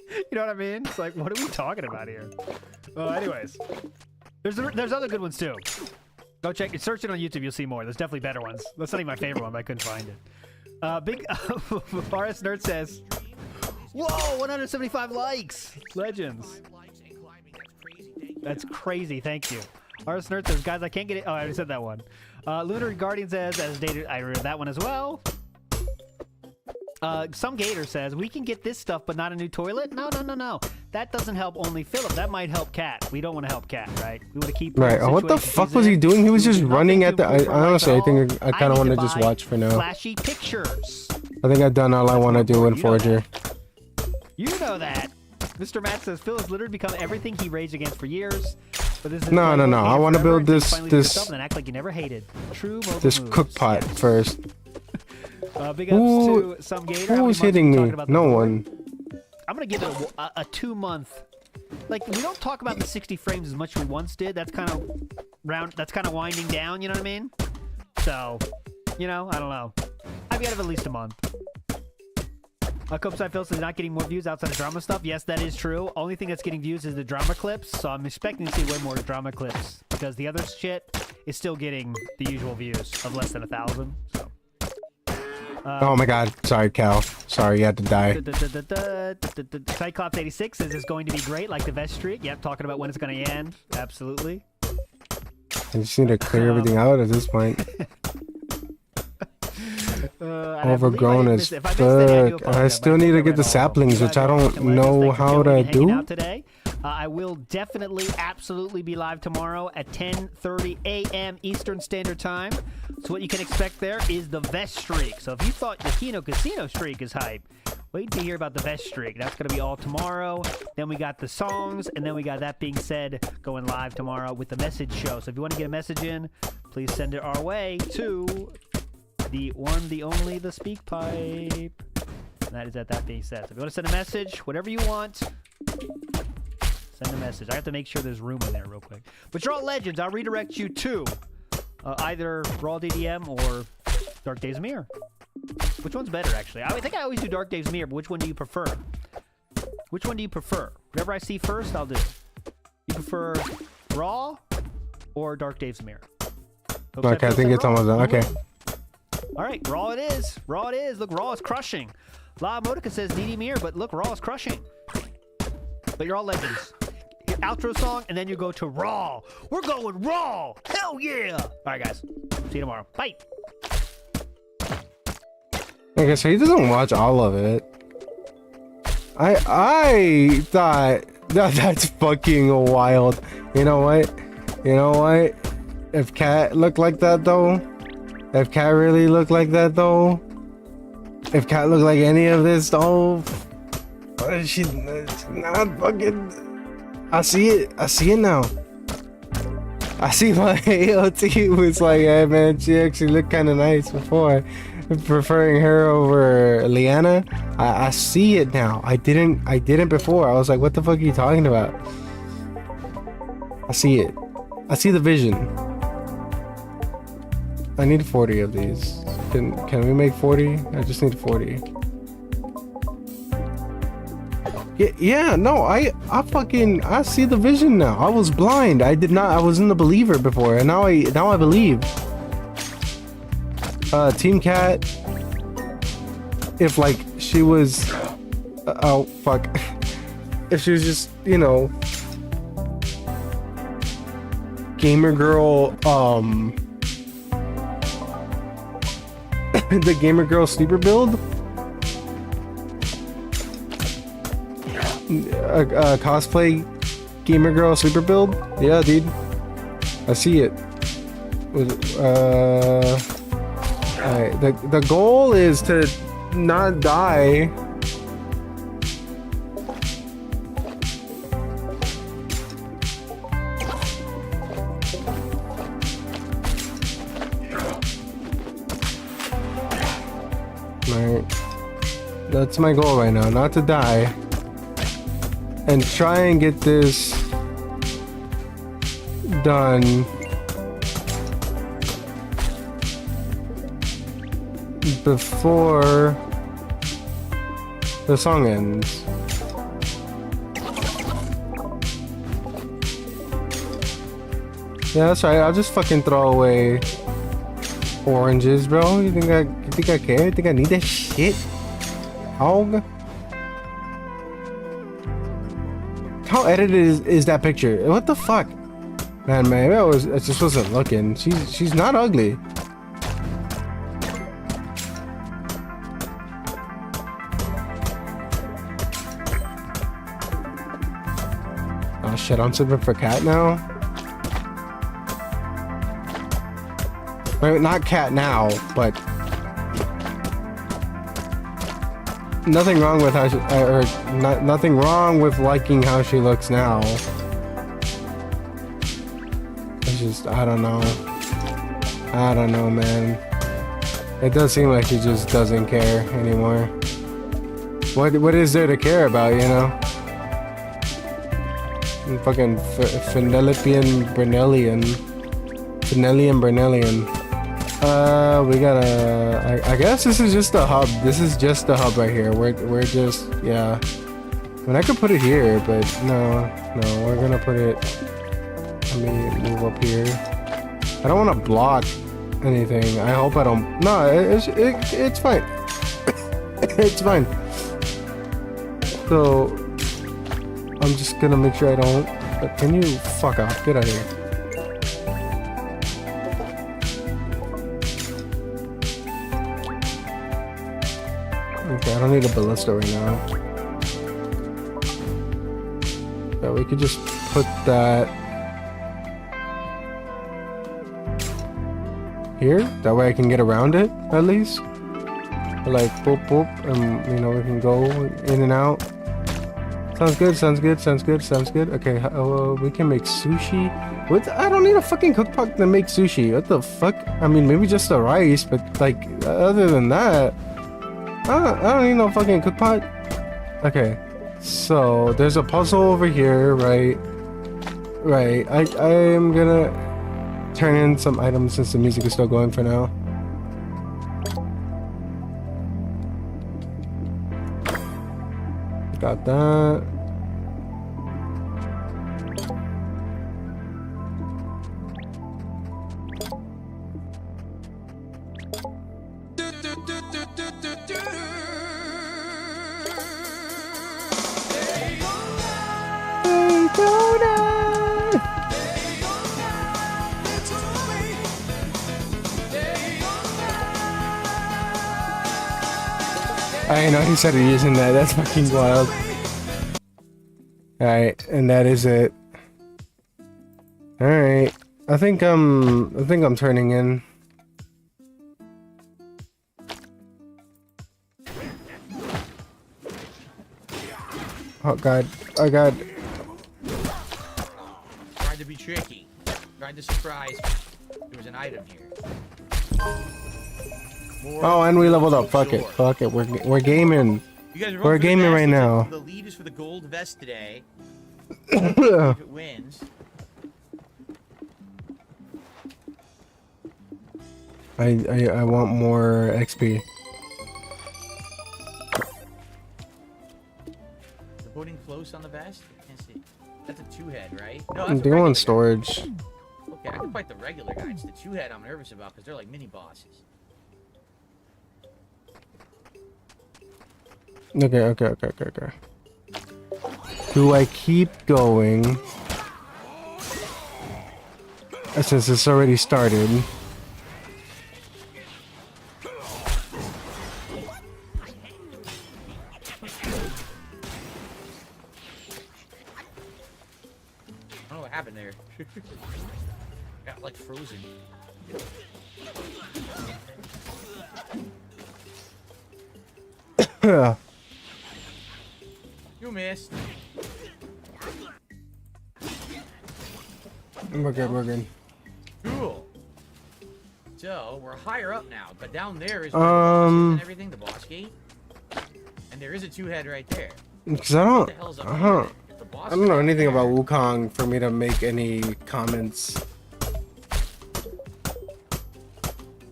You know what I mean? It's like, what are we talking about here? Anyways, there's other good ones too. Go check it. Search it on YouTube. You'll see more. There's definitely better ones. That's not even my favorite one, but I couldn't find it. Big RS Nerd says, "Whoa, 175 likes! Legends. That's crazy. Thank you." RS Nerd says, "Guys, I can't get it." Oh, I already said that one. Lunar Guardian says, "As dated," I read that one as well. Some Gator says, we can get this stuff, but not a new toilet? No. That doesn't help only Philip. That might help Cat. We don't want to help Cat, right? We want to keep... Right. What the fuck was he doing? He was just running at the... honestly, I think I kind of want to just watch for now. Flashy pictures. I think I've done all I want to do in Forager. You know that. Mr. Matt says, Phil has literally become everything he raged against for years. But this is no. I want to build this and act like you never hated. True this cook pot first. Big ups to Some Gator. Who was hitting me? No one. I'm gonna give it a 2-month. Like, we don't talk about the 60 frames as much as we once did. That's kind of That's kind of winding down. You know what I mean? So, you know, I don't know. I've got it at least a month. Copeside Phil says not getting more views outside of drama stuff. Yes, that is true. Only thing that's getting views is the drama clips. So I'm expecting to see way more drama clips because the other shit is still getting the usual views of less than 1,000. So. Oh my god. Sorry, Cal. Sorry, you had to die. Cyclops 86 says it's going to be great, like the vest streak. Yep, talking about when it's going to end. Absolutely. I just need to clear everything out at this point. Overgrown as fuck. I still need to get the saplings, which I don't know how to do. Today. I will definitely, absolutely be live tomorrow at 10:30 a.m. Eastern Standard Time. So what you can expect there is the vest streak. So if you thought the Kino Casino streak is hype, wait to hear about the vest streak. That's going to be all tomorrow. Then we got the songs, and then we got That Being Said going live tomorrow with the message show. So if you want to get a message in, please send it our way to the one, the only, the speak pipe. And that is at That Being Said. So if you want to send a message, whatever you want, send a message. I have to make sure there's room in there real quick. But you're all legends. I'll redirect you to either Raw DDM or Dark Days Mirror. Which one's better, actually? I think I always do Dark Days Mirror, but which one do you prefer? Which one do you prefer? Whatever I see first, I'll do. You prefer Raw or Dark Days Mirror? Okay, I think it's almost done. Okay. All right, Raw it is. Raw it is. Look, Raw is crushing. La Modica says DD Mirror, but look, Raw is crushing. But you're all legends. Outro song, and then you go to Raw. We're going Raw. Hell yeah. All right, guys. See you tomorrow. Bye. Like I said, he doesn't watch all of it. I thought that's fucking wild. You know what? You know what? If Cat looked like that though, if Cat really looked like that though, if Cat looked like any of this though, she's not fucking. I see it. I see it now. I see my AOT was like, hey man, she actually looked kind of nice before. Preferring her over Liana. I see it now. I didn't before. I was like, what the fuck are you talking about? I see it. I see the vision. I need 40 of these. Can we make 40? I just need 40. Yeah, no, I see the vision now. I was blind. I wasn't a believer before, and now I believe. Team Cat, if like she was oh fuck, if she was just, you know, gamer girl, the gamer girl sleeper build, cosplay gamer girl sleeper build, yeah dude, I see it. Alright, the goal is to not die. Alright. That's my goal right now, not to die. And try and get this done before the song ends. Yeah, that's right. I'll just fucking throw away oranges, bro. You think I care? You think I need that shit? Hog? How edited is that picture? What the fuck? Man, I just wasn't looking. She's not ugly. Oh shit, I'm sipping for Cat now? Wait, not Cat now, but nothing wrong with how she, nothing wrong with liking how she looks now. It's just, I don't know, man. It does seem like she just doesn't care anymore. What is there to care about, you know? Fucking Fenellian Brunellian. We gotta. I guess this is just the hub. This is just the hub right here. We're just, yeah. I mean, I could put it here, but no, we're gonna put it. Let me move up here. I don't want to block anything. I hope I don't. No, it's fine. It's fine. So I'm just gonna make sure I don't. But can you fuck off? Get out of here. Okay, I don't need a ballista right now. Yeah, we could just put that here. That way I can get around it at least. Like boop boop, and you know we can go in and out. Sounds good. Sounds good. Sounds good. Sounds good. Okay, we can make sushi. What? I don't need a fucking cookpot to make sushi. What the fuck? I mean, maybe just the rice, but like other than that, I don't need no fucking cookpot. Okay, so there's a puzzle over here, right? Right. I am gonna turn in some items since the music is still going for now. Got that. I didn't know he started using that. That's fucking wild. Alright, and that is it. Alright. I think I'm turning in. Oh god. Oh god. Tried to be tricky. Tried to surprise me. There was an item here. Oh, and we leveled up. Fuck it. Fuck it. We're gaming. We're gaming right now. The lead is for the gold vest today. If it wins. I want more XP. They're putting close on the vest. I can't see. That's a two-head, right? No, I'm that's a doing regular storage. guy. Okay, I can fight the regular guys. The two-head I'm nervous about because they're like mini bosses. Okay. Do I keep going? Since it's already started. I don't know what happened there. Got like frozen. You missed. We're good. Cool. So we're higher up now, but down there is where the boss is and everything, the boss gate. And there is a two-head right there. Because I don't know anything about Wukong for me to make any comments.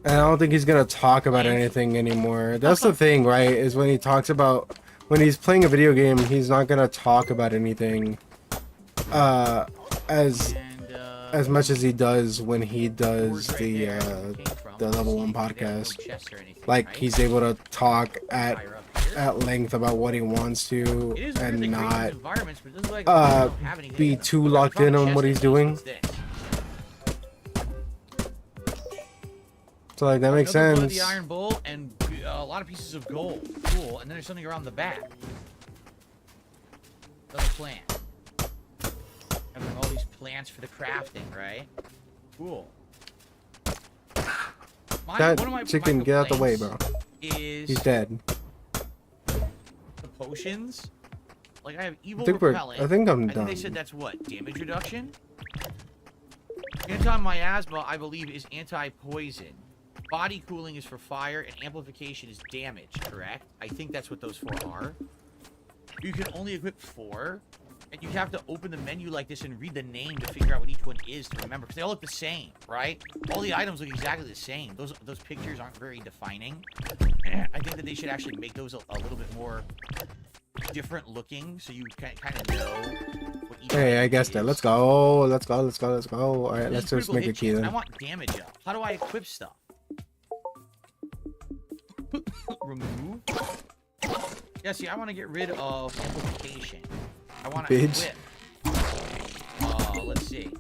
And I don't think he's gonna talk about anything anymore. That's the thing, right? Is when he talks about when he's playing a video game, he's not gonna talk about anything as much as he does when he does the level 1 podcast. Like he's able to talk at length about what he wants to and not be too locked in on what he's doing. So like that makes sense. One of the iron bowl and a lot of pieces of gold. Cool. And then there's something around the back. Another plant. Having all these plants for the crafting, right? Cool. That chicken, get out the way, bro. He's dead. The potions. Like I have evil repellent. I think I'm done. They said that's what? Damage reduction? Anti-miasma, I believe, is anti-poison. Body cooling is for fire, and amplification is damage, correct? I think that's what those 4 are. You can only equip 4, and you have to open the menu like this and read the name to figure out what each one is to remember, because they all look the same, right? All the items look exactly the same. Those pictures aren't very defining. I think that they should actually make those a little bit more different looking, so you kind of know what each Hey, I guess that. Let's go. All right, let's just make a key then. I want damage up. How do I equip stuff? Remove. Yeah, see, I want to get rid of amplification. I want to Bitch. equip. Let's see.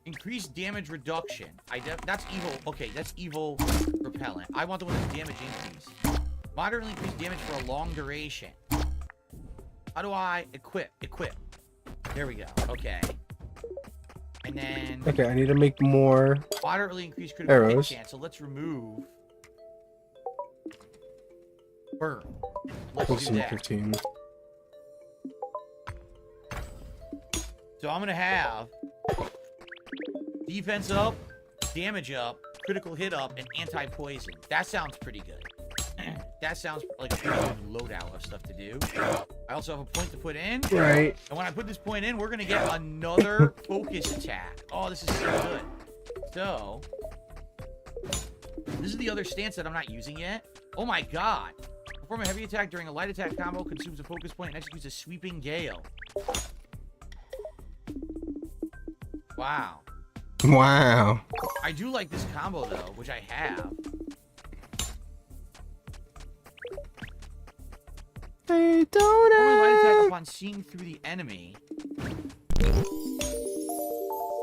Increased damage reduction. That's evil. Okay, that's evil repellent. I want the one that's damage increase. Moderately increased damage for a long duration. How do I equip? Equip. There we go. Okay. And then... Okay, I need to make more moderately increased critical hit arrows. chance. So let's remove... burn. Let's do that. 15. So I'm going to have... defense up, damage up, critical hit up, and anti-poison. That sounds pretty good. That sounds like a pretty good loadout of stuff to do. I also have a point to put in. Right. And when I put this point in, we're going to get another focus attack. Oh, this is so good. So, this is the other stance that I'm not using yet. Oh my god. Perform a heavy attack during a light attack combo, consumes a focus point, and executes a sweeping gale. Wow. Wow. I do like this combo though, which I have. Hey, Perform a light attack donut. upon seeing through the enemy.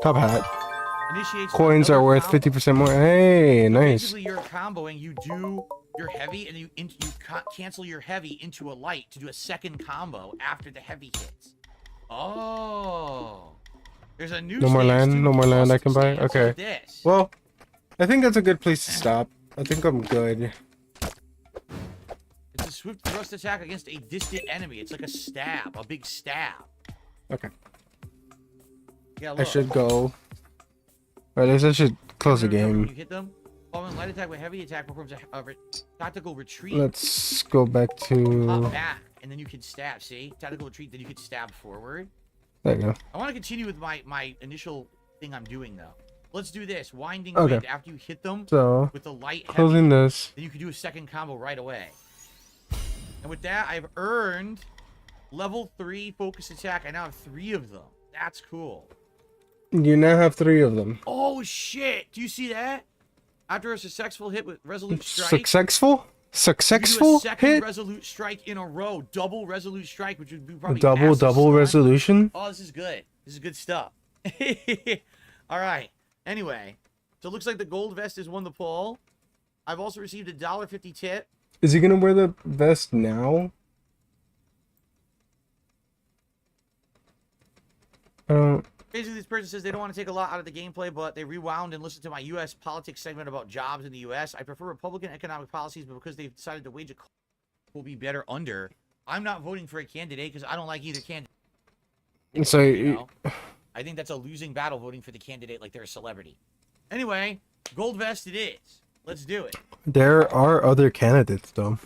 Top hat. Initiates Coins are another worth combo. 50% more. Hey, nice. Basically, you're comboing. You do your heavy, and you cancel your heavy into a light to do a second combo after the heavy hits. Oh. There's a new No more stance, land. too. No more land I can buy. Stance Okay. like this. Well, I think that's a good place to stop. I think I'm good. It's a swift thrust attack against a distant enemy. It's like a stab, a big stab. Okay. Yeah, I look. should go. Or at least I should close the Remember when game. you hit them. Following light attack with heavy attack performs a tactical retreat. Let's go back Pop to... back, and then you can stab. See, tactical retreat. Then you can stab forward. There you go. I want to continue with my initial thing I'm doing though. Let's do this. Winding Okay. wind. After you hit them So, with the light closing heavy, this. then you can do a second combo right away. And with that, I've earned level 3 focus attack. I now have 3 of them. That's cool. You now have 3 of them. Oh shit! Do you see that? After a successful hit with resolute strike, Successful? you can do a Successful second hit? resolute strike in a row. Double resolute strike, which would be probably Double massive stun. resolution? Oh, this is good. This is good stuff. All right. Anyway, so it looks like the gold vest has won the poll. I've also received a $1.50 tip. Is he gonna wear the vest now? I don't... Basically, this person says they don't want to take a lot out of the gameplay, but they rewound and listened to my U.S. politics segment about jobs in the U.S. I prefer Republican economic policies, but because they've decided to wage a will be better under. I'm not voting for a candidate because I don't like either candidate. So, You know? I think that's a losing battle voting for the candidate like they're a celebrity. Anyway, gold vest it is. Let's do it. there are other candidates, though.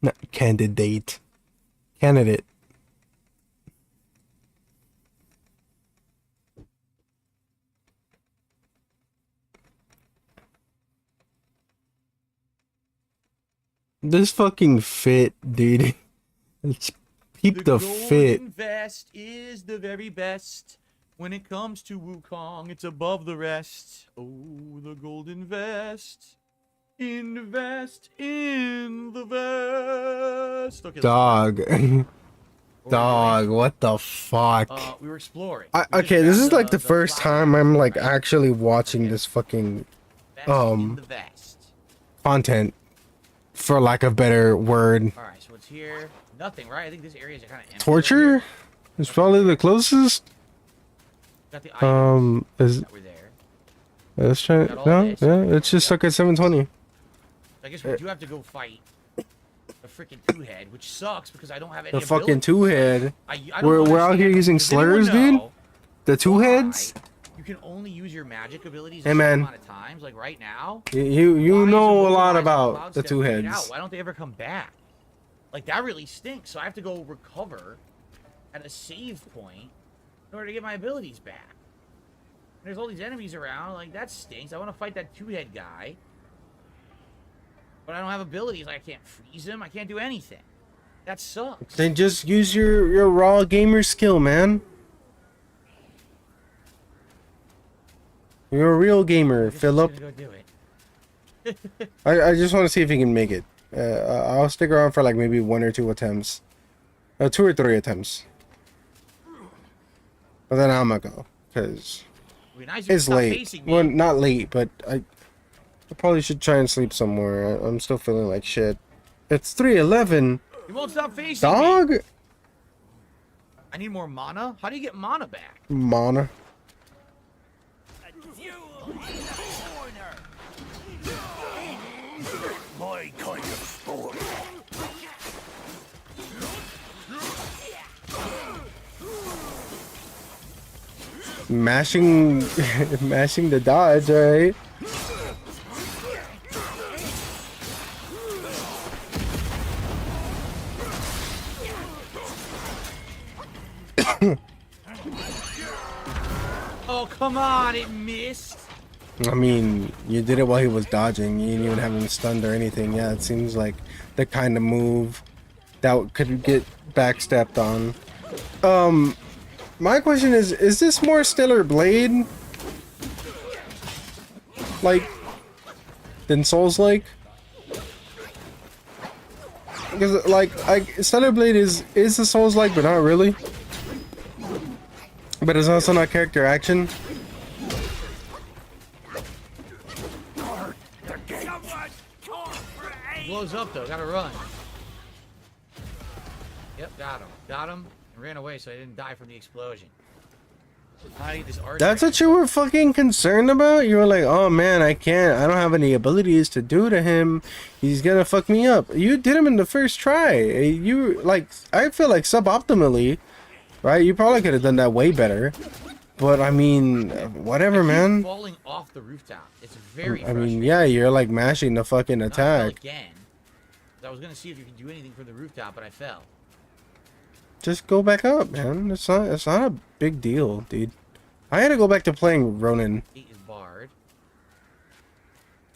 Not candidate. Candidate. This fucking fit, dude. Let's peep the fit. golden vest is the very best. When it comes to Wukong, it's above the rest. Oh, the golden vest. Invest in the vest. Okay, Dog. let's Dog, what the fuck? we were exploring. Okay, this is like the first time I'm like actually watching this fucking the vest. content, for lack of better word. All right, so what's here? Nothing, right? I think this area is kind of empty. Torture is probably the closest. Got the items Is that were there. let's try. Got all No, this. yeah, it's just stuck at 720. I guess we do have to go fight the freaking two-head, which sucks because I don't have any The fucking abilities. two-head. I don't We're out understand. here using Does anyone slurs, dude. know The two heads. why you can only use your magic abilities Hey, a certain man. amount of times, like right now. You Why is know a the lot Rise of about Cloud the Step two fade heads. out? Why don't they ever come back? Like that really stinks. So I have to go recover at a save point in order to get my abilities back. There's all these enemies around. Like that stinks. I want to fight that two-head guy, but I don't have abilities. Like I can't freeze him. I can't do anything. That sucks. Then just use your raw gamer skill, man. You're a real gamer, I'm just Philip. gonna go do it. I just want to see if he can make it. I'll stick around for like maybe 1 or 2 attempts. 2 or 3 attempts. But then I'm gonna go, because it's late. Well, not late, but I probably should try and sleep somewhere. I'm still feeling like shit. It's 3:11. You won't stop facing Dog? me. I need more mana? How do you get mana back? Mana. My kind of sport. Mashing the dodge, right? Oh, come on, it missed. I mean, you did it while he was dodging. You didn't even have him stunned or anything. Yeah, it seems like the kind of move that could get backstepped on. My question is this more Stellar Blade? Like, than Souls-like? Because, like, Stellar Blade is a Souls-like, but not really. But it's also not character action. Blows up though, gotta run. Yep, got him. Got him and ran away so I didn't die from the explosion. That's what you were fucking concerned about? You were like, oh man, I don't have any abilities to do to him. He's gonna fuck me up. You did him in the first try. You, like, I feel like suboptimally, right? You probably could have done that way better. But I mean, whatever, man. Falling off the rooftop. It's very I mean, yeah, you're like mashing the fucking attack. Again. I was gonna see if you could do anything from the rooftop, but I fell. Just go back up, man. It's not a big deal, dude. I had to go back to playing Ronin. Gate is barred.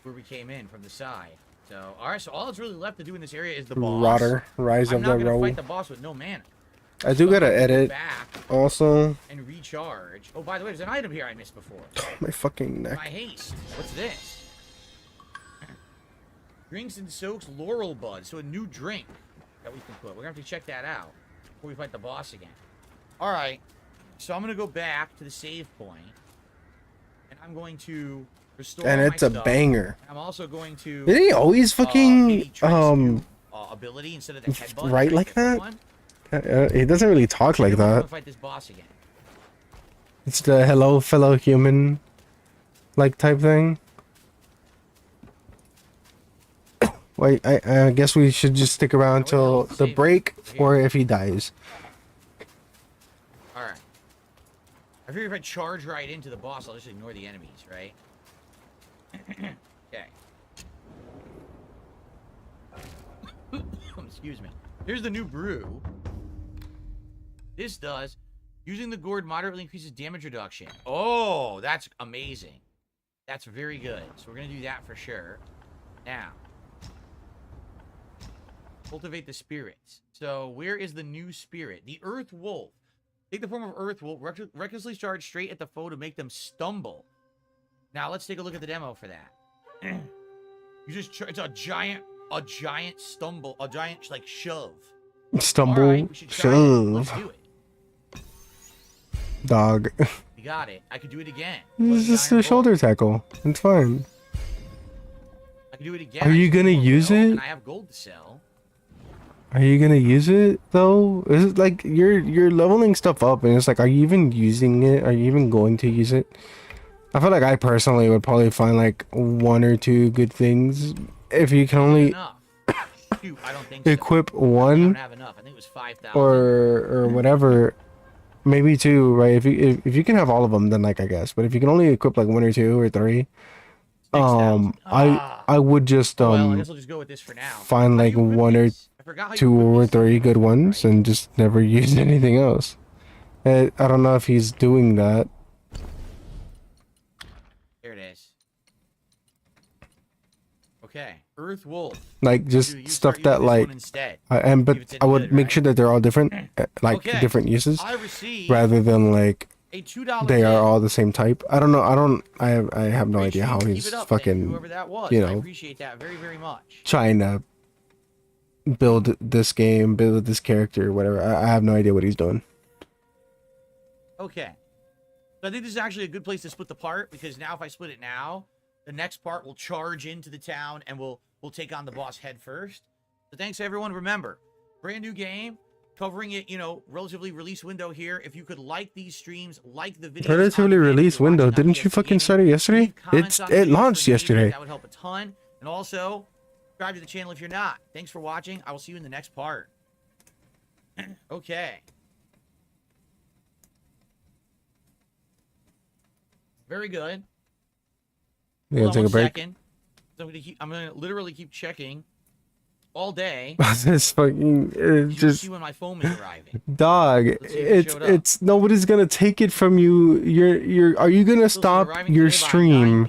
Where we came in from the side. So, alright, so all that's really left to do in this area is the boss. Rotter, Rise of the I'm not gonna Row. fight the boss with no mana. I do gotta edit. Back also. And recharge. Oh, by the way, there's an item here I missed before. My fucking neck. My haste. What's this? Drinks and soaks laurel bud. So a new drink that we can put. We're gonna have to check that out before we fight the boss again. All right. So I'm gonna go back to the save point, and I'm going to restore. And all it's my a stuff. banger. I'm also going to. Did he always fucking ability instead of the headbutt? Right like that? He doesn't really talk like that. Fight this boss again. It's the hello fellow human like type thing. Wait, I guess we should just stick around till the break, or if he dies. Alright. I figure if I charge right into the boss, I'll just ignore the enemies, right? Okay. Excuse me. Here's the new brew. This does. Using the gourd moderately increases damage reduction. Oh, that's amazing. That's very good. So we're going to do that for sure. Now. Cultivate the spirits. So where is the new spirit? The Earth Wolf. Take the form of Earth Wolf. Recklessly charge straight at the foe to make them stumble. Now let's take a look at the demo for that. You just it's a giant stumble, a giant like shove. Stumble, right, shove. Let's do it. Dog. You got it. I could do it again. It's just a shoulder tackle. It's fine. I can do it again. Are you gonna use it? And I have gold to sell. Are you gonna use it though? Is it like you're leveling stuff up, and it's like, are you even using it? Are you even going to use it? I feel like I personally would probably find like 1 or 2 good things if you can only Shoot, I don't think equip so. one. I don't have enough. I think it was 5,000. Or whatever, maybe 2, right? If you can have all of them, then like I guess. But if you can only equip like 1 or 2 or 3, I would just well, I guess I'll just go with this for now. find like 1 or 2 or 3 good ones and just never use anything else. I don't know if he's doing that. There it is. Okay, Earth Wolf. Like just stuff that like, but I would make sure that they're all different, like different uses, rather than like they are all the same type. I don't know. I have no idea how he's fucking, whoever that was. you I know, appreciate that very, very much. trying to build this game, build this character, whatever. I have no idea what he's doing. Okay. So I think this is actually a good place to split the part, because now if I split it now, the next part will charge into the town and we'll take on the boss head first. So thanks everyone. Remember, brand new game, covering it, you know, relatively release window here. If you could like these streams, like the videos. Relatively release window. Didn't you fucking start it yesterday? It launched yesterday. That would help a ton. And also, subscribe to the channel if you're not. Thanks for watching. I will see you in the next part. Okay. Very good. You gonna take a break? Second. So I'm gonna literally keep checking all day. This fucking just see when my phone is arriving. dog. It's nobody's gonna take it from you. Are you gonna stop your stream?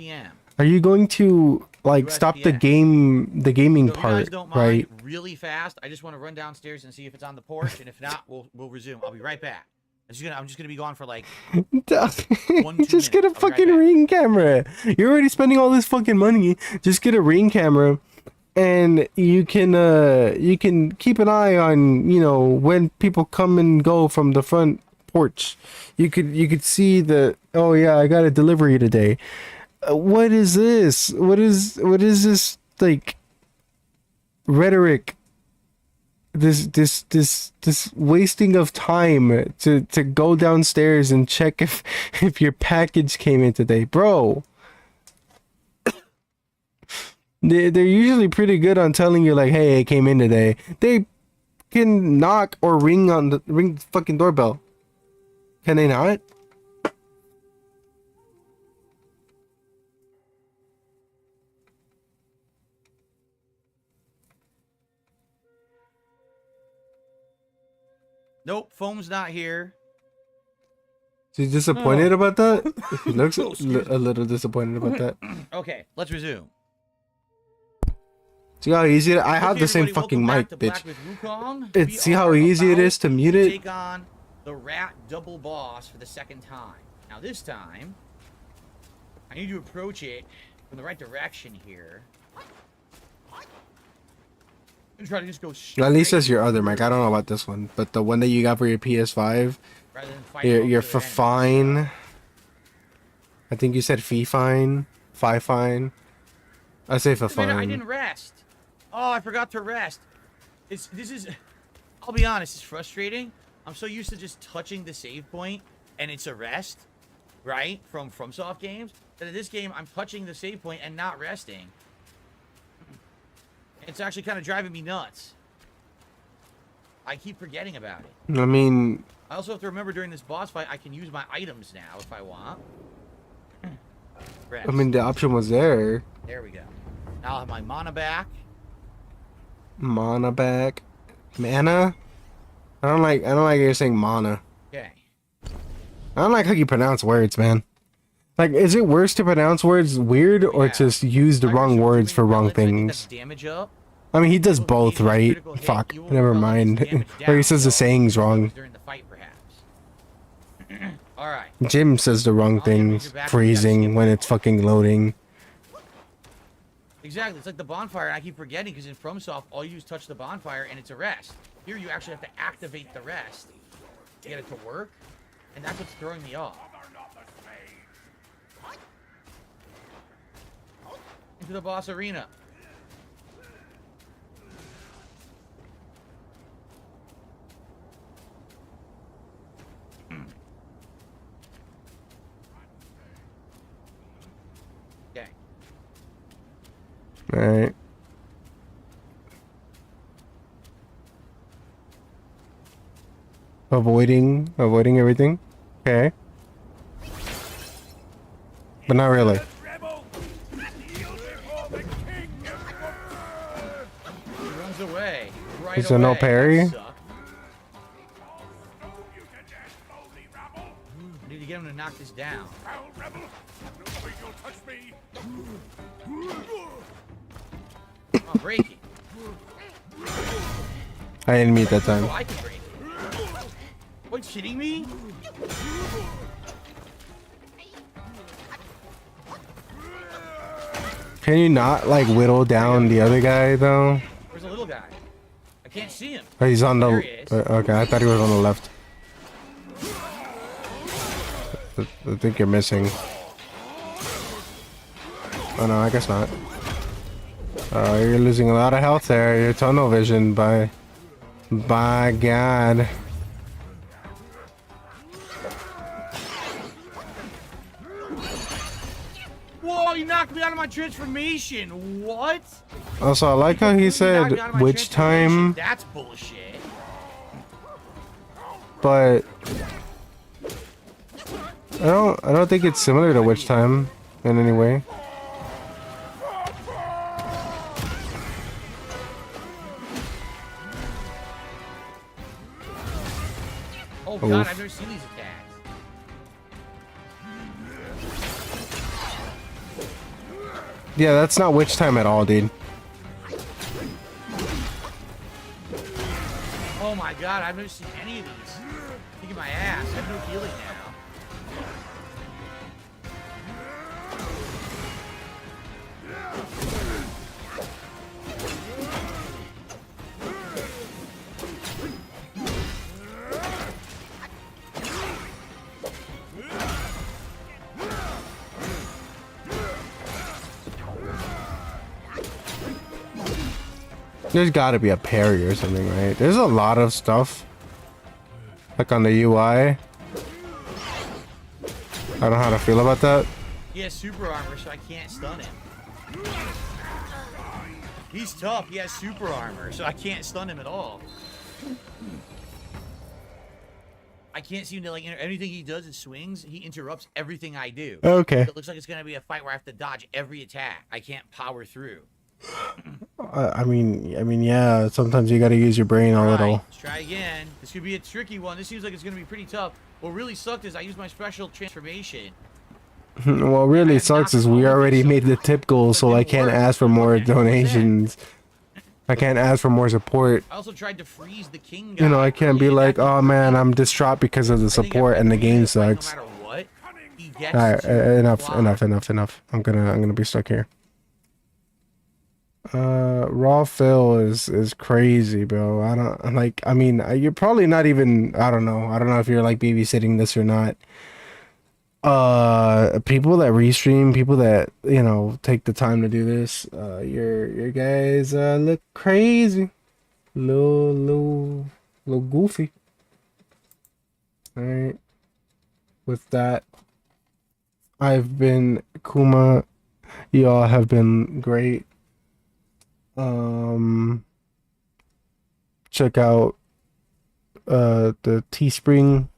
Are you going to like stop the gaming part, right? Really fast. I just want to run downstairs and see if it's on the porch, and if not, we'll resume. I'll be right back. I'm just gonna be gone for like just get a fucking Ring camera. You're already spending all this fucking money. Just get a Ring camera, and you can keep an eye on, you know, when people come and go from the front porch. You could see the, oh yeah, I got a delivery today. What is this? What is this like rhetoric? This wasting of time to go downstairs and check if your package came in today, bro. They're usually pretty good on telling you like, hey, it came in today. They can knock or ring the fucking doorbell. Can they not? Nope, phone's not here. She's disappointed about that? She looks a little disappointed about that. Okay, let's resume. See how easy I have the same fucking mic, bitch. See how easy it is to mute it? Take on the rat double boss for the second time. Now this time, I need to approach it from the right direction here. And try to just go straight. At least that's your other mic. I don't know about this one, but the one that you got for your PS5, you're for fine. I think you said fine. I say for fine. I didn't rest. Oh, I forgot to rest. I'll be honest, it's frustrating. I'm so used to just touching the save point and it's a rest, right? From FromSoft games. That in this game, I'm touching the save point and not resting. It's actually kind of driving me nuts. I keep forgetting about it. I mean, I also have to remember during this boss fight, I can use my items now if I want. I mean, the option was there. There we go. Now I'll have my mana back. Mana back. Mana? I don't like you're saying mana. Okay. I don't like how you pronounce words, man. Like, is it worse to pronounce words weird or to use the wrong words for wrong things? I mean, he does both, right? Fuck, never mind. Or he says the saying's wrong. Alright. Jim says the wrong things, freezing when it's fucking loading. Exactly, it's like the bonfire, and I keep forgetting because in FromSoft, all you do is touch the bonfire and it's a rest. Here you actually have to activate the rest to get it to work, and that's what's throwing me off. Into the boss arena. Okay. All right. Avoiding everything. Okay. But not really. Away. Right Is there no parry? I need to get him to knock this down. Oh, break it. I didn't meet that time. Oh, I can break it. What, shitting me? Can you not like whittle down the other guy though? Where's the little guy? can't see him. Oh, he's on the. There he is. Okay, I thought he was on the left. I think you're missing. Oh no, I guess not. Oh, you're losing a lot of health there. Your tunnel vision, by God. Whoa, he knocked me out of my transformation. What? Also, I like how he said which time, That's bullshit. but I don't think it's similar to which time in any way. Oh god, Oof. I've never seen these attacks. Yeah, that's not which time at all, dude. Oh my god, I've never seen any of these. Kicking my ass. I have no healing now. There's got to be a parry or something, right? There's a lot of stuff, like on the UI. I don't know how to feel about that. He has super armor, so I can't stun him. He's tough. He has super armor, so I can't stun him at all. I can't seem to, like, anything he does in swings, he interrupts everything I do. Okay. It looks like it's gonna be a fight where I have to dodge every attack. I can't power through. I mean, yeah. Sometimes you got to use your brain a little. Let's try again. This could be a tricky one. This seems like it's gonna be pretty tough. What really sucked is I used my special transformation. What really sucks is we already made the tip goal, so I can't ask for more donations. I can't ask for more support. I also tried to freeze the king guy. You know, I can't be like, oh man, I'm distraught because of the support and the game sucks. No matter what, he gets Alright, to enough. fly. I'm gonna be stuck here. Raw fill is crazy, bro. I mean, you're probably not even, I don't know if you're like babysitting this or not. People that restream, people that, you know, take the time to do this, your guys look crazy, little goofy. All right, with that, I've been Kuma. Y'all have been great. Check out the Teespring.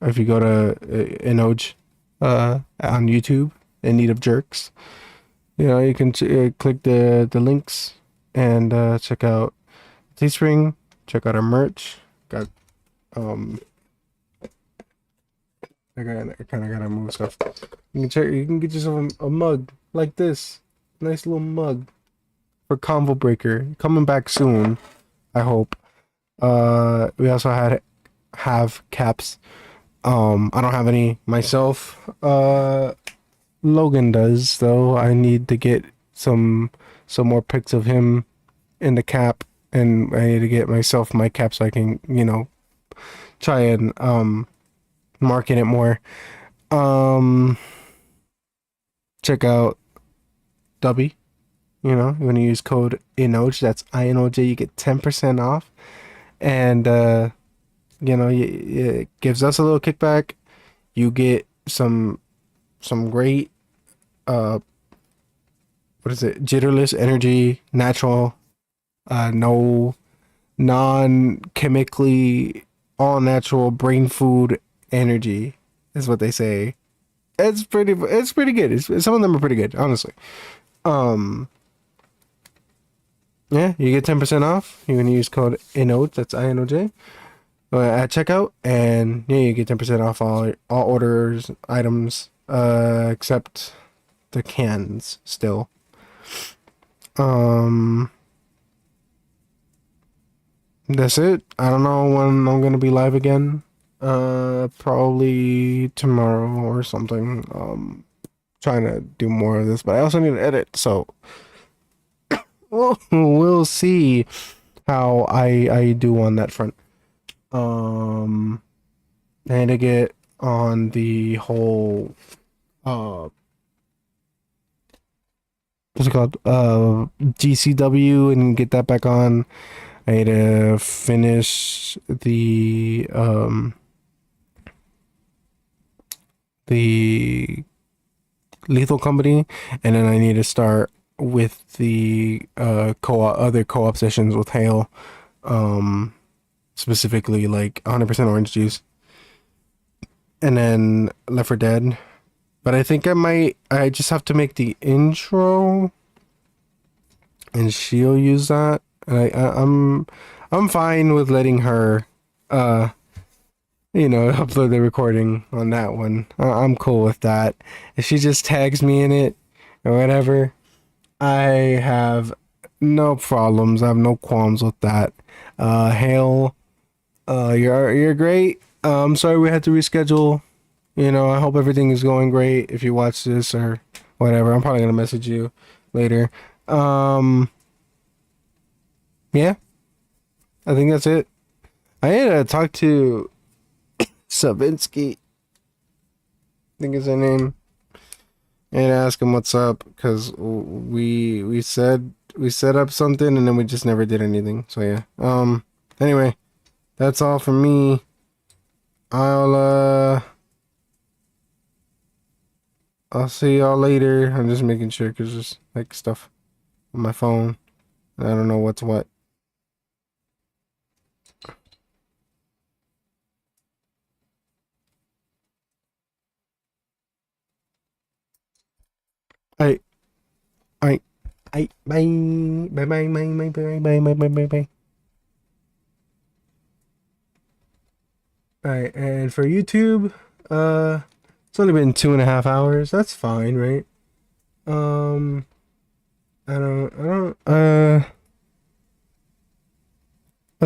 If you go to Inoj on YouTube, In Need of Jerks, you know, you can click the links and check out Teespring. Check out our merch. Got I kind of gotta move stuff. You can get yourself a mug like this, nice little mug for Convo Breaker, coming back soon, I hope. We also have caps. I don't have any myself. Logan does, though. I need to get some more pics of him in the cap, and I need to get myself my cap so I can, you know, try and market it more. Check out Dubby. You know, when you use code INOJ, that's INOJ, you get 10% off. And you know, it gives us a little kickback. You get some great what is it? Jitterless energy, natural, no non-chemically, all natural brain food energy is what they say. It's pretty good. Some of them are pretty good, honestly. Yeah, you get 10% off. You can use code INOJ, that's INOJ, at checkout, and yeah, you get 10% off all orders, items, except the cans still. That's it. I don't know when I'm gonna be live again. Probably tomorrow or something. Trying to do more of this, but I also need to edit, so we'll see how I do on that front. I need to get on the whole what's it called? GCW and get that back on. I need to finish the Lethal Company, and then I need to start with the other co-op sessions with Hale, specifically like 100% orange juice, and then Left 4 Dead. But I think I just have to make the intro, and she'll use that. I'm fine with letting her upload the recording on that one. I'm cool with that. If she just tags me in it or whatever, I have no problems. I have no qualms with that. Hale, you're great. I'm sorry we had to reschedule. I hope everything is going great. If you watch this or whatever, I'm probably gonna message you later. Yeah, I think that's it. I need to talk to Savinsky, I think is her name, and ask him what's up, because we set up something and then we just never did anything. So yeah. Anyway, that's all from me. I'll see y'all later. I'm just making sure because there's like stuff on my phone. I don't know what's what. Bye. Bye. Bye. Bye. Bye. Bye. Bye. Bye. Bye. Bye. Bye. Bye. Bye. Alright, and for YouTube, it's only been 2.5 hours. That's fine, right? I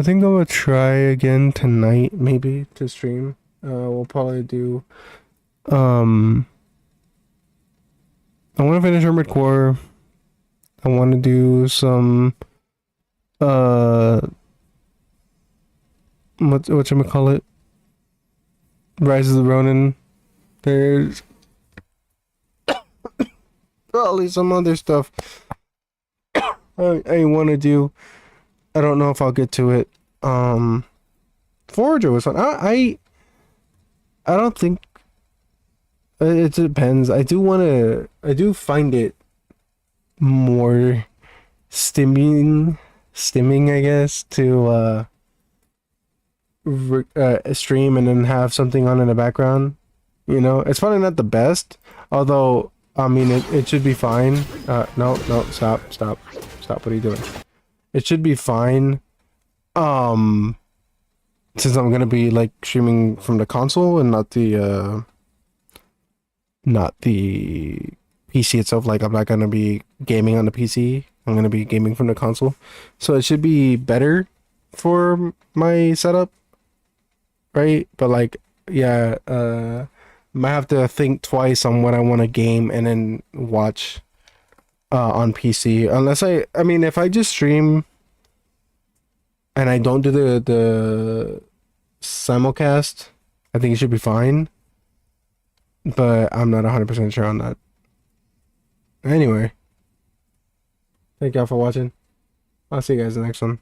think I will try again tonight, maybe, to stream. We'll probably do, I want to finish Armored Core. I want to do some, whatchamacallit? Rise of the Ronin. There's probably some other stuff I want to do. I don't know if I'll get to it. Forager was fun. I don't think it depends. I do find it more stimming, I guess, to stream and then have something on in the background. It's probably not the best, although I mean it should be fine. No, stop, what are you doing? It should be fine, since I'm gonna be like streaming from the console and not the PC itself. Like, I'm not gonna be gaming on the PC, I'm gonna be gaming from the console, so it should be better for my setup, right? But like, yeah, might have to think twice on what I want to game and then watch on PC. Unless I mean, if I just stream and I don't do the simulcast, I think it should be fine. But I'm not 100% sure on that. Anyway, thank y'all for watching. I'll see you guys in the next one.